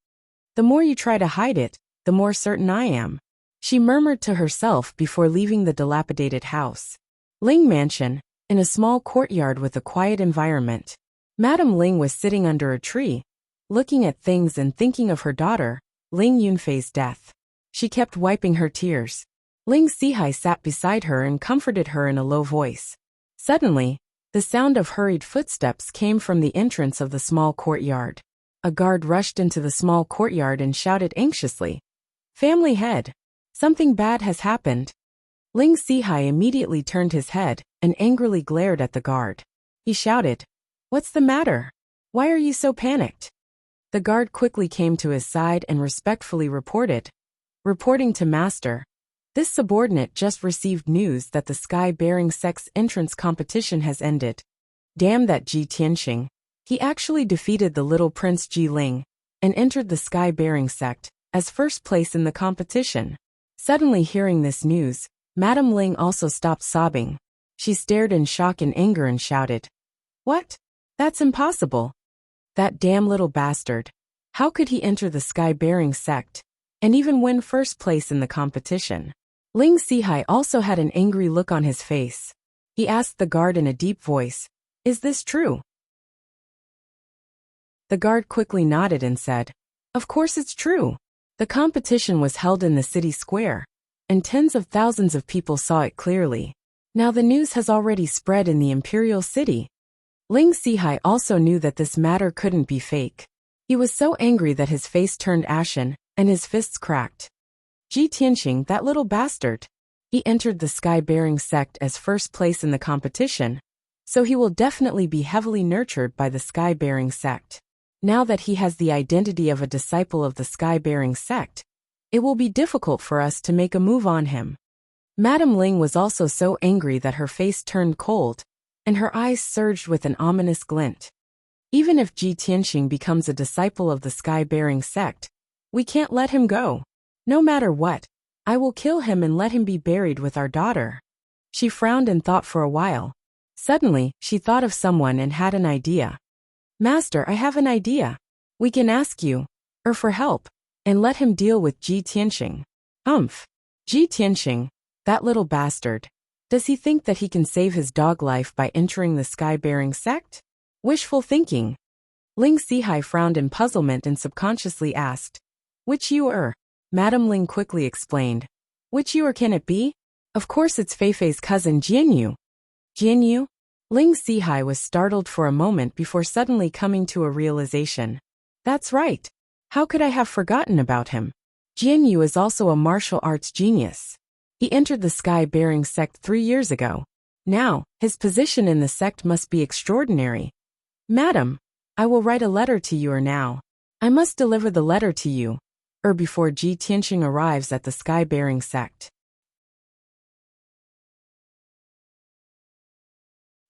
"The more you try to hide it, the more certain I am," she murmured to herself before leaving the dilapidated house. Ling Mansion, in a small courtyard with a quiet environment. Madame Ling was sitting under a tree, looking at things and thinking of her daughter, Ling Yunfei's death. She kept wiping her tears. Ling Sihai sat beside her and comforted her in a low voice. Suddenly, the sound of hurried footsteps came from the entrance of the small courtyard. A guard rushed into the small courtyard and shouted anxiously, "Family head, something bad has happened." Ling Sihai immediately turned his head and angrily glared at the guard. He shouted, "What's the matter? Why are you so panicked?" The guard quickly came to his side and respectfully reporting to Master. This subordinate just received news that the sky-bearing sect's entrance competition has ended. Damn that Ji Tianxing. He actually defeated the little prince Ji Ling and entered the sky-bearing sect as first place in the competition. Suddenly hearing this news, Madame Ling also stopped sobbing. She stared in shock and anger and shouted, "What? That's impossible. That damn little bastard. How could he enter the sky-bearing sect and even win first place in the competition?" Ling Sihai also had an angry look on his face. He asked the guard in a deep voice, "Is this true?" The guard quickly nodded and said, "Of course it's true. The competition was held in the city square, and tens of thousands of people saw it clearly. Now the news has already spread in the imperial city." Ling Sihai also knew that this matter couldn't be fake. He was so angry that his face turned ashen and his fists cracked. Ji Tianxing, that little bastard. He entered the sky-bearing sect as first place in the competition, so he will definitely be heavily nurtured by the sky-bearing sect. Now that he has the identity of a disciple of the sky-bearing sect, it will be difficult for us to make a move on him. Madame Ling was also so angry that her face turned cold, and her eyes surged with an ominous glint. Even if Ji Tianxing becomes a disciple of the sky-bearing sect, we can't let him go. No matter what, I will kill him and let him be buried with our daughter. She frowned and thought for a while. Suddenly, she thought of someone and had an idea. "Master, I have an idea. We can ask you, for help, and let him deal with Ji Tianxing." Ji Tianxing, that little bastard. Does he think that he can save his dog life by entering the sky-bearing sect? Wishful thinking. Ling Sihai frowned in puzzlement and subconsciously asked, "Which you?" Madame Ling quickly explained, "Which you can it be? Of course it's Feifei's cousin Jianyu." Jianyu? Ling Sihai was startled for a moment before suddenly coming to a realization. That's right. How could I have forgotten about him? Jianyu is also a martial arts genius. He entered the sky-bearing sect 3 years ago. Now, his position in the sect must be extraordinary. "Madam, I will write a letter to you now. I must deliver the letter to you before Ji Tianxing arrives at the sky-bearing sect."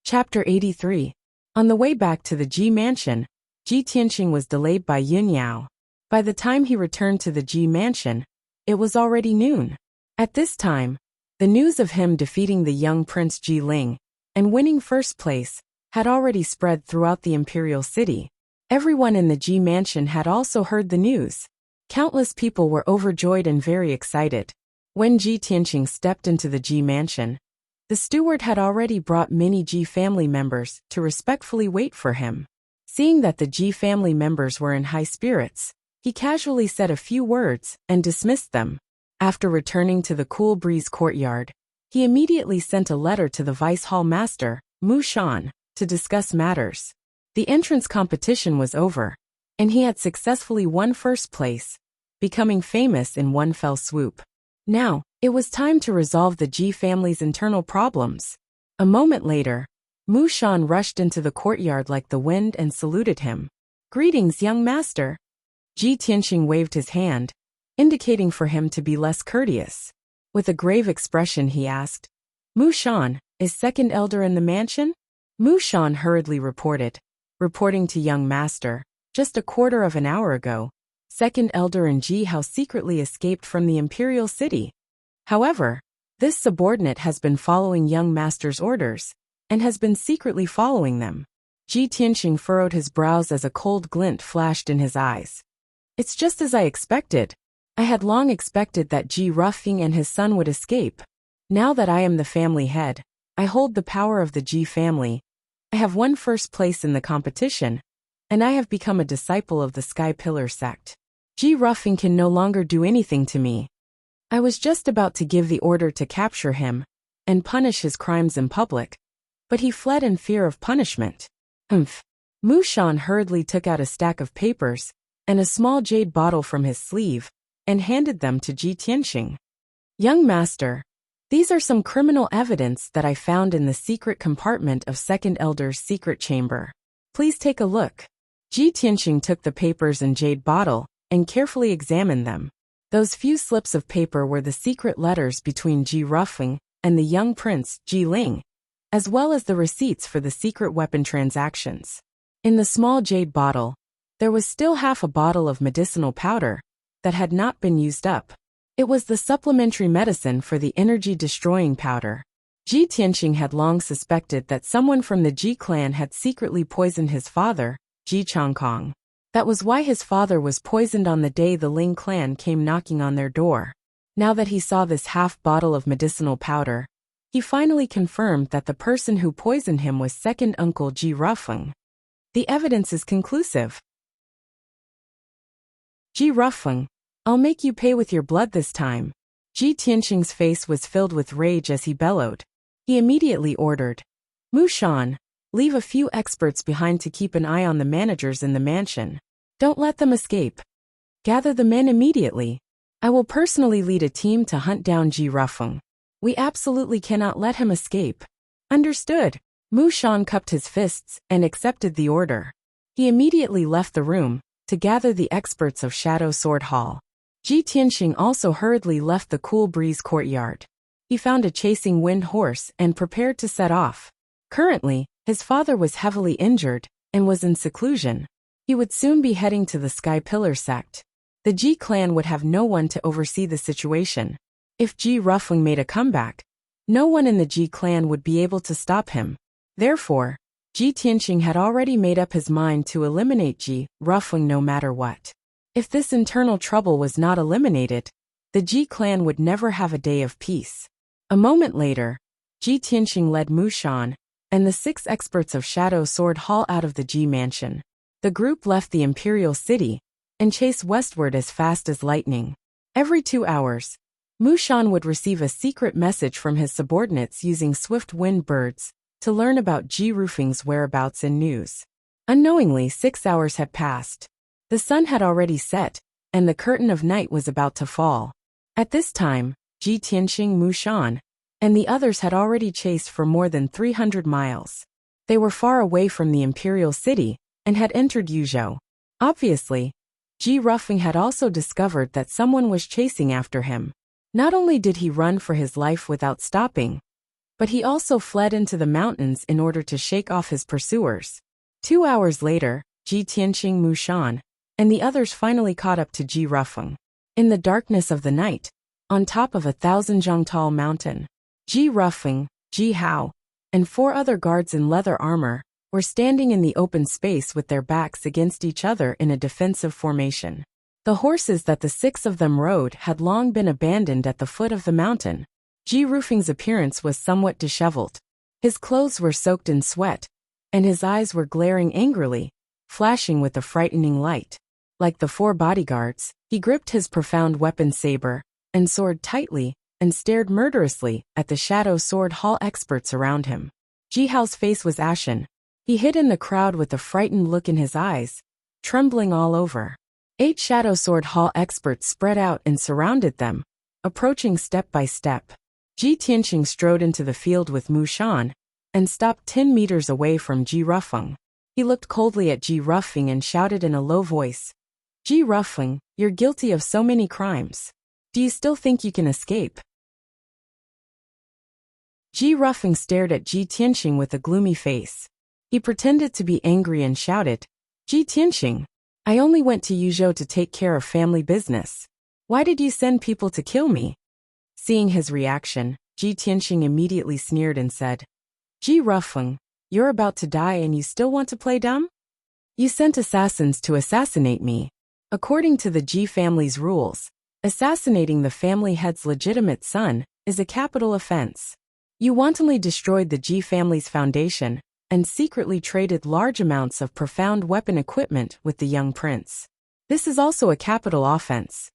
Chapter 83. On the way back to the Ji mansion, Ji Tianxing was delayed by Yun Yao. By the time he returned to the Ji mansion, it was already noon. At this time, the news of him defeating the young Prince Ji Ling and winning first place had already spread throughout the imperial city. Everyone in the Ji mansion had also heard the news. Countless people were overjoyed and very excited. When Ji Tianxing stepped into the Ji mansion, the steward had already brought many Ji family members to respectfully wait for him. Seeing that the Ji family members were in high spirits, he casually said a few words and dismissed them. After returning to the cool breeze courtyard, he immediately sent a letter to the vice hall master, Mu Shan, to discuss matters. The entrance competition was over, and he had successfully won first place, becoming famous in one fell swoop. Now, it was time to resolve the Ji family's internal problems. A moment later, Mu Shan rushed into the courtyard like the wind and saluted him. "Greetings, young master." Ji Tianxing waved his hand, indicating for him to be less courteous. With a grave expression he asked, "Mu Shan, is second elder in the mansion?" Mu Shan hurriedly reporting to young master, "Just a quarter of an hour ago, second elder in Ji House secretly escaped from the imperial city. However, this subordinate has been following young master's orders, and has been secretly following them." Ji Tianxing furrowed his brows as a cold glint flashed in his eyes. "It's just as I expected. I had long expected that Ji Ruffing and his son would escape. Now that I am the family head, I hold the power of the Ji family. I have won first place in the competition, and I have become a disciple of the Sky Pillar sect. Ji Ruffing can no longer do anything to me. I was just about to give the order to capture him and punish his crimes in public, but he fled in fear of punishment." Mu Shan hurriedly took out a stack of papers and a small jade bottle from his sleeve and handed them to Ji Tianxing. "Young master, These are some criminal evidence that I found in the secret compartment of Second Elder's secret chamber. Please take a look. Ji Tianxing took the papers and jade bottle and carefully examined them. Those few slips of paper were the secret letters between Ji Rufeng and the young prince, Ji Ling, as well as the receipts for the secret weapon transactions. In the small jade bottle, there was still half a bottle of medicinal powder that had not been used up. It was the supplementary medicine for the energy-destroying powder. Ji Tianxing had long suspected that someone from the Ji clan had secretly poisoned his father, Ji Changkong. That was why his father was poisoned on the day the Ling clan came knocking on their door. Now that he saw this half bottle of medicinal powder, he finally confirmed that the person who poisoned him was second uncle Ji Rufeng. The evidence is conclusive. Ji Rufeng, I'll make you pay with your blood this time. Ji Tianxing's face was filled with rage as he bellowed. He immediately ordered, Mu Shan, leave a few experts behind to keep an eye on the managers in the mansion. Don't let them escape. Gather the men immediately. I will personally lead a team to hunt down Ji Rufeng. We absolutely cannot let him escape. Understood. Mu Shan cupped his fists and accepted the order. He immediately left the room to gather the experts of Shadow Sword Hall. Ji Tianxing also hurriedly left the Cool Breeze courtyard. He found a chasing wind horse and prepared to set off. Currently, his father was heavily injured and was in seclusion. He would soon be heading to the Sky Pillar sect. The Ji clan would have no one to oversee the situation. If Ji Rufeng made a comeback, no one in the Ji clan would be able to stop him. Therefore, Ji Tianxing had already made up his mind to eliminate Ji Rufeng no matter what. If this internal trouble was not eliminated, the Ji clan would never have a day of peace. A moment later, Ji Tianxing led Mu Shan and the 6 experts of Shadow Sword Hall out of the Ji mansion. The group left the Imperial City and chased westward as fast as lightning. Every 2 hours, Mu Shan would receive a secret message from his subordinates using swift wind birds to learn about Ji Rufeng's whereabouts and news. Unknowingly, 6 hours had passed. The sun had already set, and the curtain of night was about to fall. At this time, Ji Tianxing, Mu Shan, and the others had already chased for more than 300 miles. They were far away from the Imperial City and had entered Yuzhou. Obviously, Ji Rufeng had also discovered that someone was chasing after him. Not only did he run for his life without stopping, but he also fled into the mountains in order to shake off his pursuers. 2 hours later, Ji Tianxing, Mu Shan, and the others finally caught up to Ji Rufeng. In the darkness of the night, on top of a 1,000-zhang-tall mountain, Ji Rufeng, Ji Hao, and 4 other guards in leather armor were standing in the open space with their backs against each other in a defensive formation. The horses that the 6 of them rode had long been abandoned at the foot of the mountain. Ji Rufeng's appearance was somewhat disheveled. His clothes were soaked in sweat, and his eyes were glaring angrily, flashing with a frightening light. Like the 4 bodyguards, he gripped his profound weapon saber and sword tightly and stared murderously at the Shadow Sword Hall experts around him. Ji Hao's face was ashen. He hid in the crowd with a frightened look in his eyes, trembling all over. 8 Shadow Sword Hall experts spread out and surrounded them, approaching step by step. Ji Tianxing strode into the field with Mu Shan and stopped 10 meters away from Ji Rufeng. He looked coldly at Ji Rufeng and shouted in a low voice, Ji Rufeng, you're guilty of so many crimes. Do you still think you can escape? Ji Rufeng stared at Ji Tianxing with a gloomy face. He pretended to be angry and shouted, Ji Tianxing, I only went to Yuzhou to take care of family business. Why did you send people to kill me? Seeing his reaction, Ji Tianxing immediately sneered and said, Ji Rufeng, you're about to die and you still want to play dumb? You sent assassins to assassinate me. According to the Ji family's rules, assassinating the family head's legitimate son is a capital offense. You wantonly destroyed the Ji family's foundation and secretly traded large amounts of profound weapon equipment with the young prince. This is also a capital offense.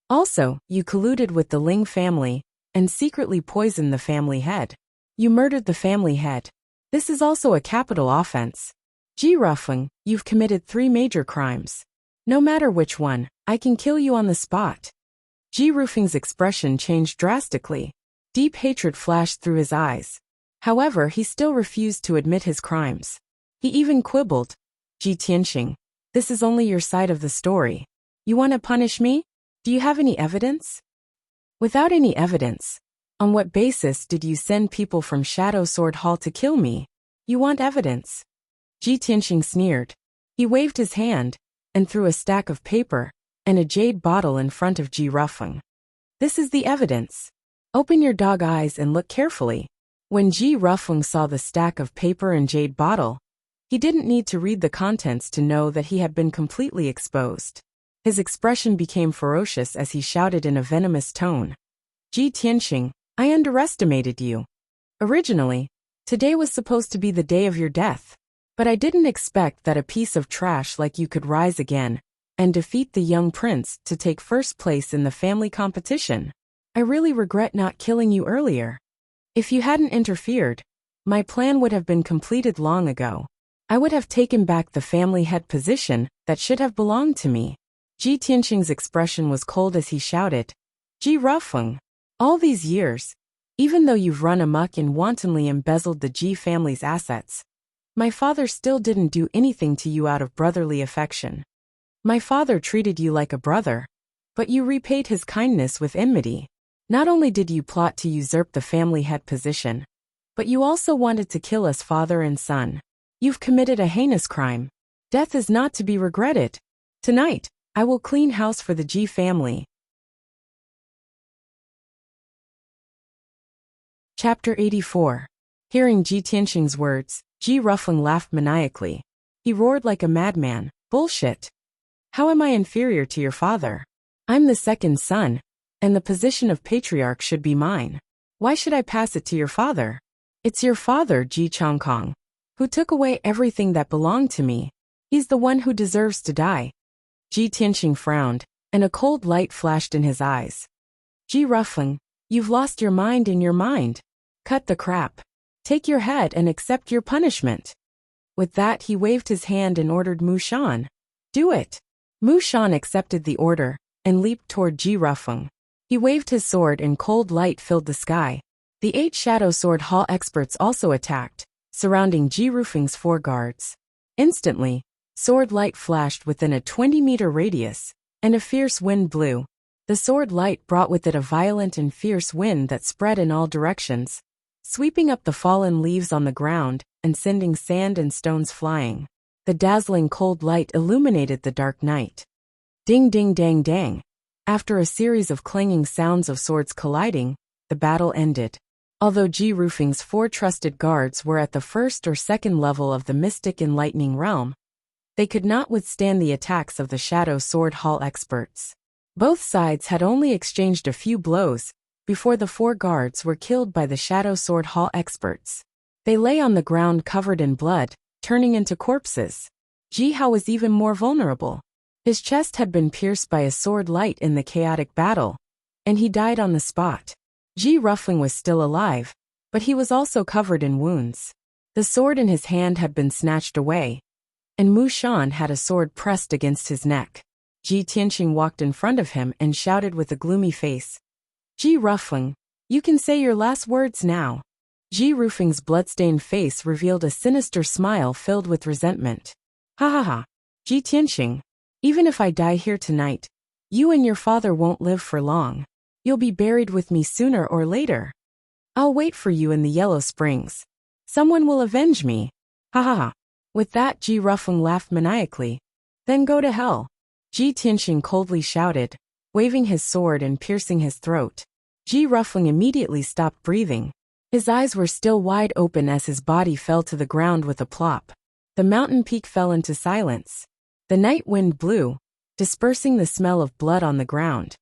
Also, you colluded with the Ling family and secretly poisoned the family head. You murdered the family head. This is also a capital offense. Ji Rufeng, you've committed 3 major crimes. No matter which one, I can kill you on the spot. Ji Rufeng's expression changed drastically. Deep hatred flashed through his eyes. However, he still refused to admit his crimes. He even quibbled. Ji Tianxing, this is only your side of the story. You want to punish me? Do you have any evidence? Without any evidence. On what basis did you send people from Shadow Sword Hall to kill me? You want evidence? Ji Tianxing sneered. He waved his hand and threw a stack of paper and a jade bottle in front of Ji Rufeng. This is the evidence. Open your dog eyes and look carefully. When Ji Rufeng saw the stack of paper and jade bottle, he didn't need to read the contents to know that he had been completely exposed. His expression became ferocious as he shouted in a venomous tone. Ji Tianxing, I underestimated you. Originally, today was supposed to be the day of your death. But I didn't expect that a piece of trash like you could rise again and defeat the young prince to take first place in the family competition. I really regret not killing you earlier. If you hadn't interfered, my plan would have been completed long ago. I would have taken back the family head position that should have belonged to me. Ji Tianxing's expression was cold as he shouted, Ji Rufeng, all these years, even though you've run amok and wantonly embezzled the Ji family's assets, my father still didn't do anything to you out of brotherly affection. My father treated you like a brother, but you repaid his kindness with enmity. Not only did you plot to usurp the family head position, but you also wanted to kill us father and son. You've committed a heinous crime. Death is not to be regretted. Tonight, I will clean house for the Ji family. Chapter 84. Hearing Ji Tianxing's words, Ji Rufeng laughed maniacally. He roared like a madman, bullshit. How am I inferior to your father? I'm the second son, and the position of patriarch should be mine. Why should I pass it to your father? It's your father, Ji Chongkong, who took away everything that belonged to me. He's the one who deserves to die. Ji Tianxing frowned, and a cold light flashed in his eyes. Ji Rufeng, you've lost your mind in your mind. Cut the crap. Take your head and accept your punishment. With that, he waved his hand and ordered Mu Shan. Do it. Mu Shan accepted the order and leaped toward Ji Rufeng. He waved his sword and cold light filled the sky. The 8 Shadow Sword Hall experts also attacked, surrounding Ji Rufeng's 4 guards. Instantly, sword light flashed within a 20-meter radius, and a fierce wind blew. The sword light brought with it a violent and fierce wind that spread in all directions, sweeping up the fallen leaves on the ground and sending sand and stones flying. The dazzling cold light illuminated the dark night. Ding ding dang dang. After a series of clanging sounds of swords colliding, the battle ended. Although Ji Rufeng's 4 trusted guards were at the first or second level of the mystic and lightning realm, they could not withstand the attacks of the Shadow Sword Hall experts. Both sides had only exchanged a few blows before the 4 guards were killed by the Shadow Sword Hall experts. They lay on the ground covered in blood, turning into corpses. Ji Hao was even more vulnerable. His chest had been pierced by a sword light in the chaotic battle, and he died on the spot. Ji Rufeng was still alive, but he was also covered in wounds. The sword in his hand had been snatched away, and Mu Shan had a sword pressed against his neck. Ji Tianxing walked in front of him and shouted with a gloomy face, Ji Rufeng, you can say your last words now. Ji Rufeng's bloodstained face revealed a sinister smile filled with resentment. Ha ha ha. Ji Tianxing, even if I die here tonight, you and your father won't live for long. You'll be buried with me sooner or later. I'll wait for you in the Yellow Springs. Someone will avenge me. Ha ha ha. With that, Ji Rufeng laughed maniacally. Then go to hell. Ji Tianxing coldly shouted, waving his sword and piercing his throat. Ji Rufeng immediately stopped breathing. His eyes were still wide open as his body fell to the ground with a plop. The mountain peak fell into silence. The night wind blew, dispersing the smell of blood on the ground.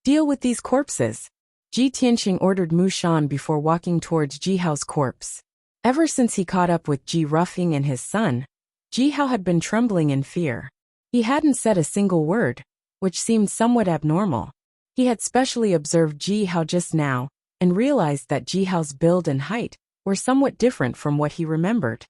Deal with these corpses. Ji Tianxing ordered Mu Shan before walking towards Ji Hao's corpse. Ever since he caught up with Ji Rufeng and his son, Ji Hao had been trembling in fear. He hadn't said a single word, which seemed somewhat abnormal. He had specially observed Ji Hao just now, and realized that Ji Hao's build and height were somewhat different from what he remembered.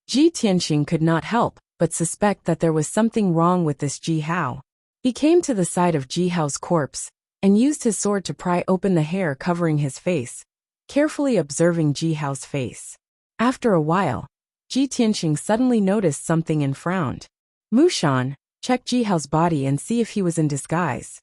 Ji Tianxing could not help but suspect that there was something wrong with this Ji Hao. He came to the side of Ji Hao's corpse and used his sword to pry open the hair covering his face, carefully observing Ji Hao's face. After a while, Ji Tianqing suddenly noticed something and frowned. Mu Shan, check Ji Hao's body and see if he was in disguise.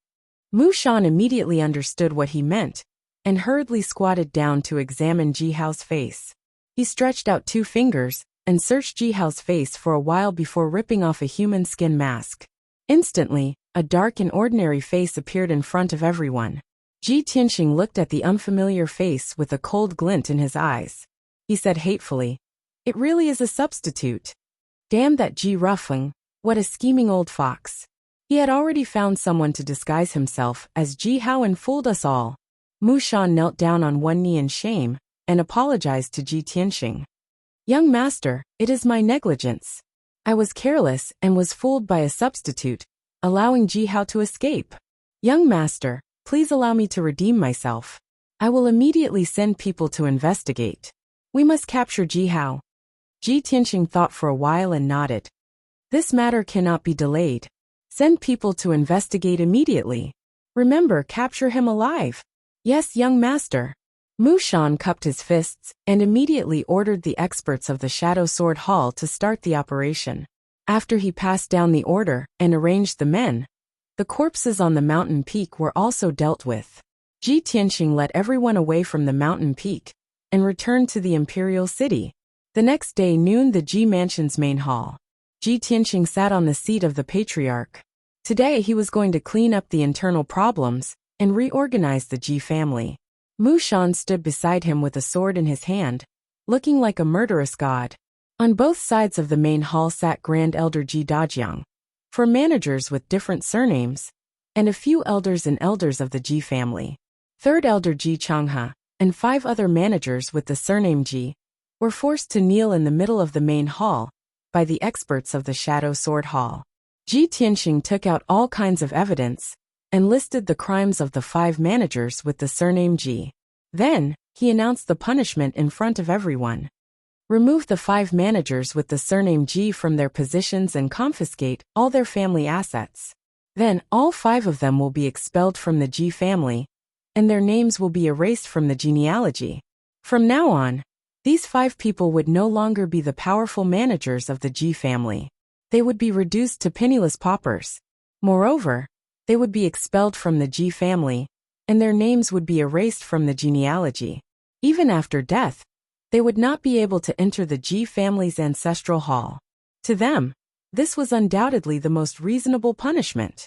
Mu Shan immediately understood what he meant, and hurriedly squatted down to examine Ji Hao's face. He stretched out 2 fingers, and searched Ji Hao's face for a while before ripping off a human skin mask. Instantly, a dark and ordinary face appeared in front of everyone. Ji Tianqing looked at the unfamiliar face with a cold glint in his eyes. He said hatefully, "It really is a substitute. Damn that Ji Rufeng, what a scheming old fox." He had already found someone to disguise himself as Ji Hao and fooled us all. Mu Shan knelt down on one knee in shame, and apologized to Ji Tianqing. "Young master, it is my negligence. I was careless and was fooled by a substitute, allowing Ji Hao to escape. Young master, please allow me to redeem myself. I will immediately send people to investigate. We must capture Ji Hao." Ji Tianqing thought for a while and nodded. "This matter cannot be delayed. Send people to investigate immediately. Remember, capture him alive." "Yes, young master." Mu Shan cupped his fists and immediately ordered the experts of the Shadow Sword Hall to start the operation. After he passed down the order and arranged the men, the corpses on the mountain peak were also dealt with. Ji Tianqing led everyone away from the mountain peak and returned to the imperial city. The next day noon, the Ji Mansion's main hall. Ji Tianqing sat on the seat of the patriarch. Today he was going to clean up the internal problems and reorganize the Ji family. Mu Shan stood beside him with a sword in his hand, looking like a murderous god. On both sides of the main hall sat Grand Elder Ji Dajiang, 4 managers with different surnames, and a few elders and elders of the Ji family. 3rd Elder Ji Changhe, and 5 other managers with the surname Ji, were forced to kneel in the middle of the main hall by the experts of the Shadow Sword Hall. Ji Tianqing took out all kinds of evidence and listed the crimes of the 5 managers with the surname Ji. Then, he announced the punishment in front of everyone. Remove the 5 managers with the surname Ji from their positions and confiscate all their family assets. Then, all 5 of them will be expelled from the Ji family, and their names will be erased from the genealogy. From now on, these 5 people would no longer be the powerful managers of the Ji family. They would be reduced to penniless paupers. Moreover, they would be expelled from the Ji family, and their names would be erased from the genealogy. Even after death, they would not be able to enter the Ji family's ancestral hall. To them, this was undoubtedly the most reasonable punishment.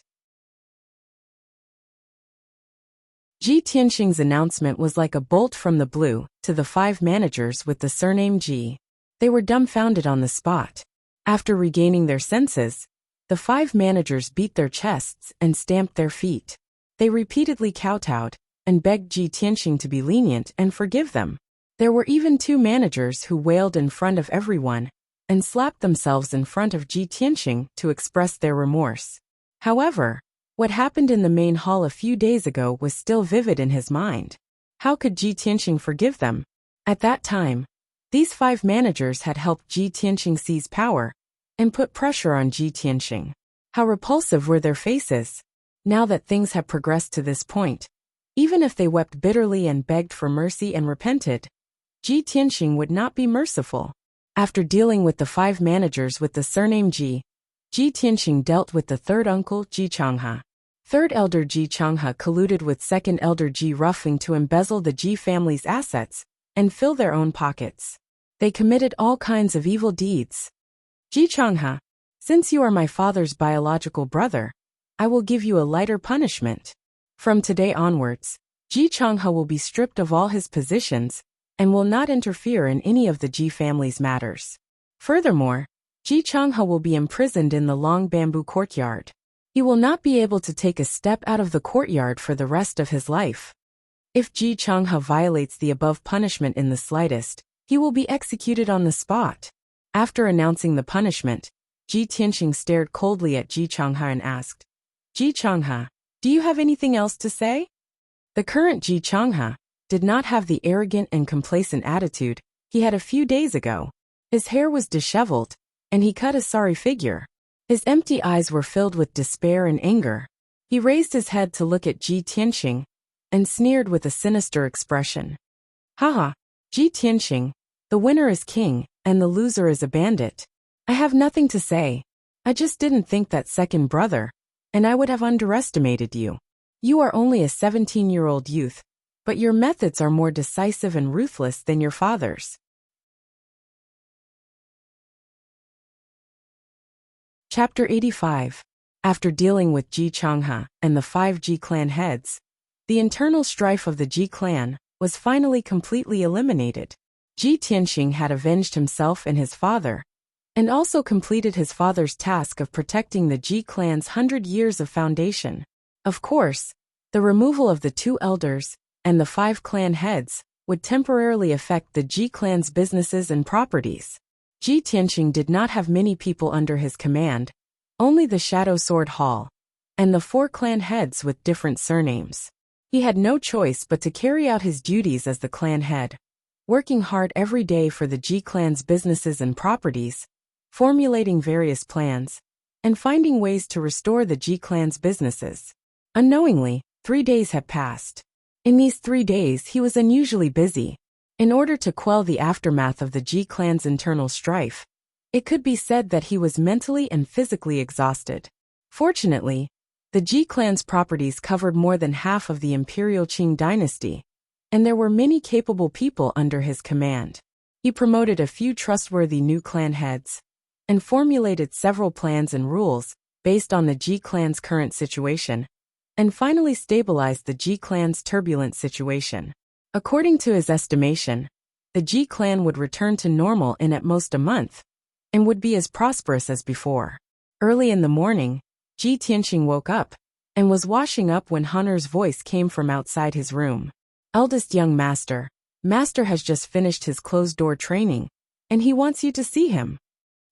Ji Tianqing's announcement was like a bolt from the blue to the 5 managers with the surname Ji. They were dumbfounded on the spot. After regaining their senses, the 5 managers beat their chests and stamped their feet. They repeatedly kowtowed and begged Ji Tianqing to be lenient and forgive them. There were even 2 managers who wailed in front of everyone and slapped themselves in front of Ji Tianqing to express their remorse. However, what happened in the main hall a few days ago was still vivid in his mind. How could Ji Tianqing forgive them? At that time, these 5 managers had helped Ji Tianqing seize power and put pressure on Ji Tianqing. How repulsive were their faces! Now that things had progressed to this point, even if they wept bitterly and begged for mercy and repented, Ji Tianqing would not be merciful. After dealing with the 5 managers with the surname Ji, Ji Tianqing dealt with the 3rd uncle Ji Changhe. 3rd Elder Ji Changhe colluded with 2nd Elder Ji Rufeng to embezzle the Ji family's assets and fill their own pockets. They committed all kinds of evil deeds. Ji Changhe, since you are my father's biological brother, I will give you a lighter punishment. From today onwards, Ji Changhe will be stripped of all his positions and will not interfere in any of the Ji family's matters. Furthermore, Ji Changhe will be imprisoned in the long bamboo courtyard. He will not be able to take a step out of the courtyard for the rest of his life. If Ji Changhe violates the above punishment in the slightest, he will be executed on the spot. After announcing the punishment, Ji Tianqing stared coldly at Ji Changhe and asked, "Ji Changhe, do you have anything else to say?" The current Ji Changhe did not have the arrogant and complacent attitude he had a few days ago. His hair was disheveled, and he cut a sorry figure. His empty eyes were filled with despair and anger. He raised his head to look at Ji Tianxing and sneered with a sinister expression. Haha, Ji Tianxing, the winner is king and the loser is a bandit. I have nothing to say. I just didn't think that second brother, and I would have underestimated you. You are only a 17-year-old youth, but your methods are more decisive and ruthless than your father's. Chapter 85. After dealing with Ji Changhe and the 5 Ji clan heads, the internal strife of the Ji clan was finally completely eliminated. Ji Tianxing had avenged himself and his father, and also completed his father's task of protecting the Ji clan's 100 years of foundation. Of course, the removal of the 2 elders and the 5 clan heads would temporarily affect the Ji clan's businesses and properties. Ji Tianxing did not have many people under his command, only the Shadow Sword Hall, and the 4 clan heads with different surnames. He had no choice but to carry out his duties as the clan head, working hard every day for the Ji clan's businesses and properties, formulating various plans, and finding ways to restore the Ji clan's businesses. Unknowingly, 3 days had passed. In these 3 days he was unusually busy. In order to quell the aftermath of the Ji clan's internal strife, it could be said that he was mentally and physically exhausted. Fortunately, the Ji clan's properties covered more than half of the imperial Qing dynasty, and there were many capable people under his command. He promoted a few trustworthy new clan heads, and formulated several plans and rules based on the Ji clan's current situation, and finally stabilized the Ji clan's turbulent situation. According to his estimation, the Ji clan would return to normal in at most a month, and would be as prosperous as before. Early in the morning, Ji Tianxing woke up, and was washing up when Hunter's voice came from outside his room. Eldest young master, Master has just finished his closed-door training, and he wants you to see him.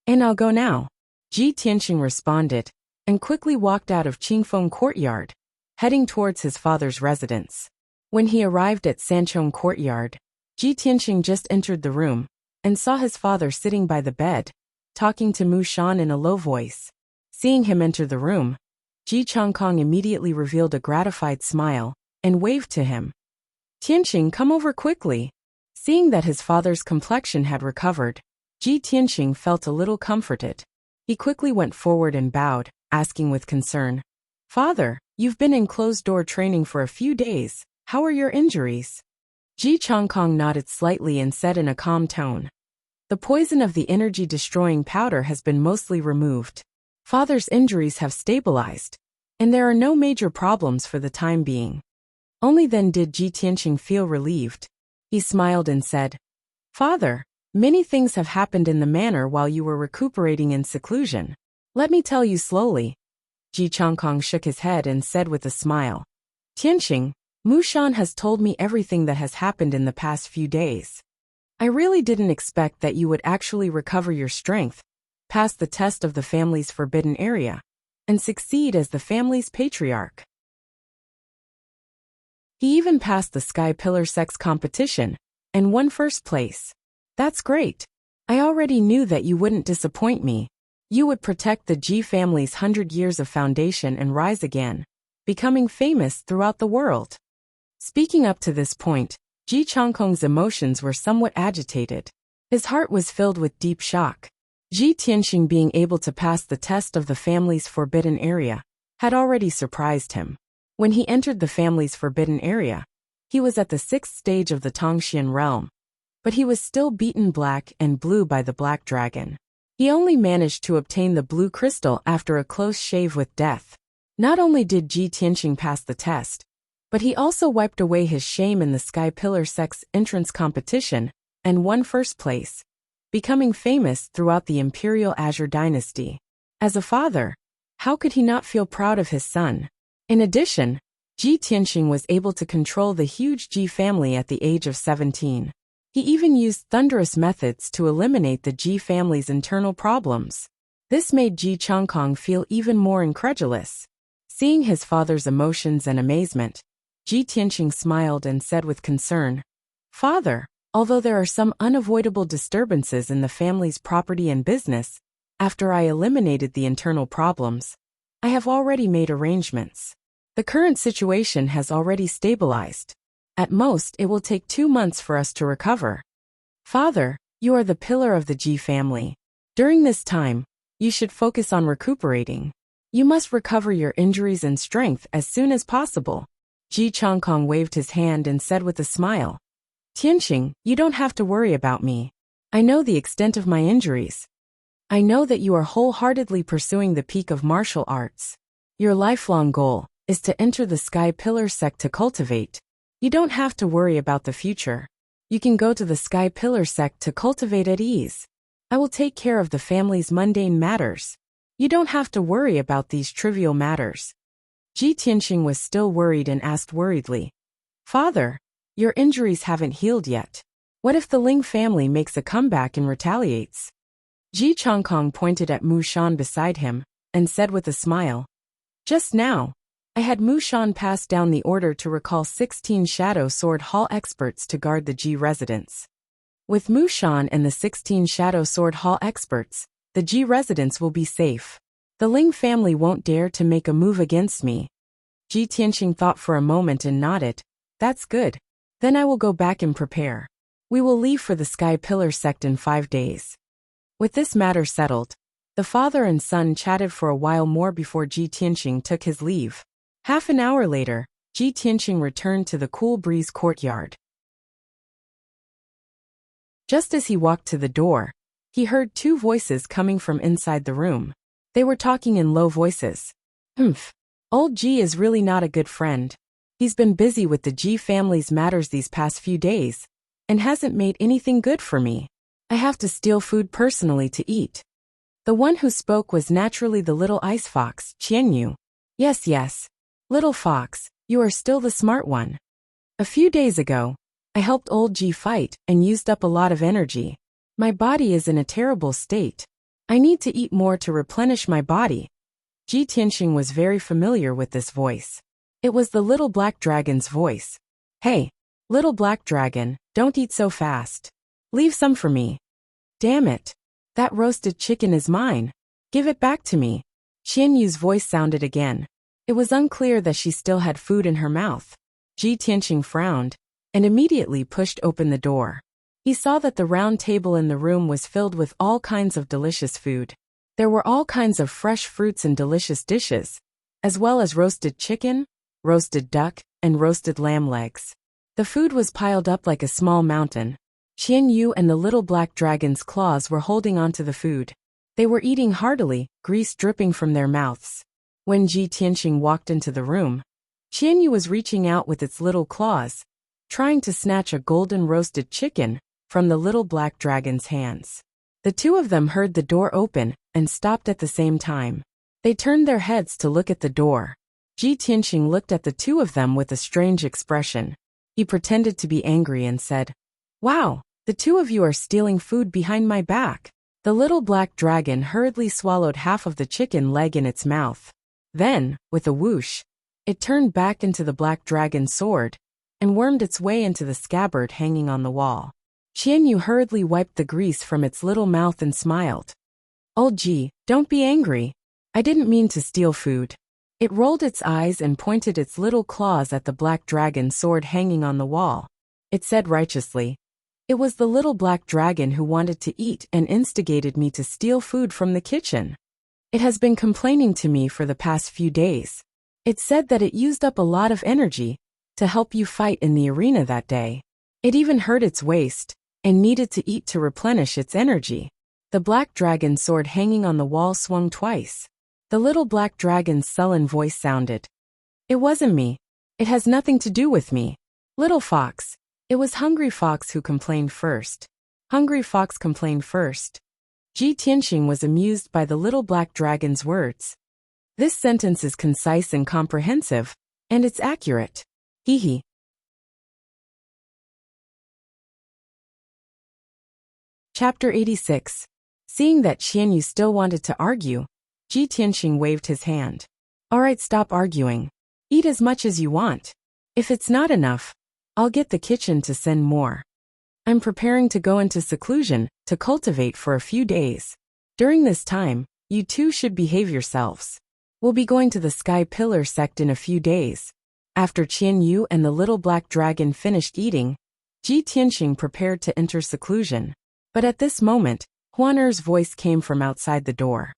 And I'll go now. Ji Tianxing responded, and quickly walked out of Qingfeng Courtyard, heading towards his father's residence. When he arrived at Sanchong Courtyard, Ji Tianxing just entered the room, and saw his father sitting by the bed, talking to Mu Shan in a low voice. Seeing him enter the room, Ji Changkong immediately revealed a gratified smile, and waved to him. Tianxing, come over quickly. Seeing that his father's complexion had recovered, Ji Tianxing felt a little comforted. He quickly went forward and bowed, asking with concern, Father, you've been in closed-door training for a few days. How are your injuries? Ji Changkong nodded slightly and said in a calm tone, The poison of the energy-destroying powder has been mostly removed. Father's injuries have stabilized, and there are no major problems for the time being. Only then did Ji Tianxing feel relieved. He smiled and said, Father, many things have happened in the manor while you were recuperating in seclusion. Let me tell you slowly. Ji Changkong shook his head and said with a smile, Tianxing, Mu Shan has told me everything that has happened in the past few days. I really didn't expect that you would actually recover your strength, pass the test of the family's forbidden area, and succeed as the family's patriarch. He even passed the Sky Pillar Sex competition, and won first place. That's great. I already knew that you wouldn't disappoint me. You would protect the Ji family's 100 years of foundation and rise again, becoming famous throughout the world. Speaking up to this point, Ji Changkong's emotions were somewhat agitated. His heart was filled with deep shock. Ji Tianxing being able to pass the test of the family's forbidden area had already surprised him. When he entered the family's forbidden area, he was at the 6th stage of the Tongxian realm, but he was still beaten black and blue by the Black Dragon. He only managed to obtain the blue crystal after a close shave with death. Not only did Ji Tianxing pass the test, but he also wiped away his shame in the Sky Pillar Sex entrance competition and won first place, becoming famous throughout the Imperial Azure dynasty. As a father, how could he not feel proud of his son? In addition, Ji Tianxing was able to control the huge Ji family at the age of 17. He even used thunderous methods to eliminate the Ji family's internal problems. This made Ji Changkong feel even more incredulous. Seeing his father's emotions and amazement, Ji Tianxing smiled and said with concern, Father, although there are some unavoidable disturbances in the family's property and business, after I eliminated the internal problems, I have already made arrangements. The current situation has already stabilized. At most, it will take 2 months for us to recover. Father, you are the pillar of the Ji family. During this time, you should focus on recuperating. You must recover your injuries and strength as soon as possible. Ji Changkong waved his hand and said with a smile, Tianxing, you don't have to worry about me. I know the extent of my injuries. I know that you are wholeheartedly pursuing the peak of martial arts. Your lifelong goal is to enter the Sky Pillar sect to cultivate. You don't have to worry about the future. You can go to the Sky Pillar sect to cultivate at ease. I will take care of the family's mundane matters. You don't have to worry about these trivial matters. Ji Tianxing was still worried and asked worriedly, Father, your injuries haven't healed yet. What if the Ling family makes a comeback and retaliates? Ji Changkong pointed at Mu Shan beside him and said with a smile, Just now, I had Mu Shan pass down the order to recall 16 Shadow Sword Hall experts to guard the Ji residence. With Mu Shan and the 16 Shadow Sword Hall experts, the Ji residence will be safe. The Ling family won't dare to make a move against me. Ji Tianxing thought for a moment and nodded. That's good. Then I will go back and prepare. We will leave for the Sky Pillar sect in 5 days. With this matter settled, the father and son chatted for a while more before Ji Tianxing took his leave. Half an hour later, Ji Tianxing returned to the Cool Breeze courtyard. Just as he walked to the door, he heard 2 voices coming from inside the room. They were talking in low voices. Old Ji is really not a good friend. He's been busy with the Ji family's matters these past few days, and hasn't made anything good for me. I have to steal food personally to eat. The one who spoke was naturally the little ice fox, Qianyu. Yes. Little fox, you are still the smart one. A few days ago, I helped old Ji fight and used up a lot of energy. My body is in a terrible state. I need to eat more to replenish my body. Ji Tianxing was very familiar with this voice. It was the little black dragon's voice. Hey, little black dragon, don't eat so fast. Leave some for me. Damn it. That roasted chicken is mine. Give it back to me. Qianyu's voice sounded again. It was unclear that she still had food in her mouth. Ji Tianxing frowned and immediately pushed open the door. He saw that the round table in the room was filled with all kinds of delicious food. There were all kinds of fresh fruits and delicious dishes, as well as roasted chicken, roasted duck, and roasted lamb legs. The food was piled up like a small mountain. Qianyu and the little black dragon's claws were holding onto the food. They were eating heartily, grease dripping from their mouths. When Ji Tianxing walked into the room, Qianyu was reaching out with its little claws, trying to snatch a golden roasted chicken from the little black dragon's hands. The 2 of them heard the door open and stopped at the same time. They turned their heads to look at the door. Ji Tianxing looked at the 2 of them with a strange expression. He pretended to be angry and said, Wow, the 2 of you are stealing food behind my back. The little black dragon hurriedly swallowed half of the chicken leg in its mouth. Then, with a whoosh, it turned back into the black dragon's sword and wormed its way into the scabbard hanging on the wall. Qianyu hurriedly wiped the grease from its little mouth and smiled. Old Ji, don't be angry. I didn't mean to steal food. It rolled its eyes and pointed its little claws at the black dragon's sword hanging on the wall. It said righteously, It was the little black dragon who wanted to eat and instigated me to steal food from the kitchen. It has been complaining to me for the past few days. It said that it used up a lot of energy to help you fight in the arena that day. It even hurt its waist and needed to eat to replenish its energy. The black dragon's sword hanging on the wall swung twice. The little black dragon's sullen voice sounded. It wasn't me. It has nothing to do with me. Little fox. It was Hungry Fox who complained first. Hungry Fox complained first. Ji Tianxing was amused by the little black dragon's words. This sentence is concise and comprehensive, and it's accurate. Hee. Chapter 86. Seeing that Qianyu still wanted to argue, Ji Tianxing waved his hand. All right, stop arguing. Eat as much as you want. If it's not enough, I'll get the kitchen to send more. I'm preparing to go into seclusion to cultivate for a few days. During this time, you 2 should behave yourselves. We'll be going to the Sky Pillar sect in a few days. After Qian Yu and the little black dragon finished eating, Ji Tianxing prepared to enter seclusion. But at this moment, Huan Er's voice came from outside the door.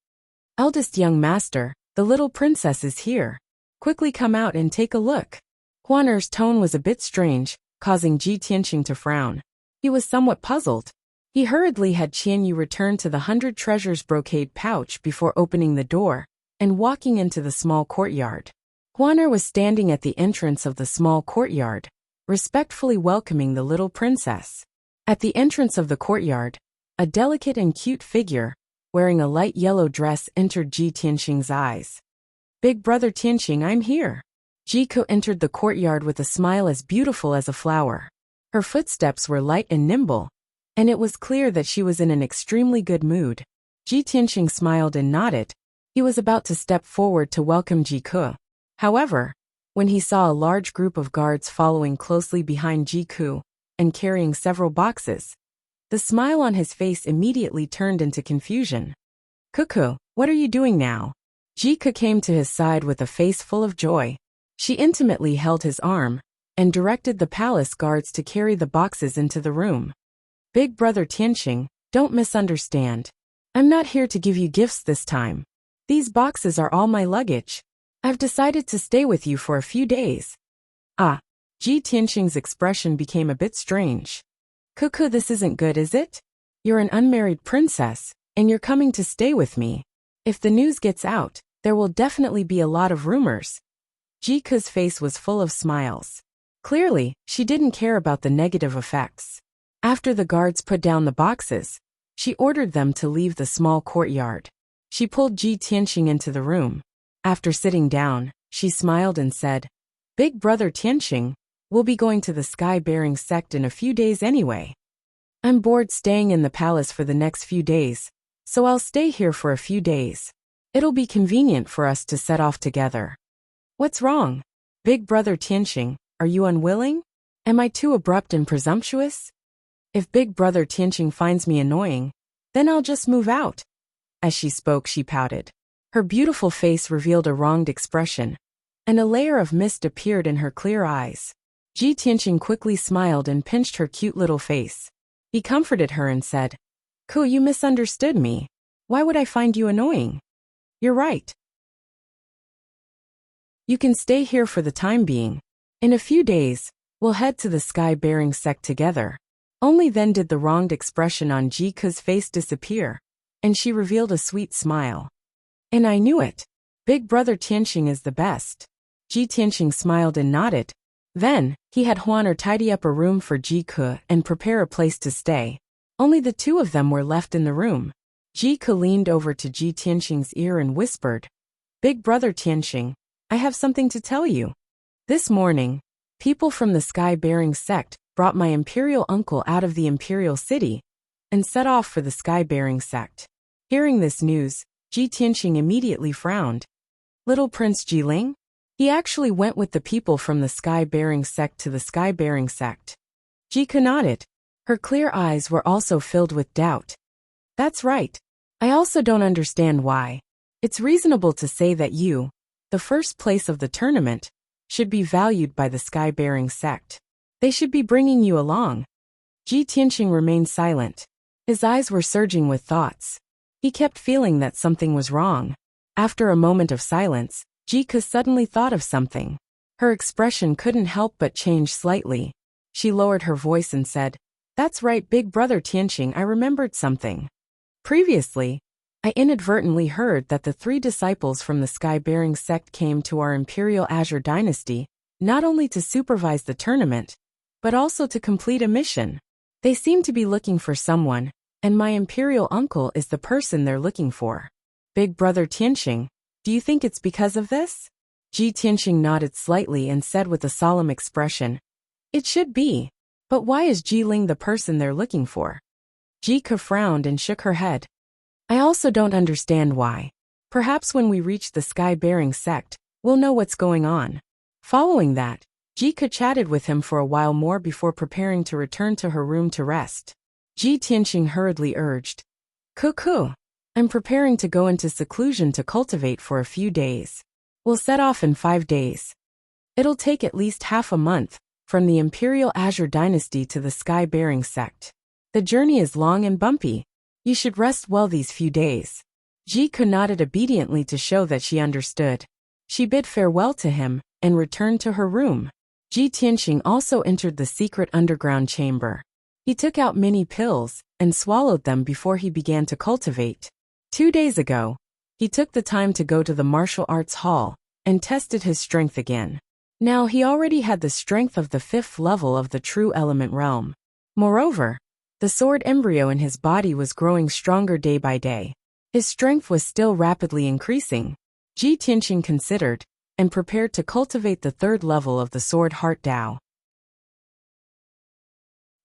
Eldest young master, the little princess is here. Quickly come out and take a look. Huan Er's tone was a bit strange, causing Ji Tianxing to frown. He was somewhat puzzled. He hurriedly had Qian Yu return to the 100 treasures brocade pouch before opening the door and walking into the small courtyard. Huan Er was standing at the entrance of the small courtyard, respectfully welcoming the little princess. At the entrance of the courtyard, a delicate and cute figure, wearing a light yellow dress, entered Ji Tianxing's eyes. Big brother Tianxing, I'm here. Jiku entered the courtyard with a smile as beautiful as a flower. Her footsteps were light and nimble, and it was clear that she was in an extremely good mood. Ji Tianxing smiled and nodded. He was about to step forward to welcome Jiku. However, when he saw a large group of guards following closely behind Jiku and carrying several boxes, the smile on his face immediately turned into confusion. Cuckoo, what are you doing now? Jiku came to his side with a face full of joy. She intimately held his arm and directed the palace guards to carry the boxes into the room. Big brother Tianxing, don't misunderstand. I'm not here to give you gifts this time. These boxes are all my luggage. I've decided to stay with you for a few days. Ah. Ji Tianxing's expression became a bit strange. Cuckoo, this isn't good, is it? You're an unmarried princess, and you're coming to stay with me. If the news gets out, there will definitely be a lot of rumors. Jiku's face was full of smiles. Clearly, she didn't care about the negative effects. After the guards put down the boxes, she ordered them to leave the small courtyard. She pulled Ji Tianxing into the room. After sitting down, she smiled and said, Big brother Tianxing, we'll be going to the sky-bearing sect in a few days anyway. I'm bored staying in the palace for the next few days, so I'll stay here for a few days. It'll be convenient for us to set off together. What's wrong? Big brother Tianxing, are you unwilling? Am I too abrupt and presumptuous? If Big brother Tianxing finds me annoying, then I'll just move out. As she spoke, she pouted. Her beautiful face revealed a wronged expression, and a layer of mist appeared in her clear eyes. Ji Tianxing quickly smiled and pinched her cute little face. He comforted her and said, Ku, you misunderstood me. Why would I find you annoying? You're right. You can stay here for the time being. In a few days, we'll head to the sky-bearing sect together. Only then did the wronged expression on Jiku's face disappear, and she revealed a sweet smile. And I knew it. Big brother Tianxing is the best. Ji Tianxing smiled and nodded. Then, he had Huan Er tidy up a room for Jiku and prepare a place to stay. Only the two of them were left in the room. Jiku leaned over to Ji Tianxing's ear and whispered, Big brother Tianxing, I have something to tell you. This morning, people from the sky-bearing sect brought my imperial uncle out of the imperial city and set off for the sky-bearing sect. Hearing this news, Ji Tianxing immediately frowned. Little Prince Jiling? He actually went with the people from the sky-bearing sect to the sky-bearing sect. Jiku nodded. Her clear eyes were also filled with doubt. That's right. I also don't understand why. It's reasonable to say that you, the first place of the tournament, should be valued by the sky-bearing sect. They should be bringing you along. Ji Tianxing remained silent. His eyes were surging with thoughts. He kept feeling that something was wrong. After a moment of silence, Jiku suddenly thought of something. Her expression couldn't help but change slightly. She lowered her voice and said, That's right, big brother Tianxing, I remembered something. Previously, I inadvertently heard that the 3 disciples from the sky-bearing sect came to our Imperial Azure Dynasty, not only to supervise the tournament, but also to complete a mission. They seem to be looking for someone, and my imperial uncle is the person they're looking for. Big brother Tianxing, do you think it's because of this? Ji Tianxing nodded slightly and said with a solemn expression, It should be. But why is Jiling the person they're looking for? Jiku frowned and shook her head. I also don't understand why. Perhaps when we reach the sky-bearing sect, we'll know what's going on. Following that, Jiku chatted with him for a while more before preparing to return to her room to rest. Ji Tianxing hurriedly urged, Cuckoo, I'm preparing to go into seclusion to cultivate for a few days. We'll set off in 5 days. It'll take at least half a month, from the Imperial Azure Dynasty to the Sky-bearing sect. The journey is long and bumpy. You should rest well these few days. Jiko nodded obediently to show that she understood. She bid farewell to him, and returned to her room. Ji Tianxing also entered the secret underground chamber. He took out many pills, and swallowed them before he began to cultivate. 2 days ago, he took the time to go to the martial arts hall, and tested his strength again. Now he already had the strength of the 5th level of the true element realm. Moreover, the sword embryo in his body was growing stronger day by day. His strength was still rapidly increasing. Ji Tianxing considered, and prepared to cultivate the 3rd level of the sword heart Dao.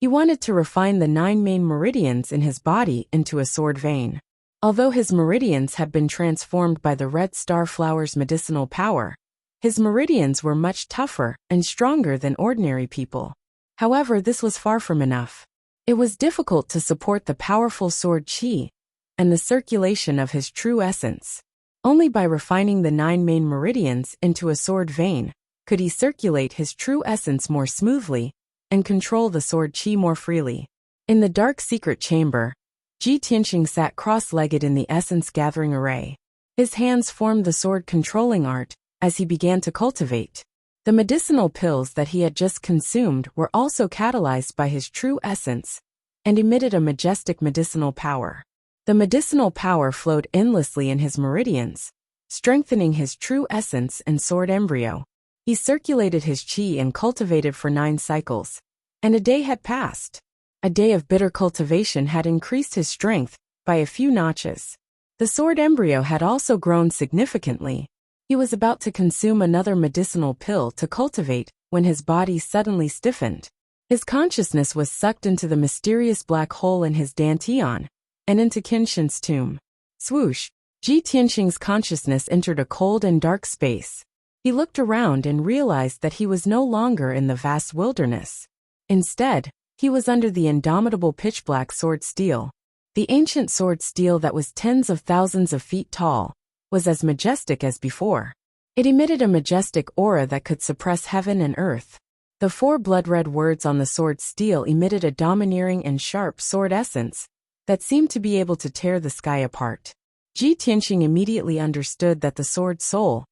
He wanted to refine the 9 main meridians in his body into a sword vein. Although his meridians had been transformed by the red star flower's medicinal power, his meridians were much tougher and stronger than ordinary people. However, this was far from enough. It was difficult to support the powerful sword qi and the circulation of his true essence. Only by refining the 9 main meridians into a sword vein could he circulate his true essence more smoothly and control the sword qi more freely. In the dark secret chamber, Ji Tianxing sat cross-legged in the essence-gathering array. His hands formed the sword-controlling art as he began to cultivate. The medicinal pills that he had just consumed were also catalyzed by his true essence and emitted a majestic medicinal power. The medicinal power flowed endlessly in his meridians, strengthening his true essence and sword embryo. He circulated his qi and cultivated for 9 cycles, and a day had passed. A day of bitter cultivation had increased his strength by a few notches. The sword embryo had also grown significantly. He was about to consume another medicinal pill to cultivate when his body suddenly stiffened. His consciousness was sucked into the mysterious black hole in his dantian, and into Kenshin's tomb. Swoosh! Ji Tianxing's consciousness entered a cold and dark space. He looked around and realized that he was no longer in the vast wilderness. Instead, he was under the indomitable pitch-black sword steel. The ancient sword steel that was tens of thousands of feet tall was as majestic as before. It emitted a majestic aura that could suppress heaven and earth. The 4 blood-red words on the sword steel emitted a domineering and sharp sword essence that seemed to be able to tear the sky apart. Ji Tianxing immediately understood that the sword soul,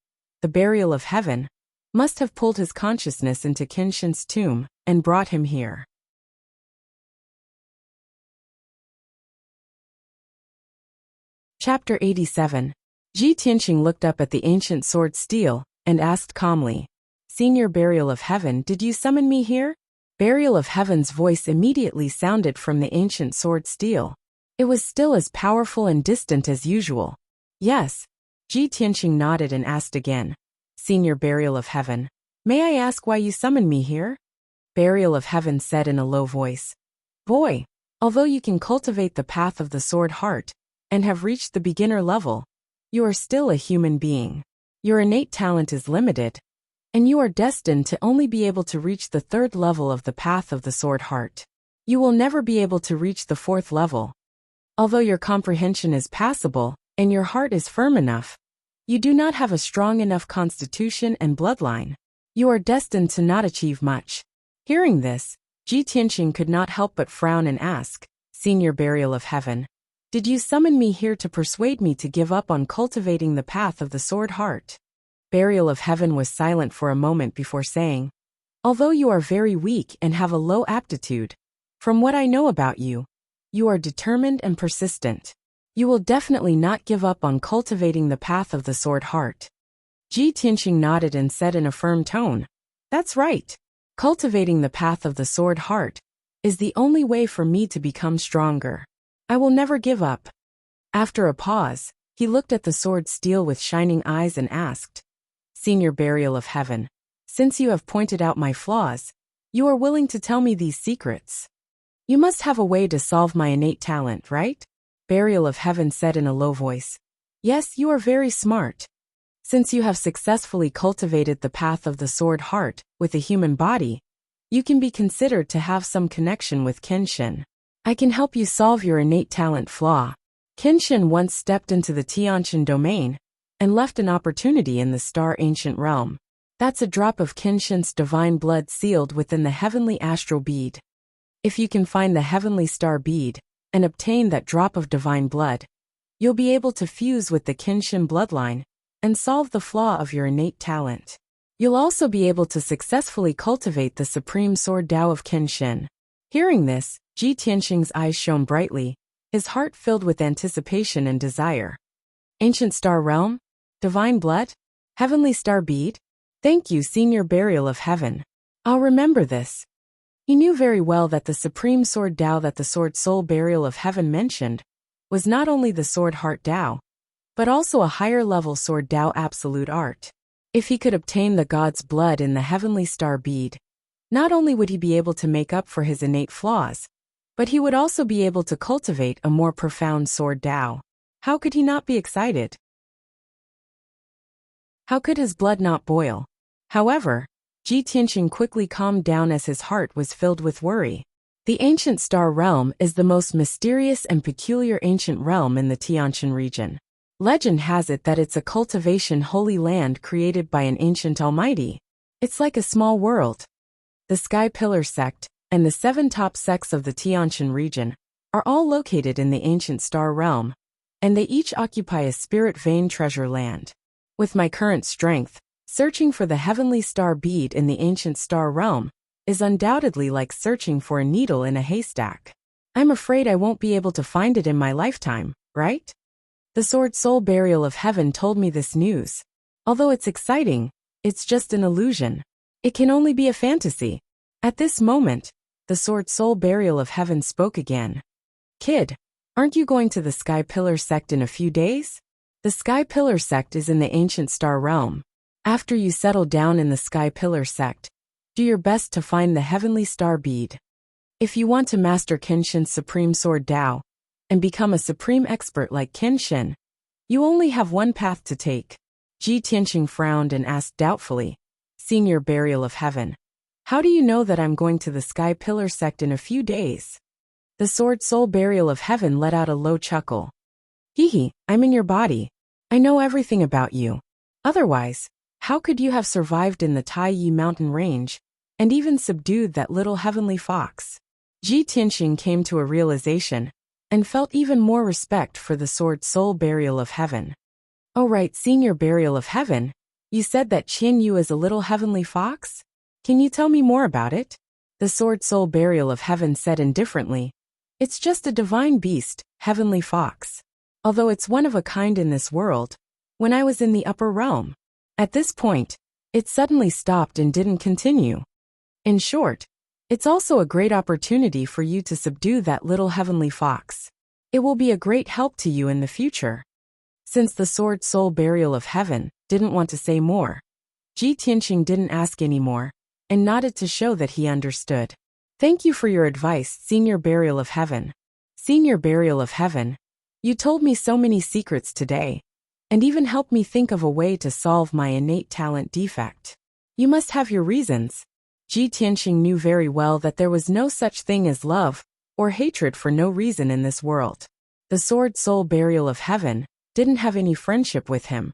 the burial of heaven, must have pulled his consciousness into Kenshin's tomb and brought him here. Chapter 87. Ji Tianxing looked up at the ancient sword steel and asked calmly, "Senior Burial of Heaven, did you summon me here?" Burial of Heaven's voice immediately sounded from the ancient sword steel. It was still as powerful and distant as usual. "Yes." Ji Tianxing nodded and asked again, "Senior Burial of Heaven, may I ask why you summoned me here?" Burial of Heaven said in a low voice, "Boy, although you can cultivate the path of the sword heart and have reached the beginner level, you are still a human being. Your innate talent is limited, and you are destined to only be able to reach the 3rd level of the path of the sword heart. You will never be able to reach the 4th level. Although your comprehension is passable and your heart is firm enough, you do not have a strong enough constitution and bloodline. You are destined to not achieve much." Hearing this, Ji Tianxing could not help but frown and ask, "Senior Burial of Heaven, did you summon me here to persuade me to give up on cultivating the path of the sword heart?" Burial of Heaven was silent for a moment before saying, "Although you are very weak and have a low aptitude, from what I know about you, you are determined and persistent. You will definitely not give up on cultivating the path of the sword heart." Ji Tianxing nodded and said in a firm tone, "That's right. Cultivating the path of the sword heart is the only way for me to become stronger. I will never give up." After a pause, he looked at the sword steel with shining eyes and asked, "Senior Burial of Heaven, since you have pointed out my flaws, you are willing to tell me these secrets. You must have a way to solve my innate talent, right?" Burial of Heaven said in a low voice, "Yes, you are very smart. Since you have successfully cultivated the path of the sword heart with a human body, you can be considered to have some connection with Kenshin. I can help you solve your innate talent flaw. Kenshin once stepped into the Tiantian domain and left an opportunity in the Star Ancient Realm. That's a drop of Kenshin's divine blood sealed within the heavenly astral bead. If you can find the heavenly star bead and obtain that drop of divine blood, you'll be able to fuse with the Kenshin bloodline and solve the flaw of your innate talent. You'll also be able to successfully cultivate the supreme sword Tao of Kenshin. Hearing this, Ji Tianxing's eyes shone brightly, his heart filled with anticipation and desire. Ancient Star Realm? Divine Blood? Heavenly Star Bead? Thank you, Senior Burial of Heaven. I'll remember this. He knew very well that the supreme sword Tao that the Sword Soul Burial of Heaven mentioned was not only the Sword Heart Tao, but also a higher-level Sword Tao Absolute Art. If he could obtain the God's blood in the Heavenly Star Bead, not only would he be able to make up for his innate flaws, but he would also be able to cultivate a more profound Sword Tao. How could he not be excited? How could his blood not boil? However, Ji Tianxing quickly calmed down as his heart was filled with worry. The Ancient Star Realm is the most mysterious and peculiar ancient realm in the Tiantian region. Legend has it that it's a cultivation holy land created by an ancient almighty. It's like a small world. The Sky Pillar sect and the 7 top sects of the Tiantian region are all located in the Ancient Star Realm, and they each occupy a spirit vein treasure land. With my current strength, searching for the heavenly star bead in the Ancient Star Realm is undoubtedly like searching for a needle in a haystack. I'm afraid I won't be able to find it in my lifetime, right? The Sword Soul Burial of Heaven told me this news. Although it's exciting, it's just an illusion. It can only be a fantasy. At this moment, the Sword Soul Burial of Heaven spoke again. Kid, aren't you going to the Sky Pillar sect in a few days? The Sky Pillar sect is in the Ancient Star Realm. After you settle down in the Sky Pillar sect, do your best to find the Heavenly Star Bead. If you want to master Kenshin's Supreme Sword Tao and become a supreme expert like Kenshin, you only have one path to take. Ji Tianxing frowned and asked doubtfully, Senior Burial of Heaven, how do you know that I'm going to the Sky Pillar sect in a few days? The Sword Soul Burial of Heaven let out a low chuckle. Hee, I'm in your body. I know everything about you. Otherwise, how could you have survived in the Taiyi mountain range and even subdued that little heavenly fox? Ji Tianxing came to a realization and felt even more respect for the Sword Soul Burial of Heaven. Oh right, Senior Burial of Heaven, you said that Qin Yu is a little heavenly fox? Can you tell me more about it? The Sword Soul Burial of Heaven said indifferently. It's just a divine beast, heavenly fox. Although it's one of a kind in this world, when I was in the upper realm. At this point, it suddenly stopped and didn't continue. In short, it's also a great opportunity for you to subdue that little heavenly fox. It will be a great help to you in the future. Since the Sword Soul Burial of Heaven didn't want to say more, Ji Tianxing didn't ask anymore and nodded to show that he understood. Thank you for your advice, Senior Burial of Heaven. Senior Burial of Heaven, you told me so many secrets today, and even helped me think of a way to solve my innate talent defect. You must have your reasons. Ji Tianxing knew very well that there was no such thing as love or hatred for no reason in this world. The Sword Soul Burial of Heaven didn't have any friendship with him,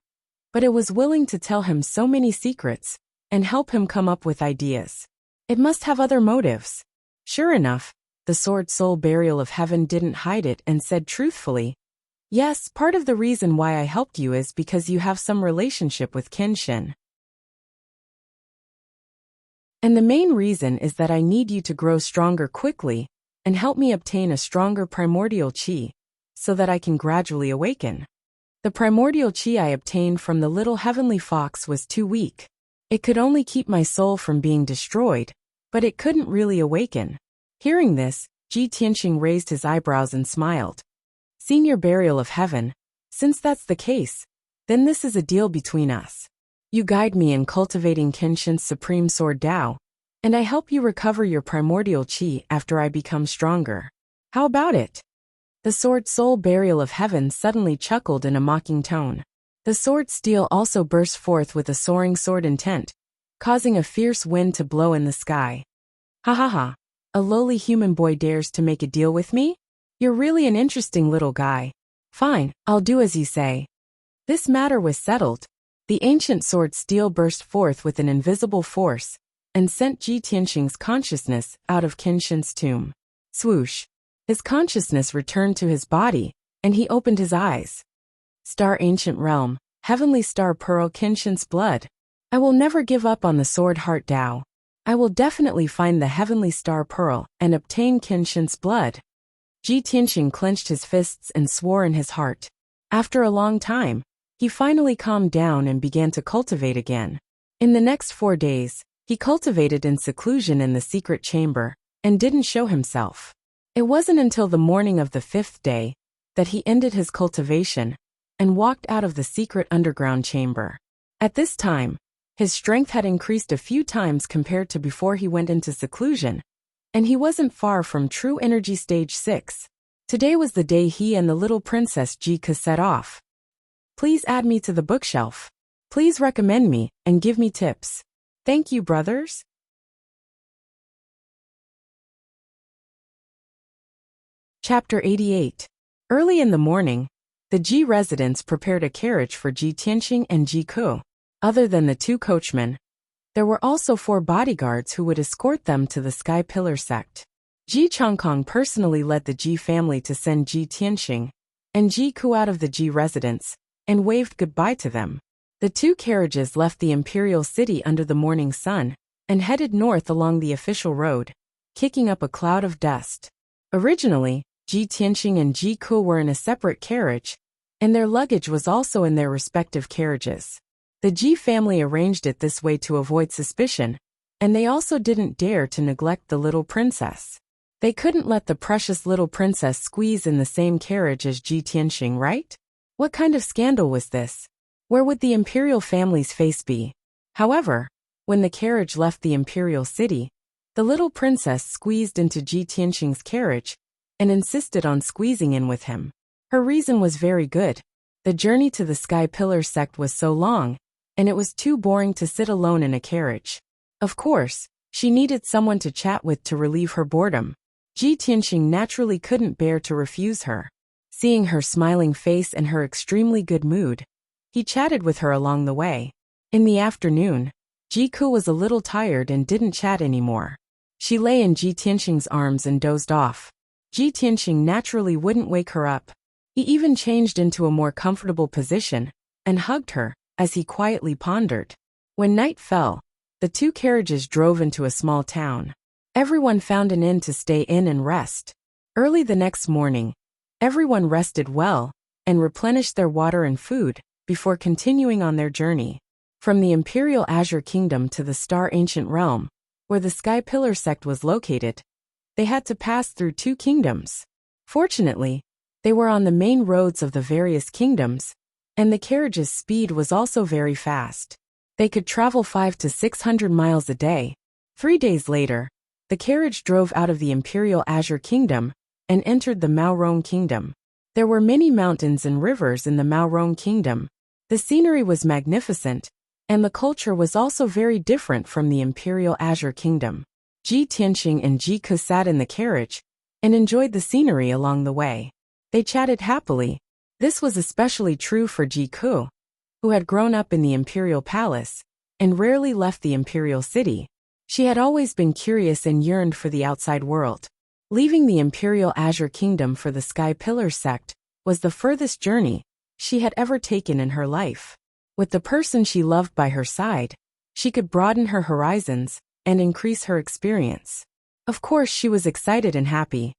but it was willing to tell him so many secrets and help him come up with ideas. It must have other motives. Sure enough, the Sword Soul Burial of Heaven didn't hide it and said truthfully, yes, part of the reason why I helped you is because you have some relationship with Kenshin. And the main reason is that I need you to grow stronger quickly and help me obtain a stronger primordial chi, so that I can gradually awaken. The primordial chi I obtained from the little heavenly fox was too weak. It could only keep my soul from being destroyed, but it couldn't really awaken. Hearing this, Ji Tianxing raised his eyebrows and smiled. Senior Burial of Heaven, since that's the case, then this is a deal between us. You guide me in cultivating Kenshin's Supreme Sword Tao, and I help you recover your primordial chi after I become stronger. How about it? The Sword Soul Burial of Heaven suddenly chuckled in a mocking tone. The sword steel also burst forth with a soaring sword intent, causing a fierce wind to blow in the sky. Ha ha ha, a lowly human boy dares to make a deal with me? You're really an interesting little guy. Fine, I'll do as you say. This matter was settled. The ancient sword steel burst forth with an invisible force and sent Ji Tianxing's consciousness out of Qinshin's tomb. Swoosh. His consciousness returned to his body, and he opened his eyes. Star Ancient Realm, Heavenly Star Pearl Qinshin's blood. I will never give up on the Sword Heart Dao. I will definitely find the Heavenly Star Pearl and obtain Qinshin's blood. Ji Tianxing clenched his fists and swore in his heart. After a long time, he finally calmed down and began to cultivate again. In the next 4 days, he cultivated in seclusion in the secret chamber and didn't show himself. It wasn't until the morning of the 5th day that he ended his cultivation and walked out of the secret underground chamber. At this time, his strength had increased a few times compared to before he went into seclusion, and he wasn't far from true energy stage 6. Today was the day he and the little princess Jika set off. Please add me to the bookshelf. Please recommend me and give me tips. Thank you, brothers. Chapter 88. Early in the morning, the Ji residents prepared a carriage for Ji Tianxing and Ji Ku. Other than the 2 coachmen, there were also 4 bodyguards who would escort them to the Sky Pillar sect. Ji Changkong personally led the Ji family to send Ji Tianxing and Ji Ku out of the Ji residence and waved goodbye to them. The 2 carriages left the imperial city under the morning sun and headed north along the official road, kicking up a cloud of dust. Originally, Ji Tianxing and Ji Ku were in a separate carriage, and their luggage was also in their respective carriages. The Ji family arranged it this way to avoid suspicion, and they also didn't dare to neglect the little princess. They couldn't let the precious little princess squeeze in the same carriage as Ji Tianxing, right? What kind of scandal was this? Where would the imperial family's face be? However, when the carriage left the imperial city, the little princess squeezed into Ji Tianxing's carriage and insisted on squeezing in with him. Her reason was very good. The journey to the Sky Pillar sect was so long, and it was too boring to sit alone in a carriage. Of course, she needed someone to chat with to relieve her boredom. Ji Tianxing naturally couldn't bear to refuse her. Seeing her smiling face and her extremely good mood, he chatted with her along the way. In the afternoon, Ji Ku was a little tired and didn't chat anymore. She lay in Ji Tianxing's arms and dozed off. Ji Tianxing naturally wouldn't wake her up. He even changed into a more comfortable position and hugged her as he quietly pondered. When night fell, the 2 carriages drove into a small town. Everyone found an inn to stay in and rest. Early the next morning, everyone rested well and replenished their water and food before continuing on their journey. From the Imperial Azure Kingdom to the Star Ancient Realm, where the Sky Pillar sect was located, they had to pass through 2 kingdoms. Fortunately, they were on the main roads of the various kingdoms, and the carriage's speed was also very fast. They could travel 500 to 600 miles a day. 3 days later, the carriage drove out of the Imperial Azure Kingdom and entered the Maorong Kingdom. There were many mountains and rivers in the Maorong Kingdom. The scenery was magnificent, and the culture was also very different from the Imperial Azure Kingdom. Ji Tianxing and Ji Ku sat in the carriage and enjoyed the scenery along the way. They chatted happily. This was especially true for Ji Ku, who had grown up in the Imperial Palace and rarely left the Imperial City. She had always been curious and yearned for the outside world. Leaving the Imperial Azure Kingdom for the Sky Pillar sect was the furthest journey she had ever taken in her life. With the person she loved by her side, she could broaden her horizons and increase her experience. Of course, she was excited and happy.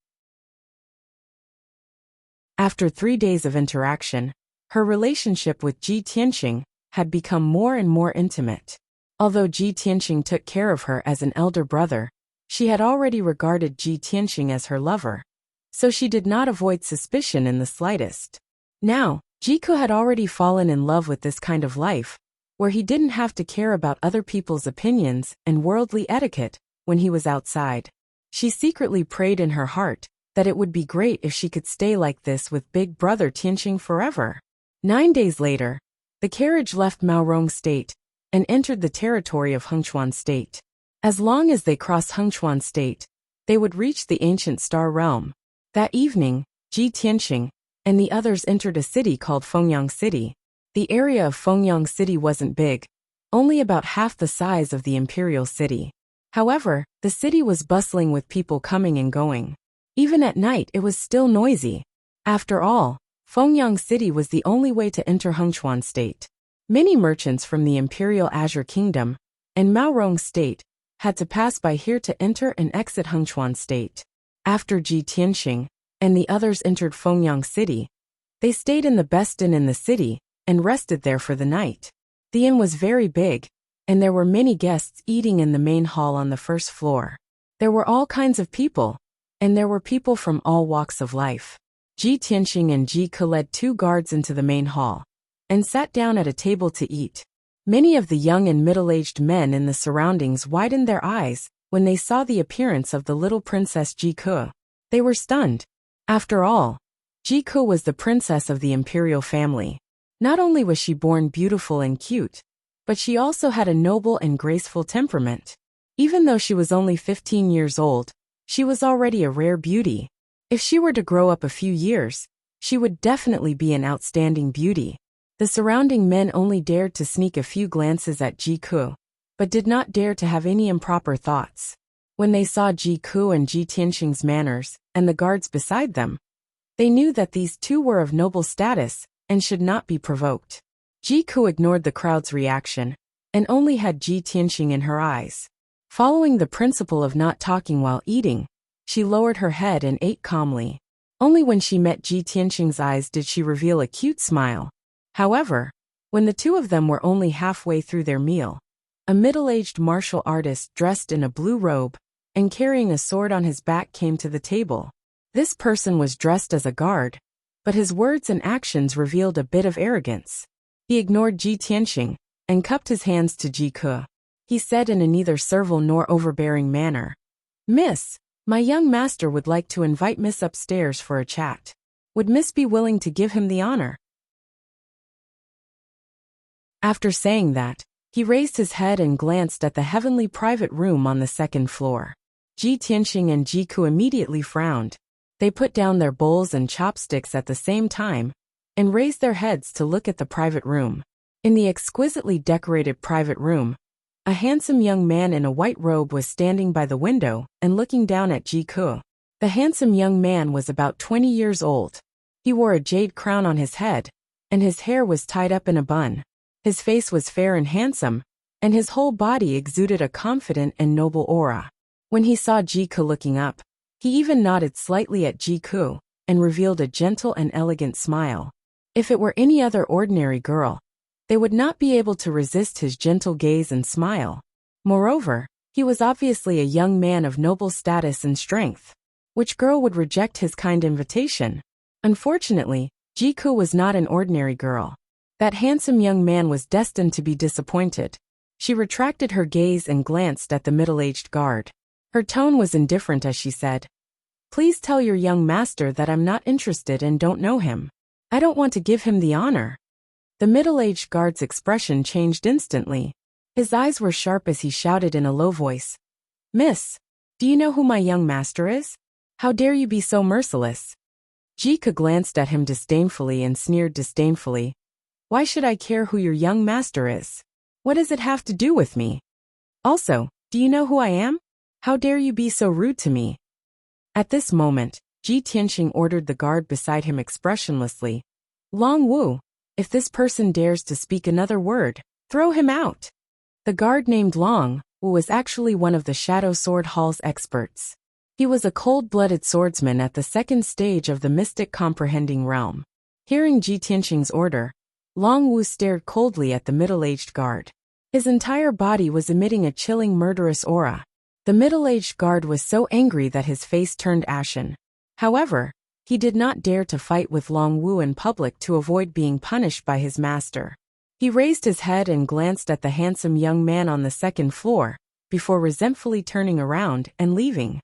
After 3 days of interaction, her relationship with Ji Tianxing had become more and more intimate. Although Ji Tianxing took care of her as an elder brother, she had already regarded Ji Tianxing as her lover, so she did not avoid suspicion in the slightest. Now, Ji Ku had already fallen in love with this kind of life, where he didn't have to care about other people's opinions and worldly etiquette when he was outside. She secretly prayed in her heart that it would be great if she could stay like this with big brother Tianxing forever. 9 days later, the carriage left Maorong State and entered the territory of Hengchuan State. As long as they crossed Hengchuan State, they would reach the ancient Star Realm. That evening, Ji Tianxing, and the others entered a city called Fengyang City. The area of Fengyang City wasn't big, only about half the size of the imperial city. However, the city was bustling with people coming and going. Even at night it was still noisy. After all, Fengyang City was the only way to enter Hengchuan State. Many merchants from the Imperial Azure Kingdom and Maorong State had to pass by here to enter and exit Hengchuan State. After Ji Tianxing and the others entered Fengyang City, they stayed in the best inn in the city and rested there for the night. The inn was very big, and there were many guests eating in the main hall on the first floor. There were all kinds of people, and there were people from all walks of life. Ji Tianxing and Ji Ke led 2 guards into the main hall and sat down at a table to eat. Many of the young and middle-aged men in the surroundings widened their eyes when they saw the appearance of the little princess Ji Ke. They were stunned. After all, Ji Ke was the princess of the imperial family. Not only was she born beautiful and cute, but she also had a noble and graceful temperament. Even though she was only 15 years old, she was already a rare beauty. If she were to grow up a few years, she would definitely be an outstanding beauty. The surrounding men only dared to sneak a few glances at Ji Ke, but did not dare to have any improper thoughts. When they saw Ji Ke and Ji Tianxing's manners, and the guards beside them, they knew that these two were of noble status and should not be provoked. Ji Ke ignored the crowd's reaction, and only had Ji Tianxing in her eyes. Following the principle of not talking while eating, she lowered her head and ate calmly. Only when she met Ji Tianxing's eyes did she reveal a cute smile. However, when the two of them were only halfway through their meal, a middle-aged martial artist dressed in a blue robe and carrying a sword on his back came to the table. This person was dressed as a guard, but his words and actions revealed a bit of arrogance. He ignored Ji Tianxing and cupped his hands to Ji Ke. He said in a neither servile nor overbearing manner, "Miss, my young master would like to invite Miss upstairs for a chat. Would Miss be willing to give him the honor?" After saying that, he raised his head and glanced at the heavenly private room on the second floor. Ji Tianxing and Ji Ke immediately frowned. They put down their bowls and chopsticks at the same time and raised their heads to look at the private room. In the exquisitely decorated private room, a handsome young man in a white robe was standing by the window and looking down at Ji Ke. The handsome young man was about 20 years old. He wore a jade crown on his head, and his hair was tied up in a bun. His face was fair and handsome, and his whole body exuded a confident and noble aura. When he saw Ji Ke looking up, he even nodded slightly at Ji Ke and revealed a gentle and elegant smile. If it were any other ordinary girl, they would not be able to resist his gentle gaze and smile. Moreover, he was obviously a young man of noble status and strength. Which girl would reject his kind invitation? Unfortunately, Ji Ke was not an ordinary girl. That handsome young man was destined to be disappointed. She retracted her gaze and glanced at the middle-aged guard. Her tone was indifferent as she said, "Please tell your young master that I'm not interested and don't know him. I don't want to give him the honor." The middle-aged guard's expression changed instantly. His eyes were sharp as he shouted in a low voice, "Miss, do you know who my young master is? How dare you be so merciless?" Ji Ke glanced at him disdainfully and sneered disdainfully, "Why should I care who your young master is? What does it have to do with me? Also, do you know who I am? How dare you be so rude to me?" At this moment, Ji Tianxing ordered the guard beside him expressionlessly, "Long Wu, if this person dares to speak another word, throw him out." The guard named Long Wu was actually one of the Shadow Sword Hall's experts. He was a cold-blooded swordsman at the second stage of the mystic comprehending realm. Hearing Ji Tianxing's order, Long Wu stared coldly at the middle-aged guard. His entire body was emitting a chilling murderous aura. The middle-aged guard was so angry that his face turned ashen. However, he did not dare to fight with Long Wu in public to avoid being punished by his master. He raised his head and glanced at the handsome young man on the second floor, before resentfully turning around and leaving.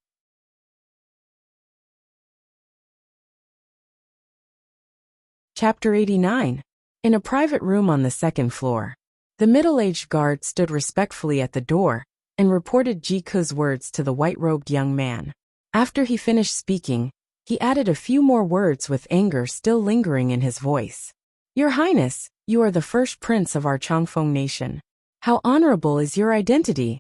Chapter 89. In a private room on the second floor, the middle-aged guard stood respectfully at the door and reported Ji Ke's words to the white-robed young man. After he finished speaking, He added a few more words with anger still lingering in his voice. Your Highness, you are the first prince of our Changfeng nation. How honorable is your identity?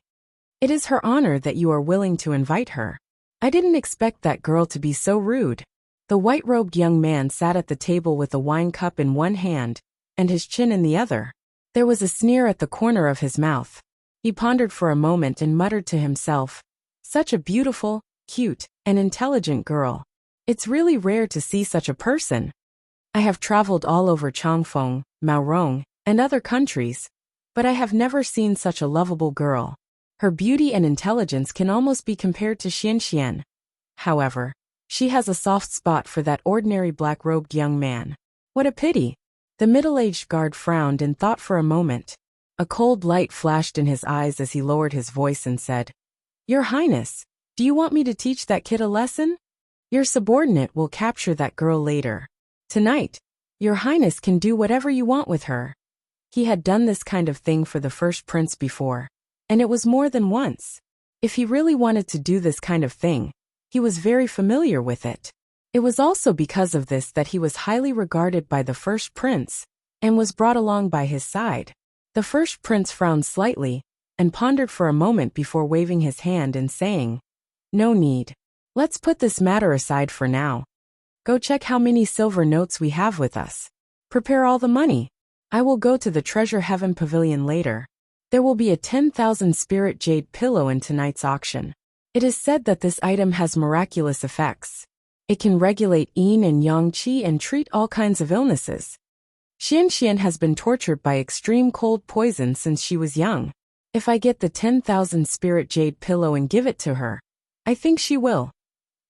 It is her honor that you are willing to invite her. I didn't expect that girl to be so rude. The white-robed young man sat at the table with a wine cup in one hand and his chin in the other. There was a sneer at the corner of his mouth. He pondered for a moment and muttered to himself, such a beautiful, cute, and intelligent girl. It's really rare to see such a person. I have traveled all over Changfeng, Maorong, and other countries, but I have never seen such a lovable girl. Her beauty and intelligence can almost be compared to Xianxian. However, she has a soft spot for that ordinary black-robed young man. What a pity. The middle-aged guard frowned and thought for a moment. A cold light flashed in his eyes as he lowered his voice and said, Your Highness, do you want me to teach that kid a lesson? Your subordinate will capture that girl later. Tonight, Your Highness can do whatever you want with her. He had done this kind of thing for the first prince before, and it was more than once. If he really wanted to do this kind of thing, he was very familiar with it. It was also because of this that he was highly regarded by the first prince, and was brought along by his side. The first prince frowned slightly, and pondered for a moment before waving his hand and saying, No need. Let's put this matter aside for now. Go check how many silver notes we have with us. Prepare all the money. I will go to the Treasure Heaven Pavilion later. There will be a 10,000 spirit jade pillow in tonight's auction. It is said that this item has miraculous effects. It can regulate yin and yang qi and treat all kinds of illnesses. Xianxian has been tortured by extreme cold poison since she was young. If I get the 10,000 spirit jade pillow and give it to her, I think she will.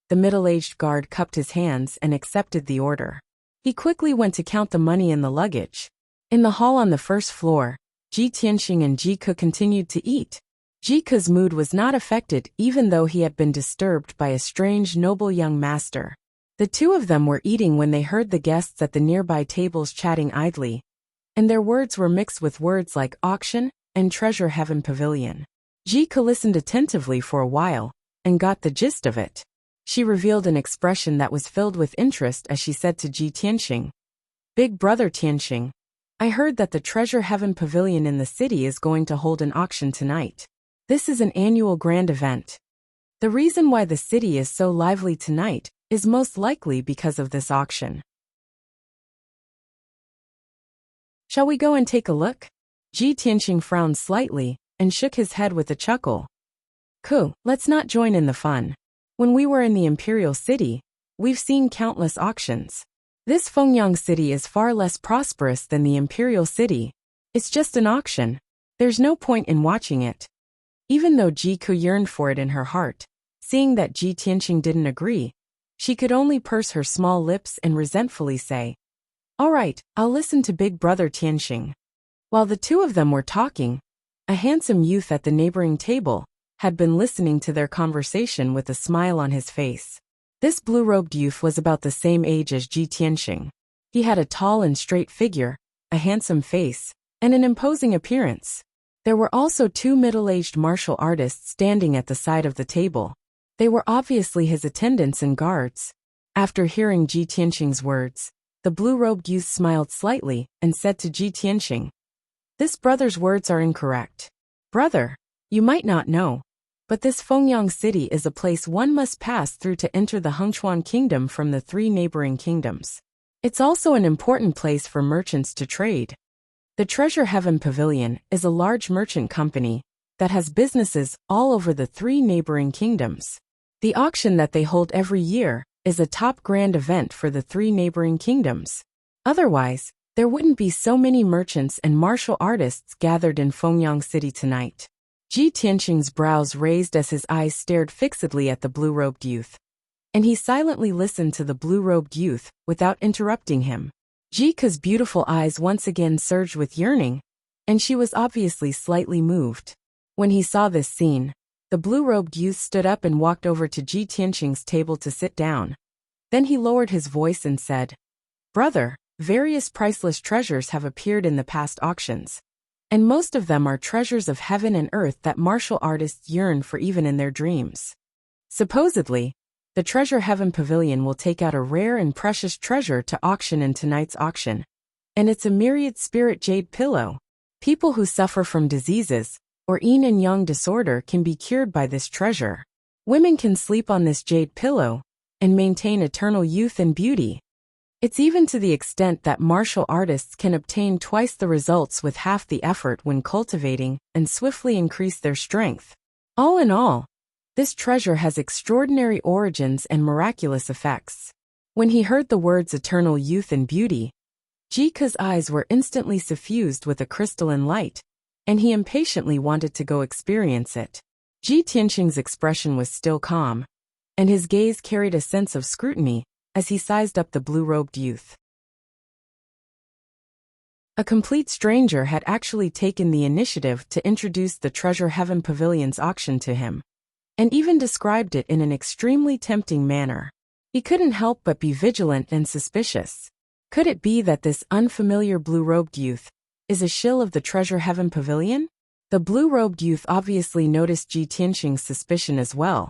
The middle-aged guard cupped his hands and accepted the order. He quickly went to count the money in the luggage. In the hall on the first floor, Ji Tianxing and Ji Ke continued to eat. Ji Ke's mood was not affected even though he had been disturbed by a strange noble young master. The two of them were eating when they heard the guests at the nearby tables chatting idly, and their words were mixed with words like auction and Treasure Heaven Pavilion. Ji Ke listened attentively for a while and got the gist of it. She revealed an expression that was filled with interest as she said to Ji Tianxing, Big brother Tianxing, I heard that the Treasure Heaven Pavilion in the city is going to hold an auction tonight. This is an annual grand event. The reason why the city is so lively tonight is most likely because of this auction. Shall we go and take a look? Ji Tianxing frowned slightly and shook his head with a chuckle. Let's not join in the fun. When we were in the Imperial City, we've seen countless auctions. This Fengyang City is far less prosperous than the Imperial City. It's just an auction. There's no point in watching it. Even though Ji Ke yearned for it in her heart, seeing that Ji Tianxing didn't agree, she could only purse her small lips and resentfully say, All right, I'll listen to Big Brother Tianxing. While the two of them were talking, a handsome youth at the neighboring table had been listening to their conversation with a smile on his face. This blue-robed youth was about the same age as Ji Tianxing. He had a tall and straight figure, a handsome face, and an imposing appearance. There were also two middle-aged martial artists standing at the side of the table. They were obviously his attendants and guards. After hearing Ji Tianxing's words, the blue-robed youth smiled slightly and said to Ji Tianxing, This brother's words are incorrect. Brother, you might not know, but this Fengyang City is a place one must pass through to enter the Hengchuan Kingdom from the three neighboring kingdoms. It's also an important place for merchants to trade. The Treasure Heaven Pavilion is a large merchant company that has businesses all over the three neighboring kingdoms. The auction that they hold every year is a top grand event for the three neighboring kingdoms. Otherwise, there wouldn't be so many merchants and martial artists gathered in Fengyang City tonight. Ji Tianxing's brows raised as his eyes stared fixedly at the blue-robed youth, and he silently listened to the blue-robed youth without interrupting him. Ji Ke's beautiful eyes once again surged with yearning, and she was obviously slightly moved. When he saw this scene, the blue-robed youth stood up and walked over to Ji Tianxing's table to sit down. Then he lowered his voice and said, Brother, various priceless treasures have appeared in the past auctions, and most of them are treasures of heaven and earth that martial artists yearn for even in their dreams. Supposedly, the Treasure Heaven Pavilion will take out a rare and precious treasure to auction in tonight's auction. And it's a myriad spirit jade pillow. People who suffer from diseases or yin and yang disorder can be cured by this treasure. Women can sleep on this jade pillow and maintain eternal youth and beauty. It's even to the extent that martial artists can obtain twice the results with half the effort when cultivating and swiftly increase their strength. All in all, this treasure has extraordinary origins and miraculous effects. When he heard the words eternal youth and beauty, Jike's eyes were instantly suffused with a crystalline light, and he impatiently wanted to go experience it. Ji Tianxing's expression was still calm, and his gaze carried a sense of scrutiny as he sized up the blue-robed youth. A complete stranger had actually taken the initiative to introduce the Treasure Heaven Pavilion's auction to him, and even described it in an extremely tempting manner. He couldn't help but be vigilant and suspicious. Could it be that this unfamiliar blue-robed youth is a shill of the Treasure Heaven Pavilion? The blue-robed youth obviously noticed Ji Tianxing's suspicion as well,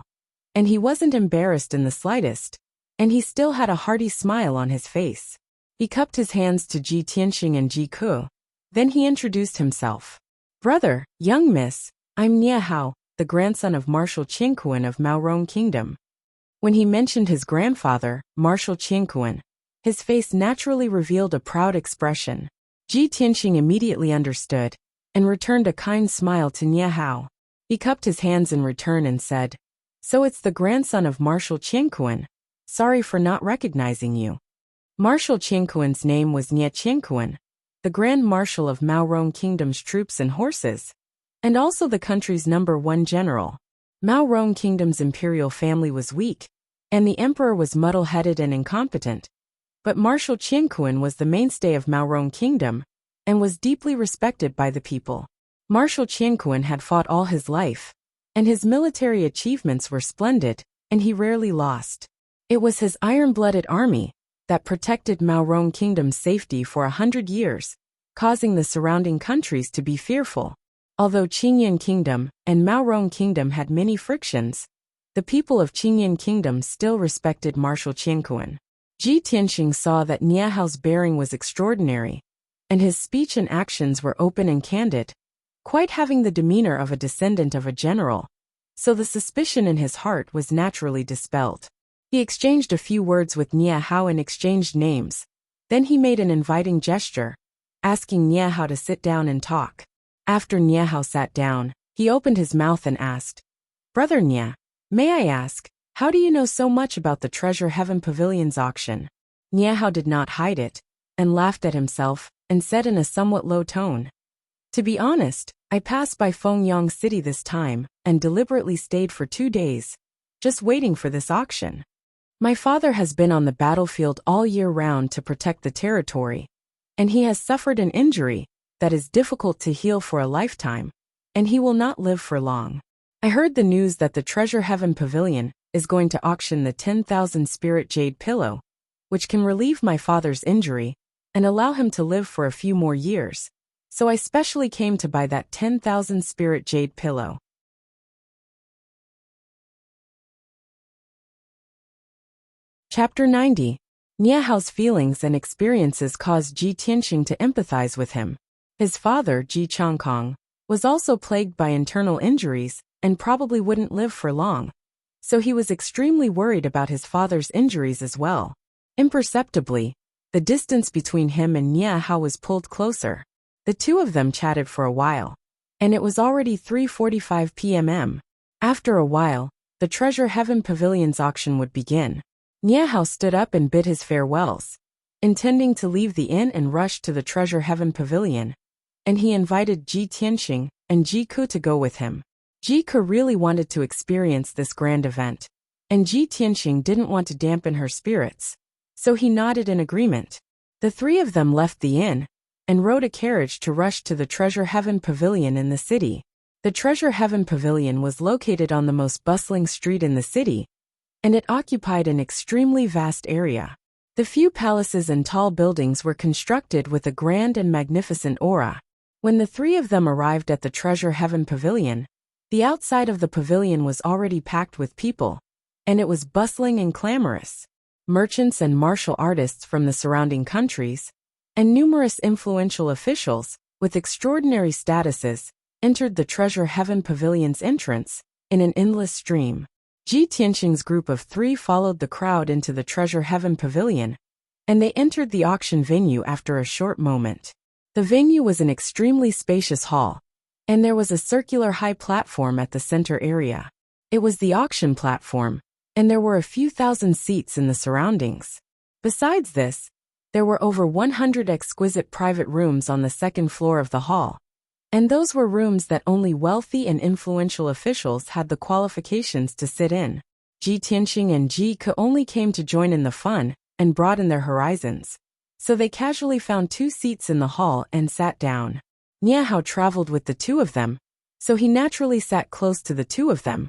and he wasn't embarrassed in the slightest, and he still had a hearty smile on his face. He cupped his hands to Ji Tianxing and Ji Ke. Then he introduced himself. "Brother, young miss, I'm Nie Hao, the grandson of Marshal Qingquan of Maorong Kingdom." When he mentioned his grandfather, Marshal Qingquan, his face naturally revealed a proud expression. Ji Tianxing immediately understood and returned a kind smile to Nie Hao. He cupped his hands in return and said, "So it's the grandson of Marshal Qingquan. Sorry for not recognizing you." Marshal Qingquan's name was Nie Qingquan, the Grand Marshal of Maorong Kingdom's troops and horses, and also the country's #1 general. Maorong Kingdom's imperial family was weak, and the emperor was muddle-headed and incompetent. But Marshal Qingquan was the mainstay of Maorong Kingdom and was deeply respected by the people. Marshal Qingquan had fought all his life, and his military achievements were splendid, and he rarely lost. It was his iron-blooded army that protected Maorong Kingdom's safety for 100 years, causing the surrounding countries to be fearful. Although Qingyan Kingdom and Maorong Kingdom had many frictions, the people of Qingyan Kingdom still respected Marshal Qingquan. Ji Tianxing saw that Nie Hao's bearing was extraordinary, and his speech and actions were open and candid, quite having the demeanor of a descendant of a general, so the suspicion in his heart was naturally dispelled. He exchanged a few words with Nie Hao and exchanged names. Then he made an inviting gesture, asking Nie Hao to sit down and talk. After Nie Hao sat down, he opened his mouth and asked, "Brother Nie, may I ask, how do you know so much about the Treasure Heaven Pavilion's auction?" Nie Hao did not hide it, and laughed at himself, and said in a somewhat low tone, "To be honest, I passed by Fengyang City this time, and deliberately stayed for 2 days, just waiting for this auction. My father has been on the battlefield all year round to protect the territory, and he has suffered an injury that is difficult to heal for a lifetime, and he will not live for long. I heard the news that the Treasure Heaven Pavilion is going to auction the 10,000 spirit jade pillow, which can relieve my father's injury and allow him to live for a few more years, so I specially came to buy that 10,000 spirit jade pillow." Chapter 90. Nie Hao's feelings and experiences caused Ji Tianxing to empathize with him. His father, Ji Changkong, was also plagued by internal injuries and probably wouldn't live for long, so he was extremely worried about his father's injuries as well. Imperceptibly, the distance between him and Nie Hao was pulled closer. The two of them chatted for a while, and it was already 3:45 p.m. After a while, the Treasure Heaven Pavilion's auction would begin. Nie Hao stood up and bid his farewells, intending to leave the inn and rush to the Treasure Heaven Pavilion, and he invited Ji Tianxing and Ji Ke to go with him. Ji Ke really wanted to experience this grand event, and Ji Tianxing didn't want to dampen her spirits, so he nodded in agreement. The three of them left the inn and rode a carriage to rush to the Treasure Heaven Pavilion in the city. The Treasure Heaven Pavilion was located on the most bustling street in the city, and it occupied an extremely vast area. The few palaces and tall buildings were constructed with a grand and magnificent aura. When the three of them arrived at the Treasure Heaven Pavilion, the outside of the pavilion was already packed with people, and it was bustling and clamorous. Merchants and martial artists from the surrounding countries, and numerous influential officials, with extraordinary statuses, entered the Treasure Heaven Pavilion's entrance in an endless stream. Ji Tianxing's group of 3 followed the crowd into the Treasure Heaven Pavilion, and they entered the auction venue after a short moment. The venue was an extremely spacious hall, and there was a circular high platform at the center area. It was the auction platform, and there were a few thousand seats in the surroundings. Besides this, there were over 100 exquisite private rooms on the second floor of the hall, and those were rooms that only wealthy and influential officials had the qualifications to sit in. Ji Tianxing and Ji Ke only came to join in the fun and broaden their horizons, so they casually found 2 seats in the hall and sat down. Nie Hao traveled with the 2 of them, so he naturally sat close to the 2 of them,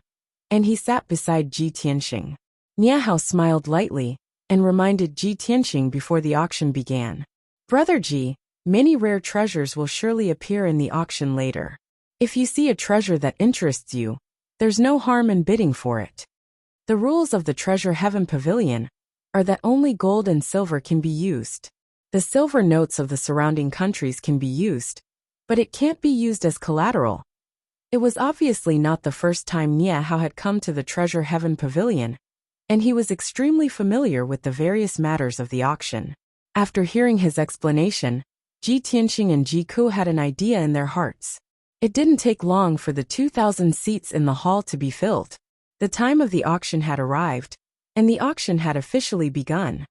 and he sat beside Ji Tianxing. Nie Hao smiled lightly and reminded Ji Tianxing before the auction began. Brother Ji, many rare treasures will surely appear in the auction later. If you see a treasure that interests you, there's no harm in bidding for it. The rules of the Treasure Heaven Pavilion are that only gold and silver can be used. The silver notes of the surrounding countries can be used, but it can't be used as collateral. It was obviously not the first time Nie Hao had come to the Treasure Heaven Pavilion, and he was extremely familiar with the various matters of the auction. After hearing his explanation, Ji Tianxing and Ji Ke had an idea in their hearts. It didn't take long for the 2,000 seats in the hall to be filled. The time of the auction had arrived, and the auction had officially begun.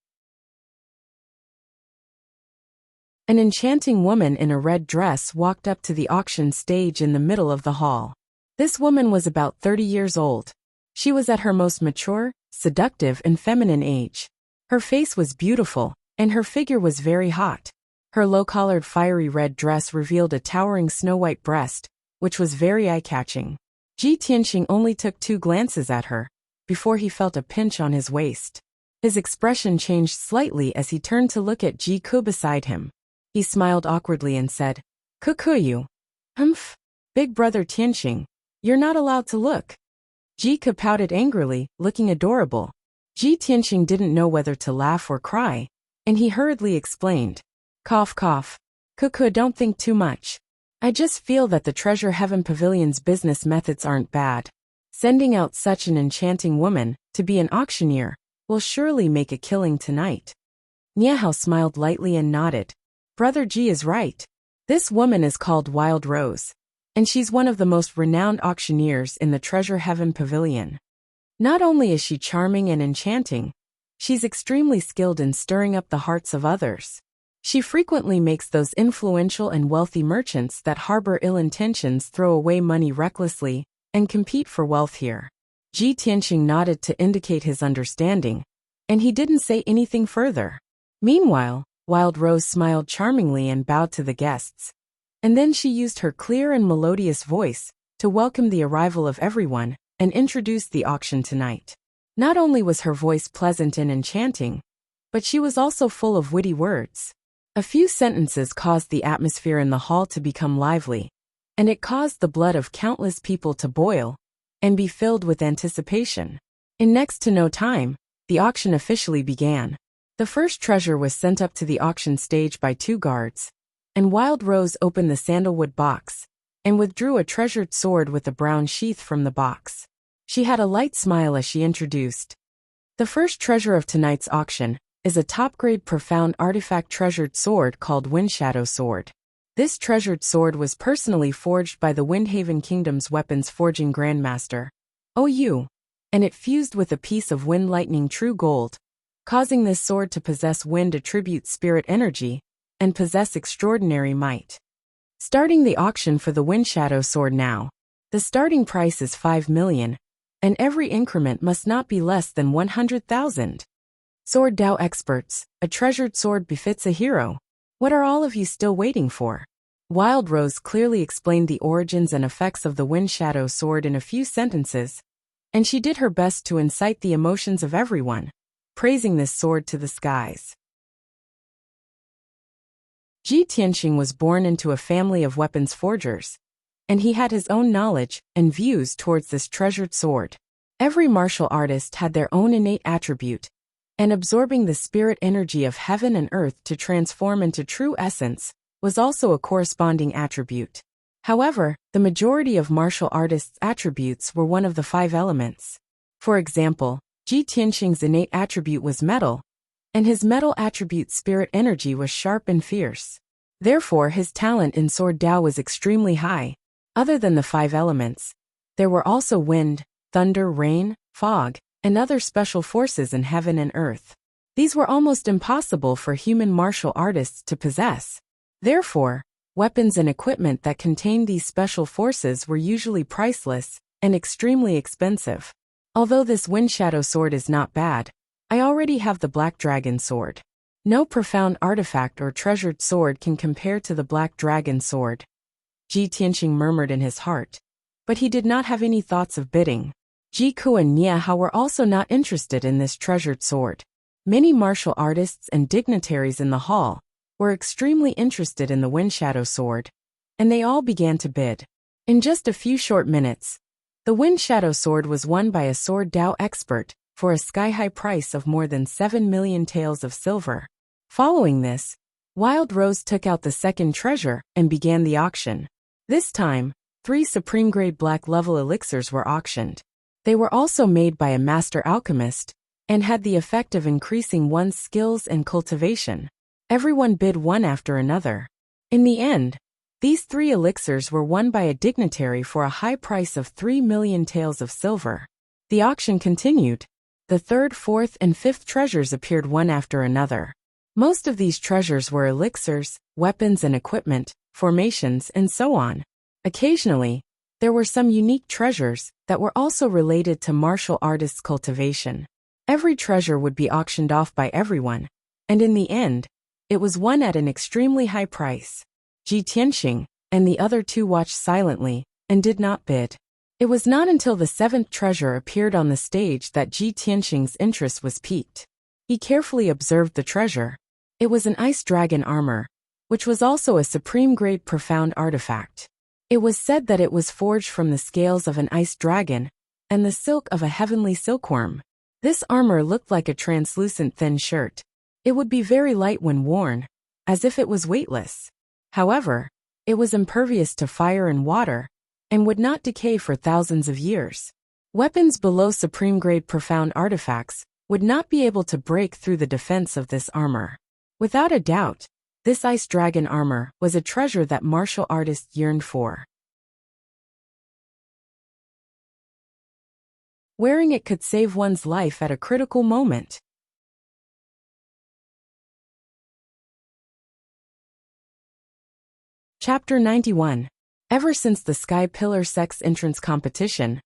An enchanting woman in a red dress walked up to the auction stage in the middle of the hall. This woman was about 30 years old. She was at her most mature, seductive and feminine age. Her face was beautiful, and her figure was very hot. Her low-collared fiery red dress revealed a towering snow-white breast, which was very eye-catching. Ji Tianxing only took 2 glances at her, before he felt a pinch on his waist. His expression changed slightly as he turned to look at Ji Ke beside him. He smiled awkwardly and said, "Kukuyu." "Humph, big brother Tianxing, you're not allowed to look." Ji Ke pouted angrily, looking adorable. Ji Tianxing didn't know whether to laugh or cry, and he hurriedly explained, "Cough cough. Kuku, don't think too much. I just feel that the Treasure Heaven Pavilion's business methods aren't bad. Sending out such an enchanting woman to be an auctioneer will surely make a killing tonight." Nie Hao smiled lightly and nodded. Brother Ji is right. This woman is called Wild Rose, and she's one of the most renowned auctioneers in the Treasure Heaven Pavilion. Not only is she charming and enchanting, she's extremely skilled in stirring up the hearts of others. She frequently makes those influential and wealthy merchants that harbor ill intentions throw away money recklessly and compete for wealth here. Ji Tianxing nodded to indicate his understanding, and he didn't say anything further. Meanwhile, Wild Rose smiled charmingly and bowed to the guests, and then she used her clear and melodious voice to welcome the arrival of everyone and introduce the auction tonight. Not only was her voice pleasant and enchanting, but she was also full of witty words. A few sentences caused the atmosphere in the hall to become lively, and it caused the blood of countless people to boil and be filled with anticipation. In next to no time, the auction officially began. The first treasure was sent up to the auction stage by 2 guards, and Wild Rose opened the sandalwood box and withdrew a treasured sword with a brown sheath from the box. She had a light smile as she introduced. The first treasure of tonight's auction is a top-grade profound artifact treasured sword called Windshadow Sword. This treasured sword was personally forged by the Windhaven Kingdom's weapons forging grandmaster, OU, and it fused with a piece of wind lightning true gold, causing this sword to possess wind attribute spirit energy and possess extraordinary might. Starting the auction for the Windshadow Sword now. The starting price is 5 million, and every increment must not be less than 100,000. Sword Dao experts, a treasured sword befits a hero. What are all of you still waiting for? Wild Rose clearly explained the origins and effects of the Windshadow Sword in a few sentences, and she did her best to incite the emotions of everyone, praising this sword to the skies. Ji Tianxing was born into a family of weapons forgers, and he had his own knowledge and views towards this treasured sword. Every martial artist had their own innate attribute, and absorbing the spirit energy of heaven and earth to transform into true essence was also a corresponding attribute. However, the majority of martial artists' attributes were one of the 5 elements. For example, Ji Tianxing's innate attribute was metal, and his metal attribute spirit energy was sharp and fierce. Therefore, his talent in sword Dao was extremely high. Other than the 5 elements, there were also wind, thunder, rain, fog, and other special forces in heaven and earth. These were almost impossible for human martial artists to possess. Therefore, weapons and equipment that contained these special forces were usually priceless and extremely expensive. Although this wind shadow sword is not bad, I already have the black dragon sword. No profound artifact or treasured sword can compare to the black dragon sword, Ji Tianxing murmured in his heart. But he did not have any thoughts of bidding. Ji Ku and Nie Hao were also not interested in this treasured sword. Many martial artists and dignitaries in the hall were extremely interested in the wind shadow sword, and they all began to bid. In just a few short minutes, the wind shadow sword was won by a sword Dao expert for a sky-high price of more than 7 million taels of silver. Following this, Wild Rose took out the second treasure and began the auction. This time, 3 supreme-grade black-level elixirs were auctioned. They were also made by a master alchemist and had the effect of increasing one's skills and cultivation. Everyone bid one after another. In the end, these 3 elixirs were won by a dignitary for a high price of 3 million taels of silver. The auction continued. The 3rd, 4th, and 5th treasures appeared one after another. Most of these treasures were elixirs, weapons and equipment, formations, and so on. Occasionally, there were some unique treasures that were also related to martial artists' cultivation. Every treasure would be auctioned off by everyone, and in the end, it was won at an extremely high price. Ji Tianxing and the other 2 watched silently and did not bid. It was not until the 7th treasure appeared on the stage that Ji Tianxing's interest was piqued. He carefully observed the treasure. It was an ice dragon armor, which was also a supreme-grade profound artifact. It was said that it was forged from the scales of an ice dragon and the silk of a heavenly silkworm. This armor looked like a translucent thin shirt. It would be very light when worn, as if it was weightless. However, it was impervious to fire and water, and would not decay for thousands of years. Weapons below supreme-grade profound artifacts would not be able to break through the defense of this armor. Without a doubt, this ice dragon armor was a treasure that martial artists yearned for. Wearing it could save one's life at a critical moment. Chapter 91. Ever since the Sky Pillar Sex Entrance competition,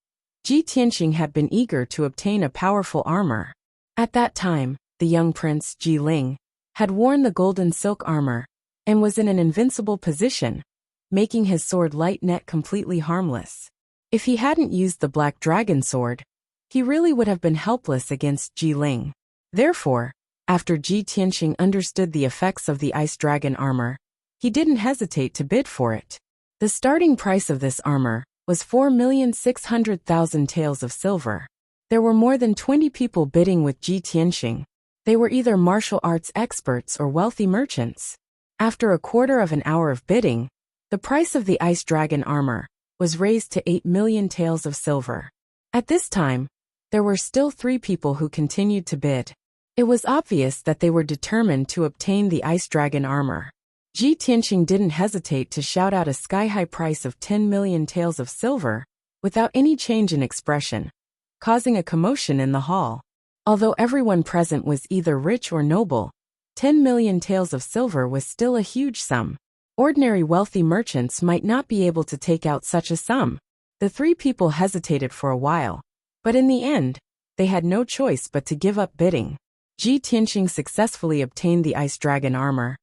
Ji Tianxing had been eager to obtain a powerful armor. At that time, the young prince, Ji Ling, had worn the golden silk armor and was in an invincible position, making his sword light net completely harmless. If he hadn't used the black dragon sword, he really would have been helpless against Ji Ling. Therefore, after Ji Tianxing understood the effects of the ice dragon armor, he didn't hesitate to bid for it. The starting price of this armor was 4,600,000 taels of silver. There were more than 20 people bidding with Ji Tianxing. They were either martial arts experts or wealthy merchants. After a quarter of an hour of bidding, the price of the ice dragon armor was raised to 8 million taels of silver. At this time, there were still 3 people who continued to bid. It was obvious that they were determined to obtain the ice dragon armor. Ji Tianxing didn't hesitate to shout out a sky-high price of 10 million taels of silver, without any change in expression, causing a commotion in the hall. Although everyone present was either rich or noble, 10 million taels of silver was still a huge sum. Ordinary wealthy merchants might not be able to take out such a sum. The 3 people hesitated for a while, but in the end, they had no choice but to give up bidding. Ji Tianxing successfully obtained the ice dragon armor,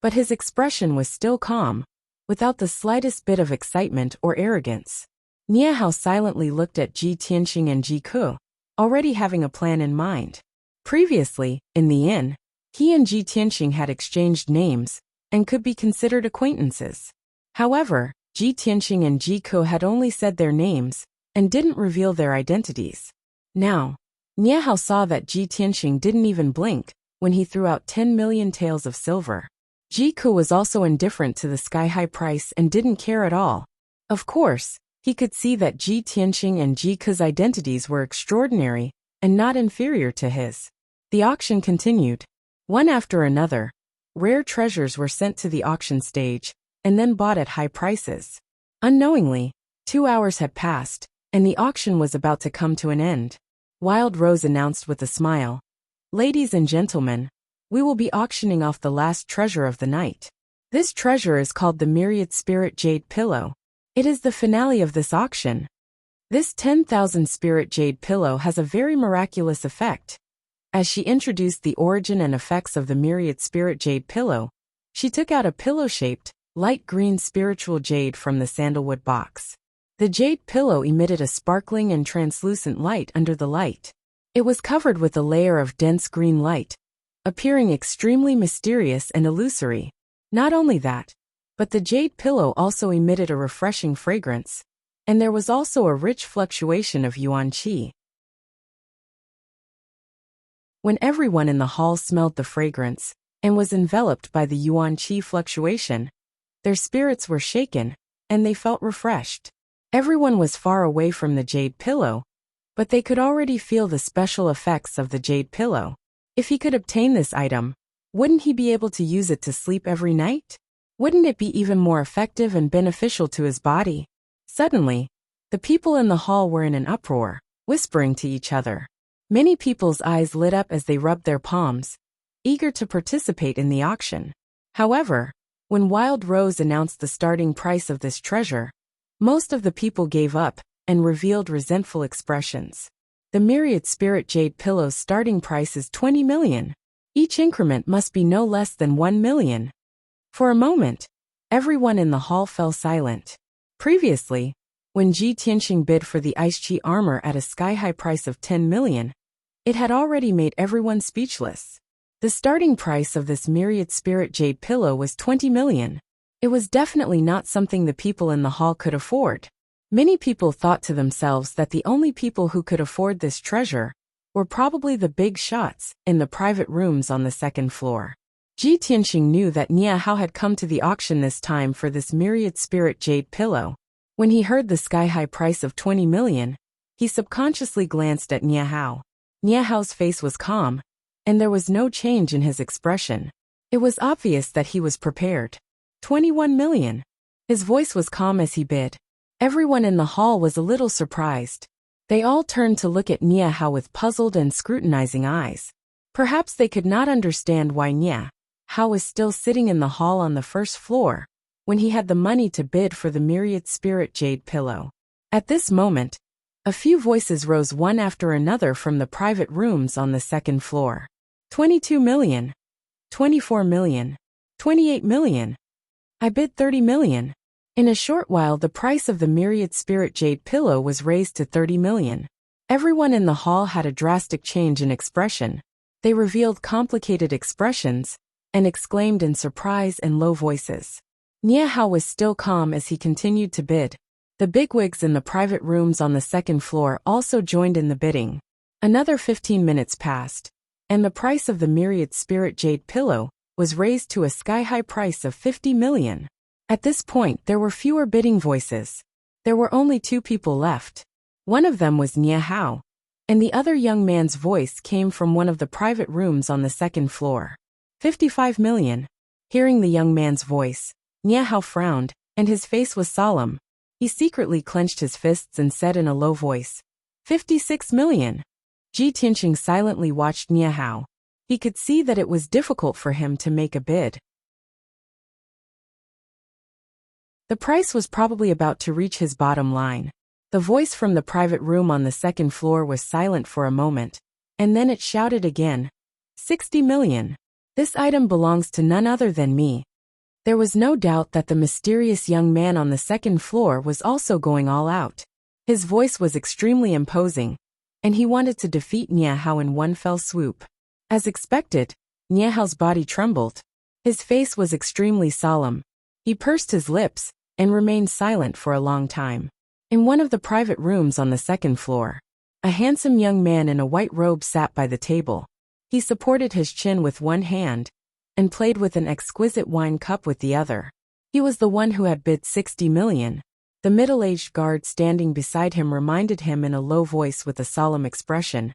but his expression was still calm, without the slightest bit of excitement or arrogance. Nie Hao silently looked at Ji Tianxing and Ji Ku, already having a plan in mind. Previously, in the inn, he and Ji Tianxing had exchanged names and could be considered acquaintances. However, Ji Tianxing and Ji Ku had only said their names and didn't reveal their identities. Now, Nie Hao saw that Ji Tianxing didn't even blink when he threw out 10 million taels of silver. Ji Ke was also indifferent to the sky-high price and didn't care at all. Of course, he could see that Ji Tianxing and Ji Ke's identities were extraordinary and not inferior to his. The auction continued. One after another, rare treasures were sent to the auction stage and then bought at high prices. Unknowingly, 2 hours had passed, and the auction was about to come to an end. Wild Rose announced with a smile, "Ladies and gentlemen, we will be auctioning off the last treasure of the night. This treasure is called the Myriad Spirit Jade Pillow. It is the finale of this auction. This 10,000 Spirit Jade Pillow has a very miraculous effect." As she introduced the origin and effects of the Myriad Spirit Jade Pillow, she took out a pillow-shaped, light green spiritual jade from the sandalwood box. The jade pillow emitted a sparkling and translucent light under the light. It was covered with a layer of dense green light, appearing extremely mysterious and illusory. Not only that, but the jade pillow also emitted a refreshing fragrance, and there was also a rich fluctuation of yuan qi. When everyone in the hall smelled the fragrance and was enveloped by the yuan qi fluctuation, their spirits were shaken, and they felt refreshed. Everyone was far away from the jade pillow, but they could already feel the special effects of the jade pillow. If he could obtain this item, wouldn't he be able to use it to sleep every night? Wouldn't it be even more effective and beneficial to his body? Suddenly, the people in the hall were in an uproar, whispering to each other. Many people's eyes lit up as they rubbed their palms, eager to participate in the auction. However, when Wild Rose announced the starting price of this treasure, most of the people gave up and revealed resentful expressions. The Myriad Spirit Jade Pillow's starting price is 20 million. Each increment must be no less than 1 million. For a moment, everyone in the hall fell silent. Previously, when Ji Tianxing bid for the Ice Chi armor at a sky-high price of 10 million, it had already made everyone speechless. The starting price of this Myriad Spirit Jade Pillow was 20 million. It was definitely not something the people in the hall could afford. Many people thought to themselves that the only people who could afford this treasure were probably the big shots in the private rooms on the second floor. Ji Tianxing knew that Nie Hao had come to the auction this time for this Myriad Spirit Jade Pillow. When he heard the sky-high price of 20 million, he subconsciously glanced at Nie Hao. Nie Hao's face was calm, and there was no change in his expression. It was obvious that he was prepared. 21 million. His voice was calm as he bid. Everyone in the hall was a little surprised. They all turned to look at Nie Hao with puzzled and scrutinizing eyes. Perhaps they could not understand why Nie Hao was still sitting in the hall on the first floor, when he had the money to bid for the Myriad Spirit Jade Pillow. At this moment, a few voices rose one after another from the private rooms on the second floor. 22 million. 24 million. 28 million. I bid 30 million. In a short while the price of the Myriad Spirit Jade Pillow was raised to 30 million. Everyone in the hall had a drastic change in expression. They revealed complicated expressions and exclaimed in surprise and low voices. Nie Hao was still calm as he continued to bid. The bigwigs in the private rooms on the second floor also joined in the bidding. Another 15 minutes passed, and the price of the Myriad Spirit Jade Pillow was raised to a sky-high price of 50 million. At this point there were fewer bidding voices. There were only 2 people left. One of them was Nie Hao, and the other young man's voice came from one of the private rooms on the second floor. 55 million. Hearing the young man's voice, Nie Hao frowned, and his face was solemn. He secretly clenched his fists and said in a low voice, 56 million. Ji Tianxing silently watched Nie Hao. He could see that it was difficult for him to make a bid. The price was probably about to reach his bottom line. The voice from the private room on the second floor was silent for a moment, and then it shouted again, 60 million. This item belongs to none other than me. There was no doubt that the mysterious young man on the second floor was also going all out. His voice was extremely imposing, and he wanted to defeat Nie Hao in one fell swoop. As expected, Nie Hao's body trembled. His face was extremely solemn. He pursed his lips and remained silent for a long time. In one of the private rooms on the second floor, A handsome young man in a white robe sat by the table. He supported his chin with one hand and played with an exquisite wine cup with the other. He was the one who had bid 60 million. The middle-aged guard standing beside him reminded him in a low voice with a solemn expression,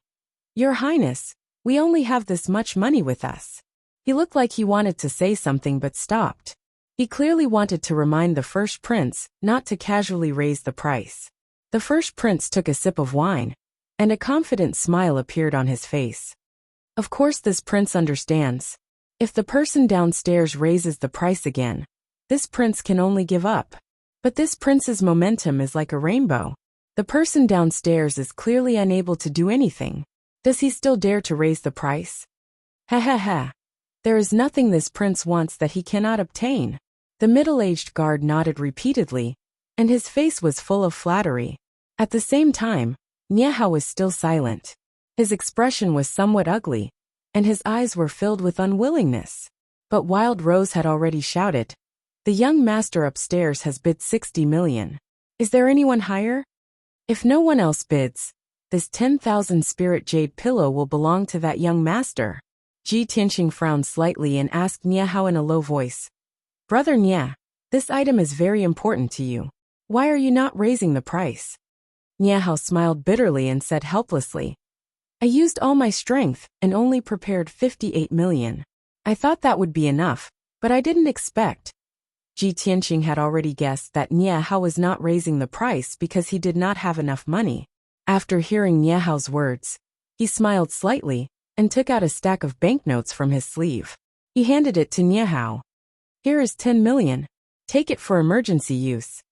"Your Highness, we only have this much money with us." He looked like he wanted to say something but stopped. He clearly wanted to remind the first prince not to casually raise the price. The first prince took a sip of wine, and a confident smile appeared on his face. Of course this prince understands. If the person downstairs raises the price again, this prince can only give up. But this prince's momentum is like a rainbow. The person downstairs is clearly unable to do anything. Does he still dare to raise the price? Ha ha ha. There is nothing this prince wants that he cannot obtain. The middle-aged guard nodded repeatedly, and his face was full of flattery. At the same time, Niehao was still silent. His expression was somewhat ugly, and his eyes were filled with unwillingness. But Wild Rose had already shouted, "The young master upstairs has bid 60 million. Is there anyone higher? If no one else bids, this 10,000 spirit jade pillow will belong to that young master." Ji Tianqing frowned slightly and asked Niehao in a low voice, "Brother Nie, this item is very important to you. Why are you not raising the price?" Niehao smiled bitterly and said helplessly, "I used all my strength and only prepared 58 million. I thought that would be enough, but I didn't expect." Ji Tianqing had already guessed that Niehao was not raising the price because he did not have enough money. After hearing Niehao's words, he smiled slightly and took out a stack of banknotes from his sleeve. He handed it to Niehao. "Here is 10 million. Take it for emergency use."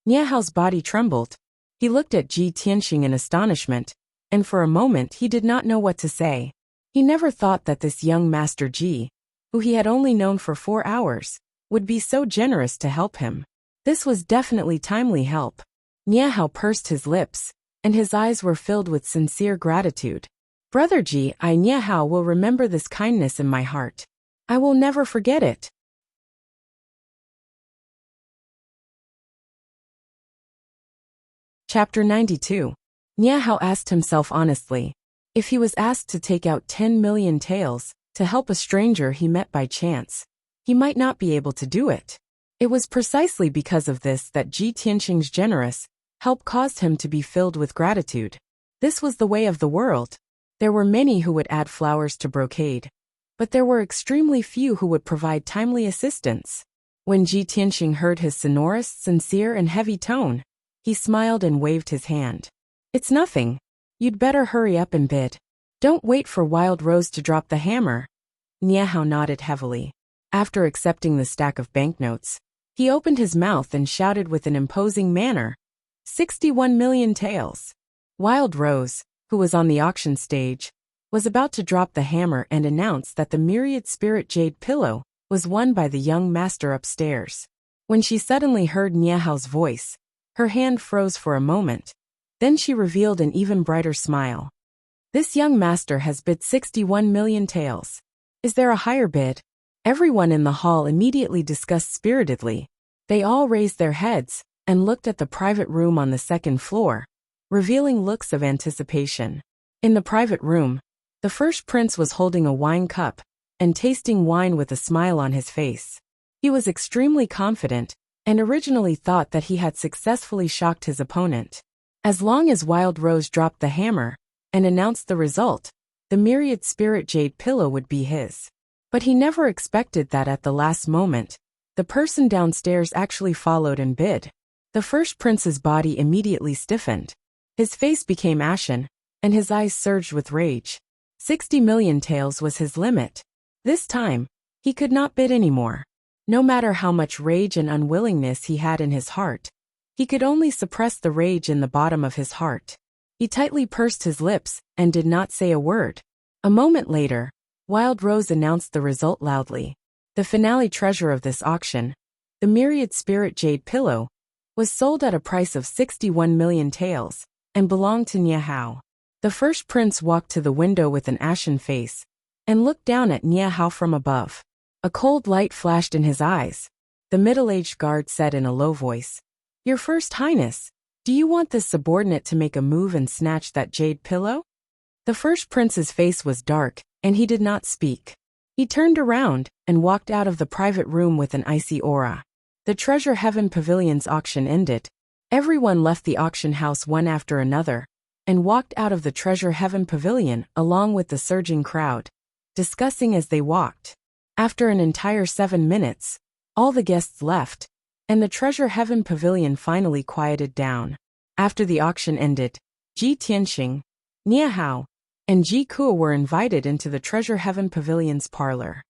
Niehao's body trembled. He looked at Ji Tianqing in astonishment, and for a moment he did not know what to say. He never thought that this young Master Ji, who he had only known for 4 hours, would be so generous to help him. This was definitely timely help. Niehao pursed his lips, and his eyes were filled with sincere gratitude. "Brother Ji, I Niehao will remember this kindness in my heart. I will never forget it." Chapter 92. Niehao asked himself honestly, if he was asked to take out 10 million taels to help a stranger he met by chance, he might not be able to do it. It was precisely because of this that Ji Tianqing's generous help caused him to be filled with gratitude. This was the way of the world. There were many who would add flowers to brocade, but there were extremely few who would provide timely assistance. When Ji Tianqing heard his sonorous, sincere, and heavy tone, he smiled and waved his hand. "It's nothing. You'd better hurry up and bid. Don't wait for Wild Rose to drop the hammer." Niehao nodded heavily. After accepting the stack of banknotes, he opened his mouth and shouted with an imposing manner, 61 million taels. Wild Rose, who was on the auction stage, was about to drop the hammer and announce that the myriad spirit jade pillow was won by the young master upstairs. When she suddenly heard Niehao's voice, her hand froze for a moment. Then she revealed an even brighter smile. "This young master has bid 61 million taels. Is there a higher bid?" Everyone in the hall immediately discussed spiritedly. They all raised their heads and looked at the private room on the second floor, revealing looks of anticipation. In the private room, the first prince was holding a wine cup and tasting wine with a smile on his face. He was extremely confident and originally thought that he had successfully shocked his opponent. As long as Wild Rose dropped the hammer and announced the result, the myriad spirit jade pillow would be his. But he never expected that at the last moment, the person downstairs actually followed and bid. The first prince's body immediately stiffened. His face became ashen, and his eyes surged with rage. 60 million taels was his limit. This time, he could not bid anymore. No matter how much rage and unwillingness he had in his heart, he could only suppress the rage in the bottom of his heart. He tightly pursed his lips and did not say a word. A moment later, Wild Rose announced the result loudly. The finale treasure of this auction, the myriad spirit jade pillow, was sold at a price of 61 million taels and belonged to Niehao. The first prince walked to the window with an ashen face and looked down at Niehao from above. A cold light flashed in his eyes. The middle-aged guard said in a low voice, "Your First Highness, Do you want this subordinate to make a move and snatch that jade pillow? The first prince's face was dark, and he did not speak. He turned around and walked out of the private room with an icy aura. The Treasure Heaven Pavilion's auction ended. Everyone left the auction house one after another, and walked out of the Treasure Heaven Pavilion along with the surging crowd, discussing as they walked. After an entire 7 minutes, all the guests left, and the Treasure Heaven Pavilion finally quieted down. After the auction ended, Ji Tianxing, Nie Hao, and Ji Kuo were invited into the Treasure Heaven Pavilion's parlor.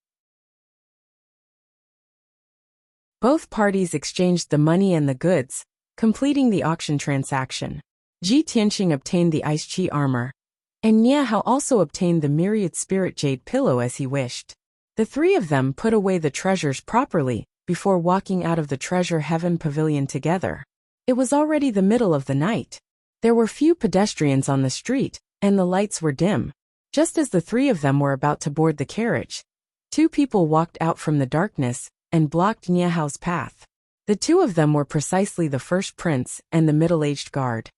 Both parties exchanged the money and the goods, completing the auction transaction. Ji Tianxing obtained the ice chi armor, and Nie Hao also obtained the myriad spirit jade pillow as he wished. The three of them put away the treasures properly before walking out of the Treasure Heaven Pavilion together. It was already the middle of the night. There were few pedestrians on the street, and the lights were dim. Just as the three of them were about to board the carriage, two people walked out from the darkness and blocked Nie Hao's path. The two of them were precisely the first prince and the middle-aged guard,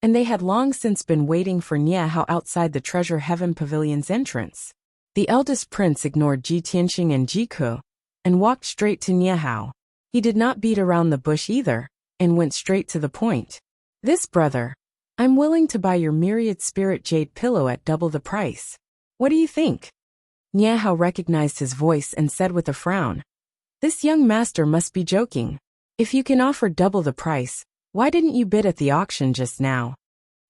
and they had long since been waiting for Nie Hao outside the Treasure Heaven Pavilion's entrance. The eldest prince ignored Ji Tianxing and Ji Kuo and walked straight to Nie Hao. He did not beat around the bush either, and went straight to the point. "This brother, I'm willing to buy your myriad spirit jade pillow at double the price. What do you think?" Nie Hao recognized his voice and said with a frown, "This young master must be joking. If you can offer double the price, why didn't you bid at the auction just now?"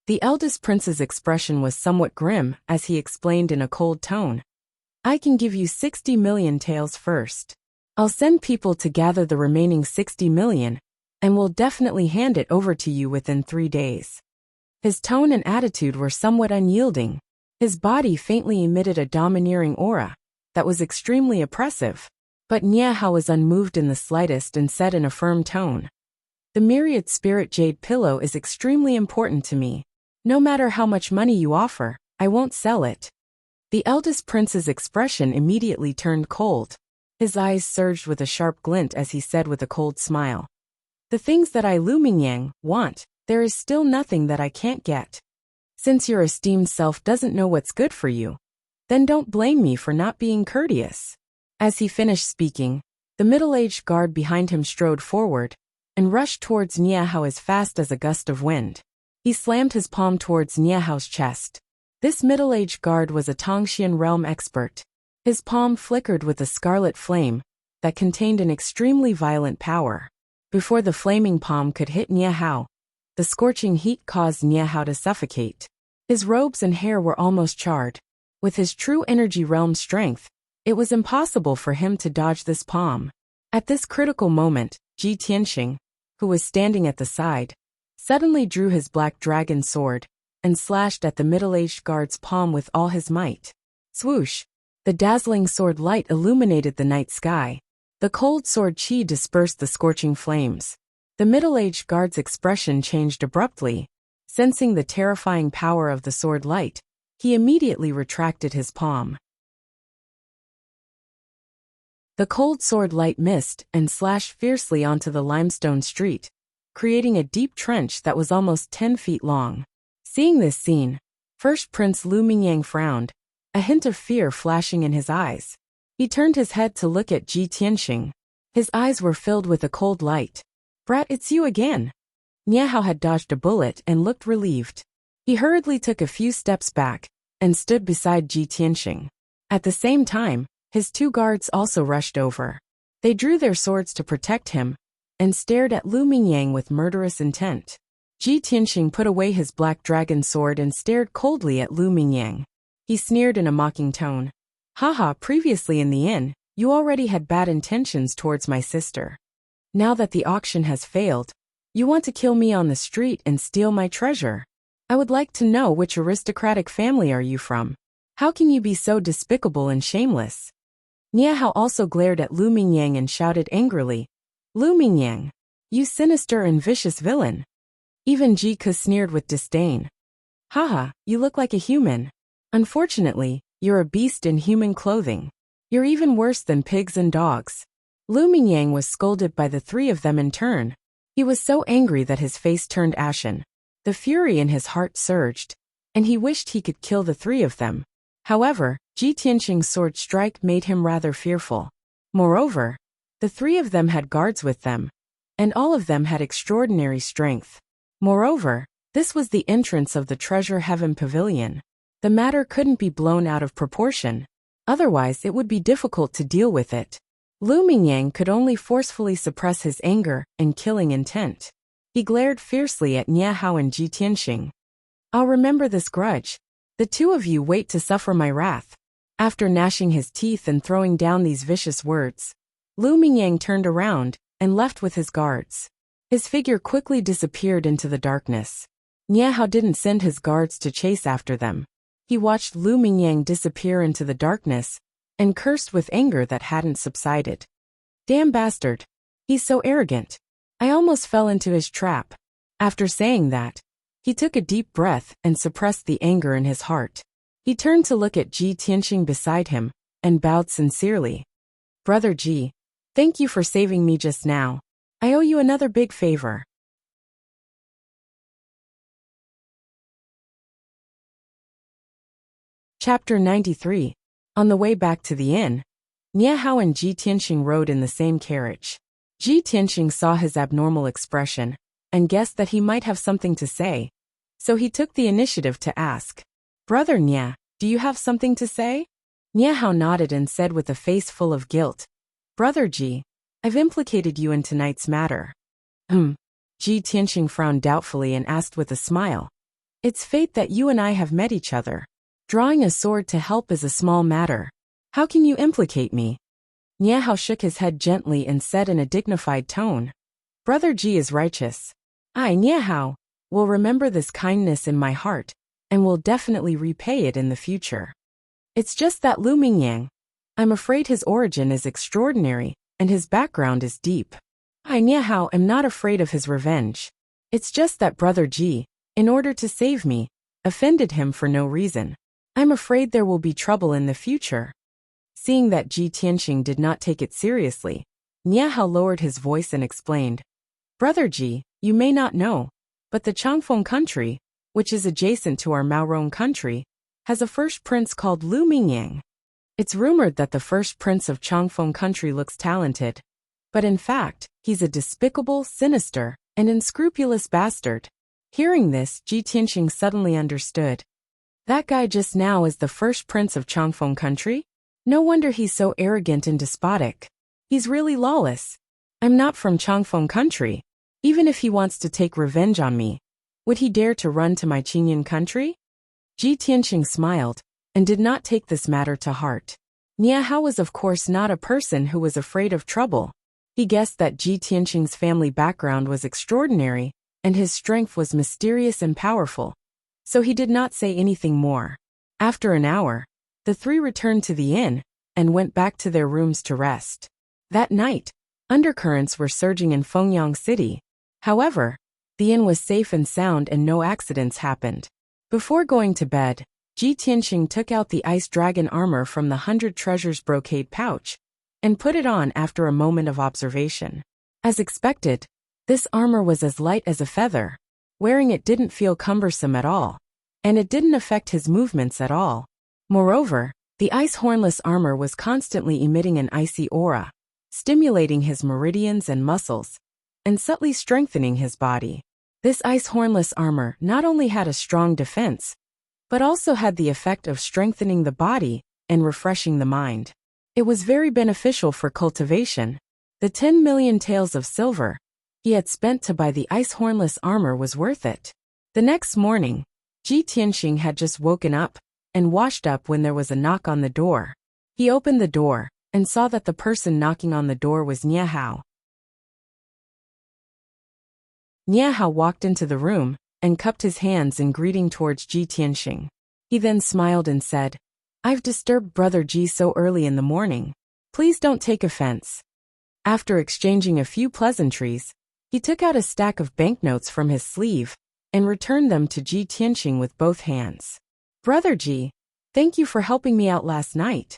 The eldest prince's expression was somewhat grim as he explained in a cold tone, "I can give you 60 million taels first. I'll send people to gather the remaining 60 million, and will definitely hand it over to you within 3 days. His tone and attitude were somewhat unyielding. His body faintly emitted a domineering aura that was extremely oppressive. But Nie Hao was unmoved in the slightest and said in a firm tone, "The myriad spirit jade pillow is extremely important to me. No matter how much money you offer, I won't sell it." The eldest prince's expression immediately turned cold. His eyes surged with a sharp glint as he said with a cold smile, "The things that I Lu Mingyang want, there is still nothing that I can't get. Since your esteemed self doesn't know what's good for you, then don't blame me for not being courteous." As he finished speaking, the middle-aged guard behind him strode forward and rushed towards Nie Hao as fast as a gust of wind. He slammed his palm towards Nie Hao's chest. This middle-aged guard was a Tongxian realm expert. His palm flickered with a scarlet flame that contained an extremely violent power. Before the flaming palm could hit Nie Hao, the scorching heat caused Nie Hao to suffocate. His robes and hair were almost charred. With his true energy realm strength, it was impossible for him to dodge this palm. At this critical moment, Ji Tianxing, who was standing at the side, suddenly drew his black dragon sword and slashed at the middle-aged guard's palm with all his might. Swoosh! The dazzling sword light illuminated the night sky. The cold sword chi dispersed the scorching flames. The middle-aged guard's expression changed abruptly. Sensing the terrifying power of the sword light, he immediately retracted his palm. The cold sword light missed and slashed fiercely onto the limestone street, creating a deep trench that was almost 10 feet long. Seeing this scene, First Prince Lu Mingyang frowned, a hint of fear flashing in his eyes. He turned his head to look at Ji Tianxing. His eyes were filled with a cold light. "Brat, it's you again." Nie Hao had dodged a bullet and looked relieved. He hurriedly took a few steps back and stood beside Ji Tianxing. At the same time, his two guards also rushed over. They drew their swords to protect him and stared at Lu Mingyang with murderous intent. Ji Tianxing put away his black dragon sword and stared coldly at Lu Mingyang. He sneered in a mocking tone, "Haha, previously in the inn, you already had bad intentions towards my sister. Now that the auction has failed, you want to kill me on the street and steal my treasure. I would like to know which aristocratic family are you from? How can you be so despicable and shameless?" Nie Hao also glared at Lu Mingyang and shouted angrily, "Lu Mingyang, you sinister and vicious villain." Even Ji Ke sneered with disdain. "Haha, you look like a human. Unfortunately, you're a beast in human clothing. You're even worse than pigs and dogs." Lu Mingyang was scolded by the three of them in turn, He was so angry that his face turned ashen. The fury in his heart surged, and he wished he could kill the three of them. However, Ji Tianqing's sword strike made him rather fearful. Moreover, the three of them had guards with them, and all of them had extraordinary strength. Moreover, this was the entrance of the Treasure Heaven Pavilion. The matter couldn't be blown out of proportion. Otherwise, it would be difficult to deal with it. Lu Mingyang could only forcefully suppress his anger and killing intent. He glared fiercely at Nie Hao and Ji Tianqing. I'll remember this grudge. The two of you wait to suffer my wrath. After gnashing his teeth and throwing down these vicious words, Lu Mingyang turned around and left with his guards. His figure quickly disappeared into the darkness. Nie Hao didn't send his guards to chase after them. He watched Lu Mingyang disappear into the darkness and cursed with anger that hadn't subsided. Damn bastard. He's so arrogant. I almost fell into his trap. After saying that, he took a deep breath and suppressed the anger in his heart. He turned to look at Ji Tianqing beside him and bowed sincerely. Brother Ji, thank you for saving me just now. I owe you another big favor. Chapter 93. On the way back to the inn, Nie Hao and Ji Tianqing rode in the same carriage. Ji Tianqing saw his abnormal expression and guessed that he might have something to say, so he took the initiative to ask, Brother Nie, do you have something to say? Nie Hao nodded and said with a face full of guilt, Brother Ji, I've implicated you in tonight's matter. Ji Tianqing frowned doubtfully and asked with a smile, It's fate that you and I have met each other. Drawing a sword to help is a small matter. How can you implicate me? Nie Hao shook his head gently and said in a dignified tone, Brother Ji is righteous. I, Nie Hao, will remember this kindness in my heart, and will definitely repay it in the future. It's just that Lu Mingyang, I'm afraid his origin is extraordinary, and his background is deep. I, Nie Hao, am not afraid of his revenge. It's just that Brother Ji, in order to save me, offended him for no reason. I'm afraid there will be trouble in the future. Seeing that Ji Tianqing did not take it seriously, Nie Hao lowered his voice and explained, Brother Ji, you may not know, but the Changfeng country, which is adjacent to our Maorong country, has a first prince called Lu Mingyang. It's rumored that the first prince of Changfeng country looks talented, but in fact, he's a despicable, sinister, and unscrupulous bastard. Hearing this, Ji Tianqing suddenly understood. That guy just now is the first prince of Changfeng country? No wonder he's so arrogant and despotic. He's really lawless. I'm not from Changfeng country. Even if he wants to take revenge on me, would he dare to run to my Qingyan country? Ji Tianqing smiled and did not take this matter to heart. Nie Hao was of course not a person who was afraid of trouble. He guessed that Ji Tianqing's family background was extraordinary, and his strength was mysterious and powerful. So he did not say anything more. After an hour, the three returned to the inn and went back to their rooms to rest. That night, undercurrents were surging in Fengyang City. However, the inn was safe and sound and no accidents happened. Before going to bed, Ji Tianqing took out the ice dragon armor from the 100 Treasures brocade pouch and put it on after a moment of observation. As expected, this armor was as light as a feather. Wearing it didn't feel cumbersome at all, and it didn't affect his movements at all. Moreover, the ice hornless armor was constantly emitting an icy aura, stimulating his meridians and muscles, and subtly strengthening his body. This ice hornless armor not only had a strong defense, but also had the effect of strengthening the body and refreshing the mind. It was very beneficial for cultivation. The 10 million taels of silver he had spent to buy the ice hornless armor was worth it. The next morning, Ji Tianqing had just woken up and washed up when there was a knock on the door. He opened the door and saw that the person knocking on the door was Nie Hao. Nie Hao walked into the room and cupped his hands in greeting towards Ji Tianqing. He then smiled and said, I've disturbed Brother Ji so early in the morning. Please don't take offense. After exchanging a few pleasantries, he took out a stack of banknotes from his sleeve and returned them to Ji Tianqing with both hands. Brother Ji, thank you for helping me out last night.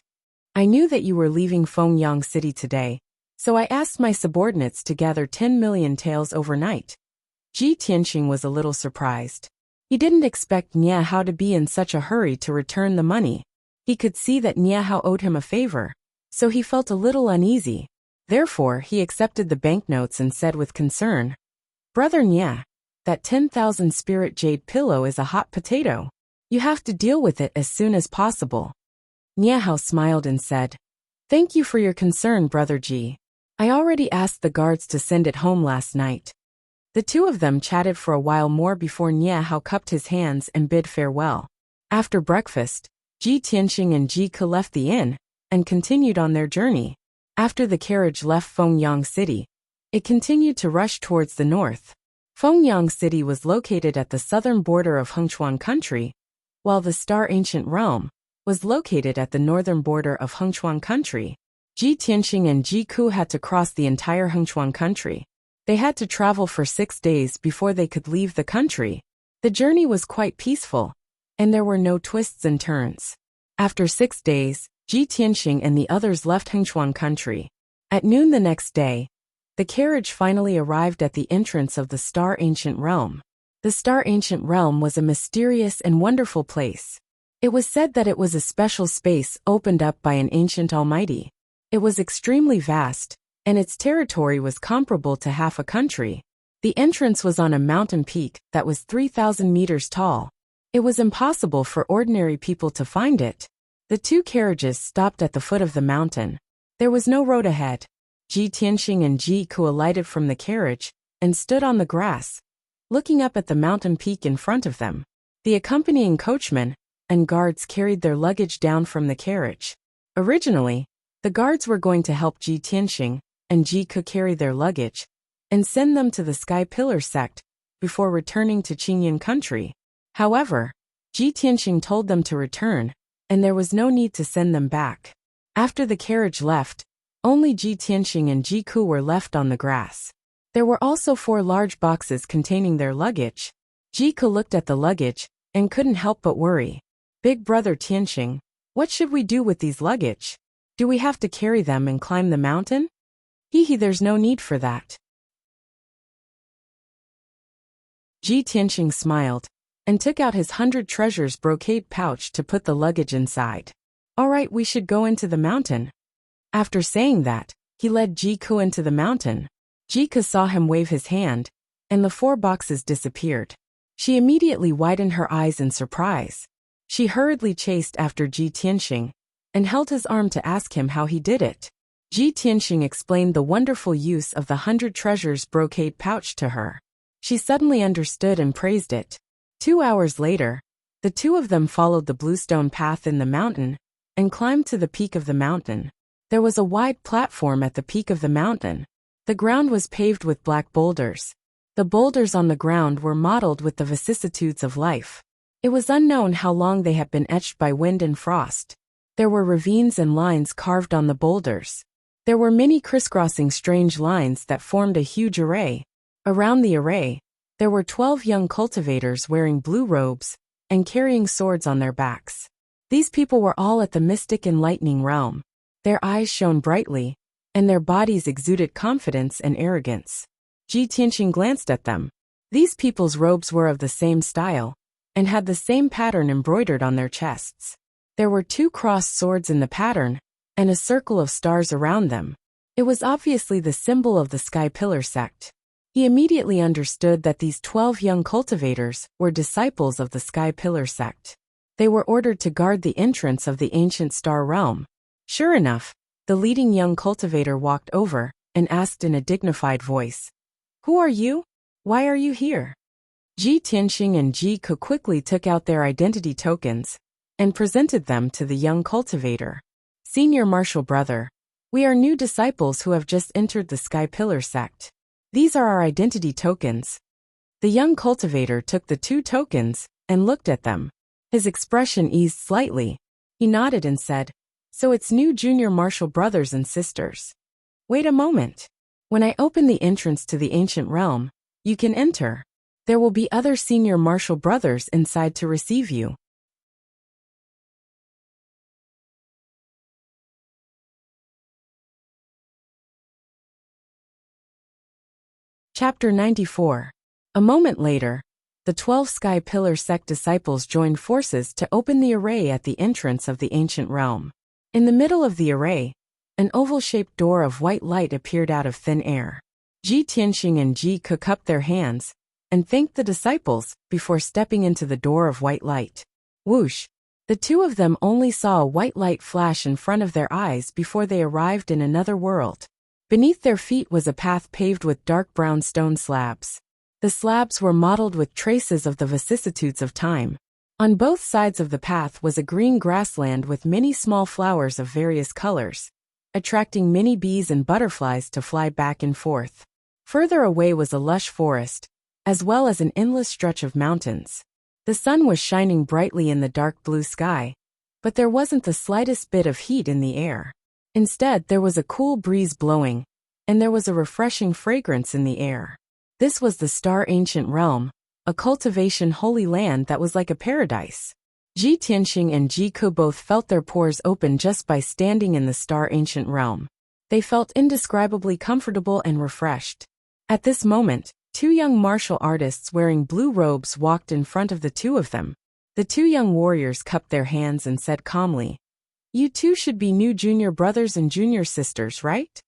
I knew that you were leaving Fengyang City today, So I asked my subordinates to gather 10 million taels overnight. Ji Tianxing was a little surprised. He didn't expect Nie Hao to be in such a hurry to return the money. He could see that Nie Hao owed him a favor, so he felt a little uneasy. Therefore, he accepted the banknotes and said with concern, "Brother Nie, that 10,000 spirit jade pillow is a hot potato. You have to deal with it as soon as possible." Nie Hao smiled and said, "Thank you for your concern, Brother Ji. I already asked the guards to send it home last night." The two of them chatted for a while more before Nie Hao cupped his hands and bid farewell. After breakfast, Ji Tianxing and Ji Ke left the inn and continued on their journey. After the carriage left Fengyang City, it continued to rush towards the north. Fengyang City was located at the southern border of Hengchuan country, while the Star Ancient Realm was located at the northern border of Hengchuan country. Ji Tianxing and Ji Ke had to cross the entire Hengchuan country. They had to travel for 6 days before they could leave the country. The journey was quite peaceful, and there were no twists and turns. After 6 days, Ji Tianxing and the others left Hengchuan country. At noon the next day, the carriage finally arrived at the entrance of the Star Ancient Realm. The Star Ancient Realm was a mysterious and wonderful place. It was said that it was a special space opened up by an ancient almighty. It was extremely vast, and its territory was comparable to half a country. The entrance was on a mountain peak that was 3,000 meters tall. It was impossible for ordinary people to find it. The two carriages stopped at the foot of the mountain. There was no road ahead. Ji Tianxing and Ji Ke alighted from the carriage and stood on the grass, looking up at the mountain peak in front of them. The accompanying coachman and guards carried their luggage down from the carriage. Originally, the guards were going to help Ji Tianxing and Ji Ke carry their luggage and send them to the Sky Pillar sect before returning to Qingyan country. However, Ji Tianxing told them to return, and there was no need to send them back. After the carriage left, only Ji Tianxing and Ji Ke were left on the grass. There were also 4 large boxes containing their luggage. Ji Ke looked at the luggage and couldn't help but worry. "Big brother Tianxing, what should we do with these luggage? Do we have to carry them and climb the mountain?" There's no need for that." Ji Tianxing smiled and took out his 100 treasures brocade pouch to put the luggage inside. "All right, we should go into the mountain." After saying that, he led Ji Ke into the mountain. Ji Ke saw him wave his hand, and the 4 boxes disappeared. She immediately widened her eyes in surprise. She hurriedly chased after Ji Tianxing and held his arm to ask him how he did it. Ji Tianxing explained the wonderful use of the 100 treasures brocade pouch to her. She suddenly understood and praised it. 2 hours later, the two of them followed the bluestone path in the mountain and climbed to the peak of the mountain. There was a wide platform at the peak of the mountain. The ground was paved with black boulders. The boulders on the ground were modeled with the vicissitudes of life. It was unknown how long they had been etched by wind and frost. There were ravines and lines carved on the boulders. There were many crisscrossing strange lines that formed a huge array. Around the array, there were 12 young cultivators wearing blue robes and carrying swords on their backs. These people were all at the mystic enlightening realm. Their eyes shone brightly, and their bodies exuded confidence and arrogance. Ji Tianxing glanced at them. These people's robes were of the same style and had the same pattern embroidered on their chests. There were 2 crossed swords in the pattern and a circle of stars around them. It was obviously the symbol of the Sky Pillar sect. He immediately understood that these 12 young cultivators were disciples of the Sky Pillar sect. They were ordered to guard the entrance of the ancient star realm. Sure enough, the leading young cultivator walked over and asked in a dignified voice, "Who are you? Why are you here?" Ji Tianxing and Ji Ke quickly took out their identity tokens and presented them to the young cultivator. "Senior Martial Brother, we are new disciples who have just entered the Sky Pillar sect. These are our identity tokens." The young cultivator took the 2 tokens and looked at them. His expression eased slightly. He nodded and said, "So it's new junior martial brothers and sisters. Wait a moment. When I open the entrance to the ancient realm, you can enter. There will be other senior martial brothers inside to receive you." Chapter 94. A moment later, the 12 Sky Pillar sect disciples joined forces to open the array at the entrance of the ancient realm. In the middle of the array, an oval-shaped door of white light appeared out of thin air. Ji Tianxing and Ji Ke cupped their hands and thanked the disciples before stepping into the door of white light. Whoosh! The two of them only saw a white light flash in front of their eyes before they arrived in another world. Beneath their feet was a path paved with dark brown stone slabs. The slabs were mottled with traces of the vicissitudes of time. On both sides of the path was a green grassland with many small flowers of various colors, attracting many bees and butterflies to fly back and forth. Further away was a lush forest, as well as an endless stretch of mountains. The sun was shining brightly in the dark blue sky, but there wasn't the slightest bit of heat in the air. Instead, there was a cool breeze blowing, and there was a refreshing fragrance in the air. This was the Star Ancient Realm, a cultivation holy land that was like a paradise. Ji Tianxing and Ji Ke both felt their pores open just by standing in the Star Ancient Realm. They felt indescribably comfortable and refreshed. At this moment, two young martial artists wearing blue robes walked in front of the two of them. The two young warriors cupped their hands and said calmly, "You two should be new junior brothers and junior sisters, right?"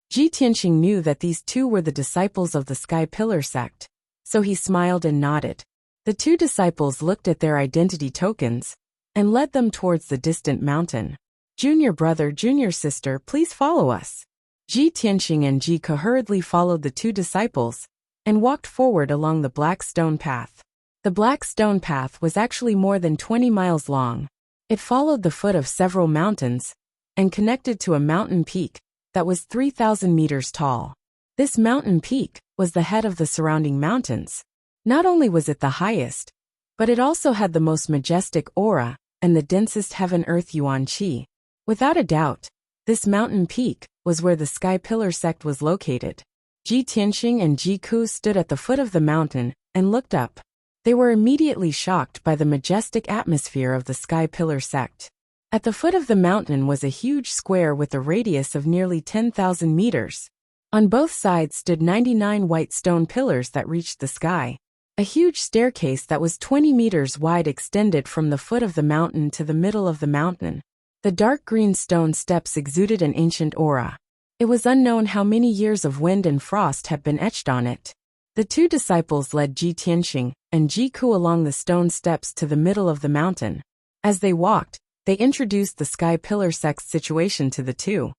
Ji Tianxing knew that these two were the disciples of the Sky Pillar sect, so he smiled and nodded. The two disciples looked at their identity tokens and led them towards the distant mountain. "Junior brother, junior sister, please follow us." Ji Tianxing and Ji Ke hurriedly followed the two disciples and walked forward along the black stone path. The black stone path was actually more than 20 miles long. It followed the foot of several mountains and connected to a mountain peak that was 3,000 meters tall. This mountain peak was the head of the surrounding mountains. Not only was it the highest, but it also had the most majestic aura and the densest heaven-earth yuan qi. Without a doubt, this mountain peak was where the Sky Pillar sect was located. Ji Tianxing and Ji Ke stood at the foot of the mountain and looked up. They were immediately shocked by the majestic atmosphere of the Sky Pillar sect. At the foot of the mountain was a huge square with a radius of nearly 10,000 meters. On both sides stood 99 white stone pillars that reached the sky. A huge staircase that was 20 meters wide extended from the foot of the mountain to the middle of the mountain. The dark green stone steps exuded an ancient aura. It was unknown how many years of wind and frost had been etched on it. The two disciples led Ji Tianxing and Ji Ke along the stone steps to the middle of the mountain. As they walked, they introduced the Sky Pillar sect's situation to the two.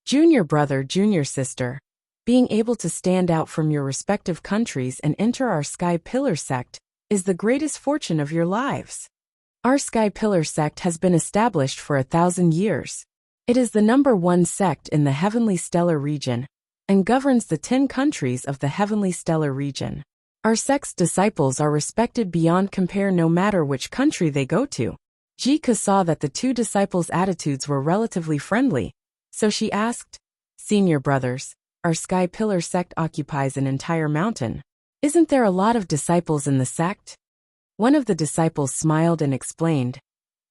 Junior brother, junior sister, being able to stand out from your respective countries and enter our Sky Pillar sect is the greatest fortune of your lives. Our Sky Pillar sect has been established for 1,000 years. It is the #1 sect in the Heavenly Stellar region and governs the 10 countries of the Heavenly Stellar region. Our sect's disciples are respected beyond compare no matter which country they go to. Ji Ke saw that the two disciples' attitudes were relatively friendly, so she asked, "Senior brothers, our Sky Pillar sect occupies an entire mountain. Isn't there a lot of disciples in the sect?" One of the disciples smiled and explained,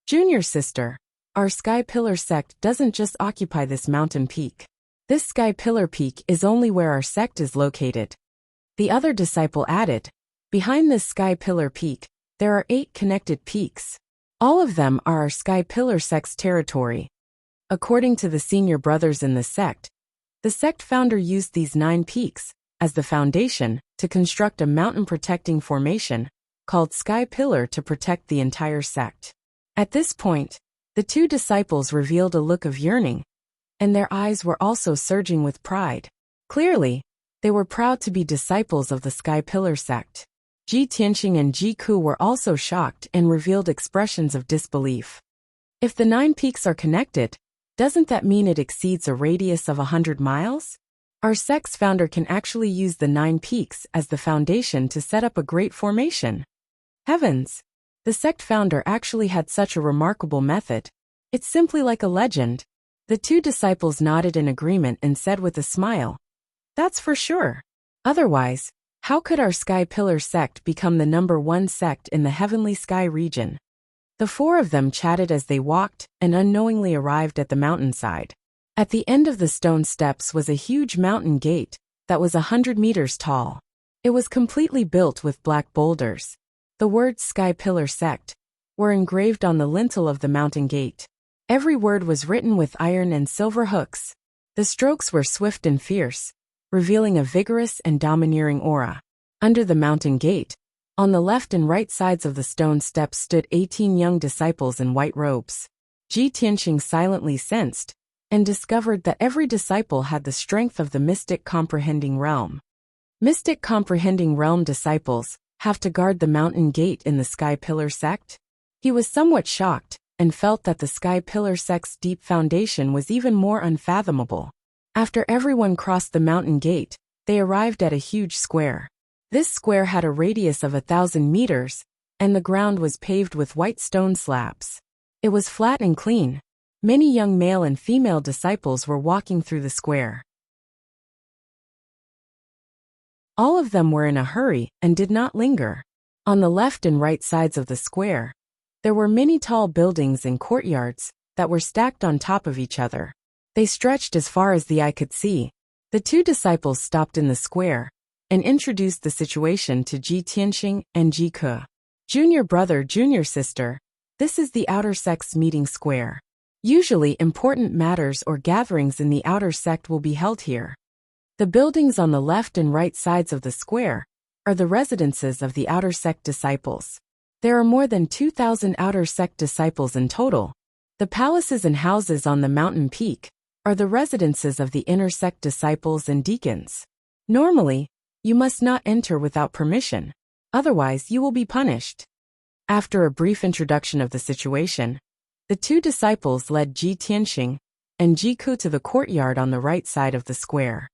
"Junior sister, our Sky Pillar sect doesn't just occupy this mountain peak. This Sky Pillar peak is only where our sect is located." The other disciple added, "Behind this Sky Pillar peak, there are 8 connected peaks. All of them are our Sky Pillar sect's territory." According to the senior brothers in the sect founder used these 9 peaks as the foundation to construct a mountain protecting formation called Sky Pillar to protect the entire sect. At this point, the two disciples revealed a look of yearning, and their eyes were also surging with pride. Clearly, they were proud to be disciples of the Sky Pillar sect. Ji Tianxing and Ji Ke were also shocked and revealed expressions of disbelief. If the 9 peaks are connected, doesn't that mean it exceeds a radius of 100 miles? Our sect's founder can actually use the 9 peaks as the foundation to set up a great formation. Heavens! The sect founder actually had such a remarkable method. It's simply like a legend. The two disciples nodded in agreement and said with a smile, "That's for sure. Otherwise, how could our Sky Pillar sect become the #1 sect in the Heavenly Sky region?" The 4 of them chatted as they walked and unknowingly arrived at the mountainside. At the end of the stone steps was a huge mountain gate that was 100 meters tall. It was completely built with black boulders. The words Sky Pillar Sect were engraved on the lintel of the mountain gate. Every word was written with iron and silver hooks. The strokes were swift and fierce, revealing a vigorous and domineering aura. Under the mountain gate, on the left and right sides of the stone steps stood 18 young disciples in white robes. Ji Tianxing silently sensed and discovered that every disciple had the strength of the mystic comprehending realm. Mystic comprehending realm disciples have to guard the mountain gate in the Sky Pillar sect? He was somewhat shocked and felt that the Sky Pillar sect's deep foundation was even more unfathomable. After everyone crossed the mountain gate, they arrived at a huge square. This square had a radius of 1,000 meters, and the ground was paved with white stone slabs. It was flat and clean. Many young male and female disciples were walking through the square. All of them were in a hurry and did not linger. On the left and right sides of the square, there were many tall buildings and courtyards that were stacked on top of each other. They stretched as far as the eye could see. The two disciples stopped in the square and introduced the situation to Ji Tianxing and Ji Ke. Junior brother, junior sister, this is the outer sect's meeting square. Usually important matters or gatherings in the outer sect will be held here. The buildings on the left and right sides of the square are the residences of the outer sect disciples. There are more than 2,000 outer sect disciples in total. The palaces and houses on the mountain peak are the residences of the inner sect disciples and deacons. Normally, you must not enter without permission, otherwise you will be punished. After a brief introduction of the situation, the two disciples led Ji Tianxing and Ji Ke to the courtyard on the right side of the square.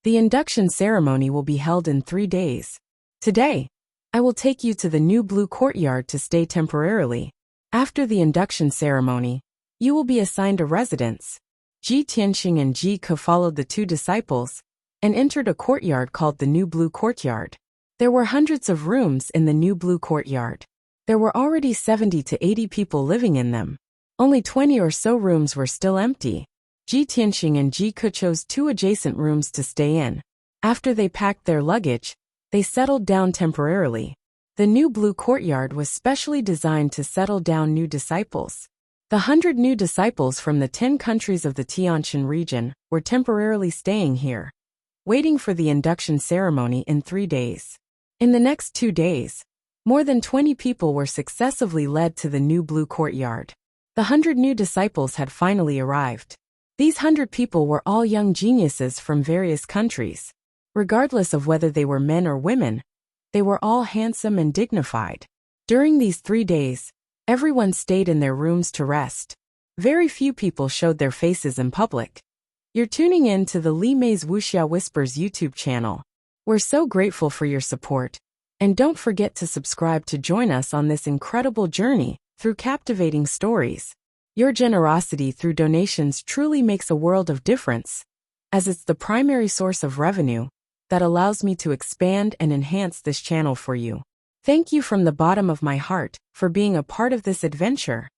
The induction ceremony will be held in 3 days. Today, I will take you to the new blue courtyard to stay temporarily. After the induction ceremony, you will be assigned a residence. Ji Tianxing and Ji Ke followed the two disciples and entered a courtyard called the new blue courtyard. There were hundreds of rooms in the new blue courtyard. There were already 70 to 80 people living in them. Only 20 or so rooms were still empty. Ji Tianxing and Ji Ke chose 2 adjacent rooms to stay in. After they packed their luggage, they settled down temporarily. The new blue courtyard was specially designed to settle down new disciples. The 100 new disciples from the 10 countries of the Tianshan region were temporarily staying here, waiting for the induction ceremony in 3 days. In the next 2 days, more than 20 people were successively led to the new blue courtyard. The 100 new disciples had finally arrived. These 100 people were all young geniuses from various countries. Regardless of whether they were men or women, they were all handsome and dignified. During these 3 days, everyone stayed in their rooms to rest. Very few people showed their faces in public. You're tuning in to the Li Mei's Wuxia Whispers YouTube channel. We're so grateful for your support. And don't forget to subscribe to join us on this incredible journey through captivating stories. Your generosity through donations truly makes a world of difference, as it's the primary source of revenue that allows me to expand and enhance this channel for you. Thank you from the bottom of my heart for being a part of this adventure.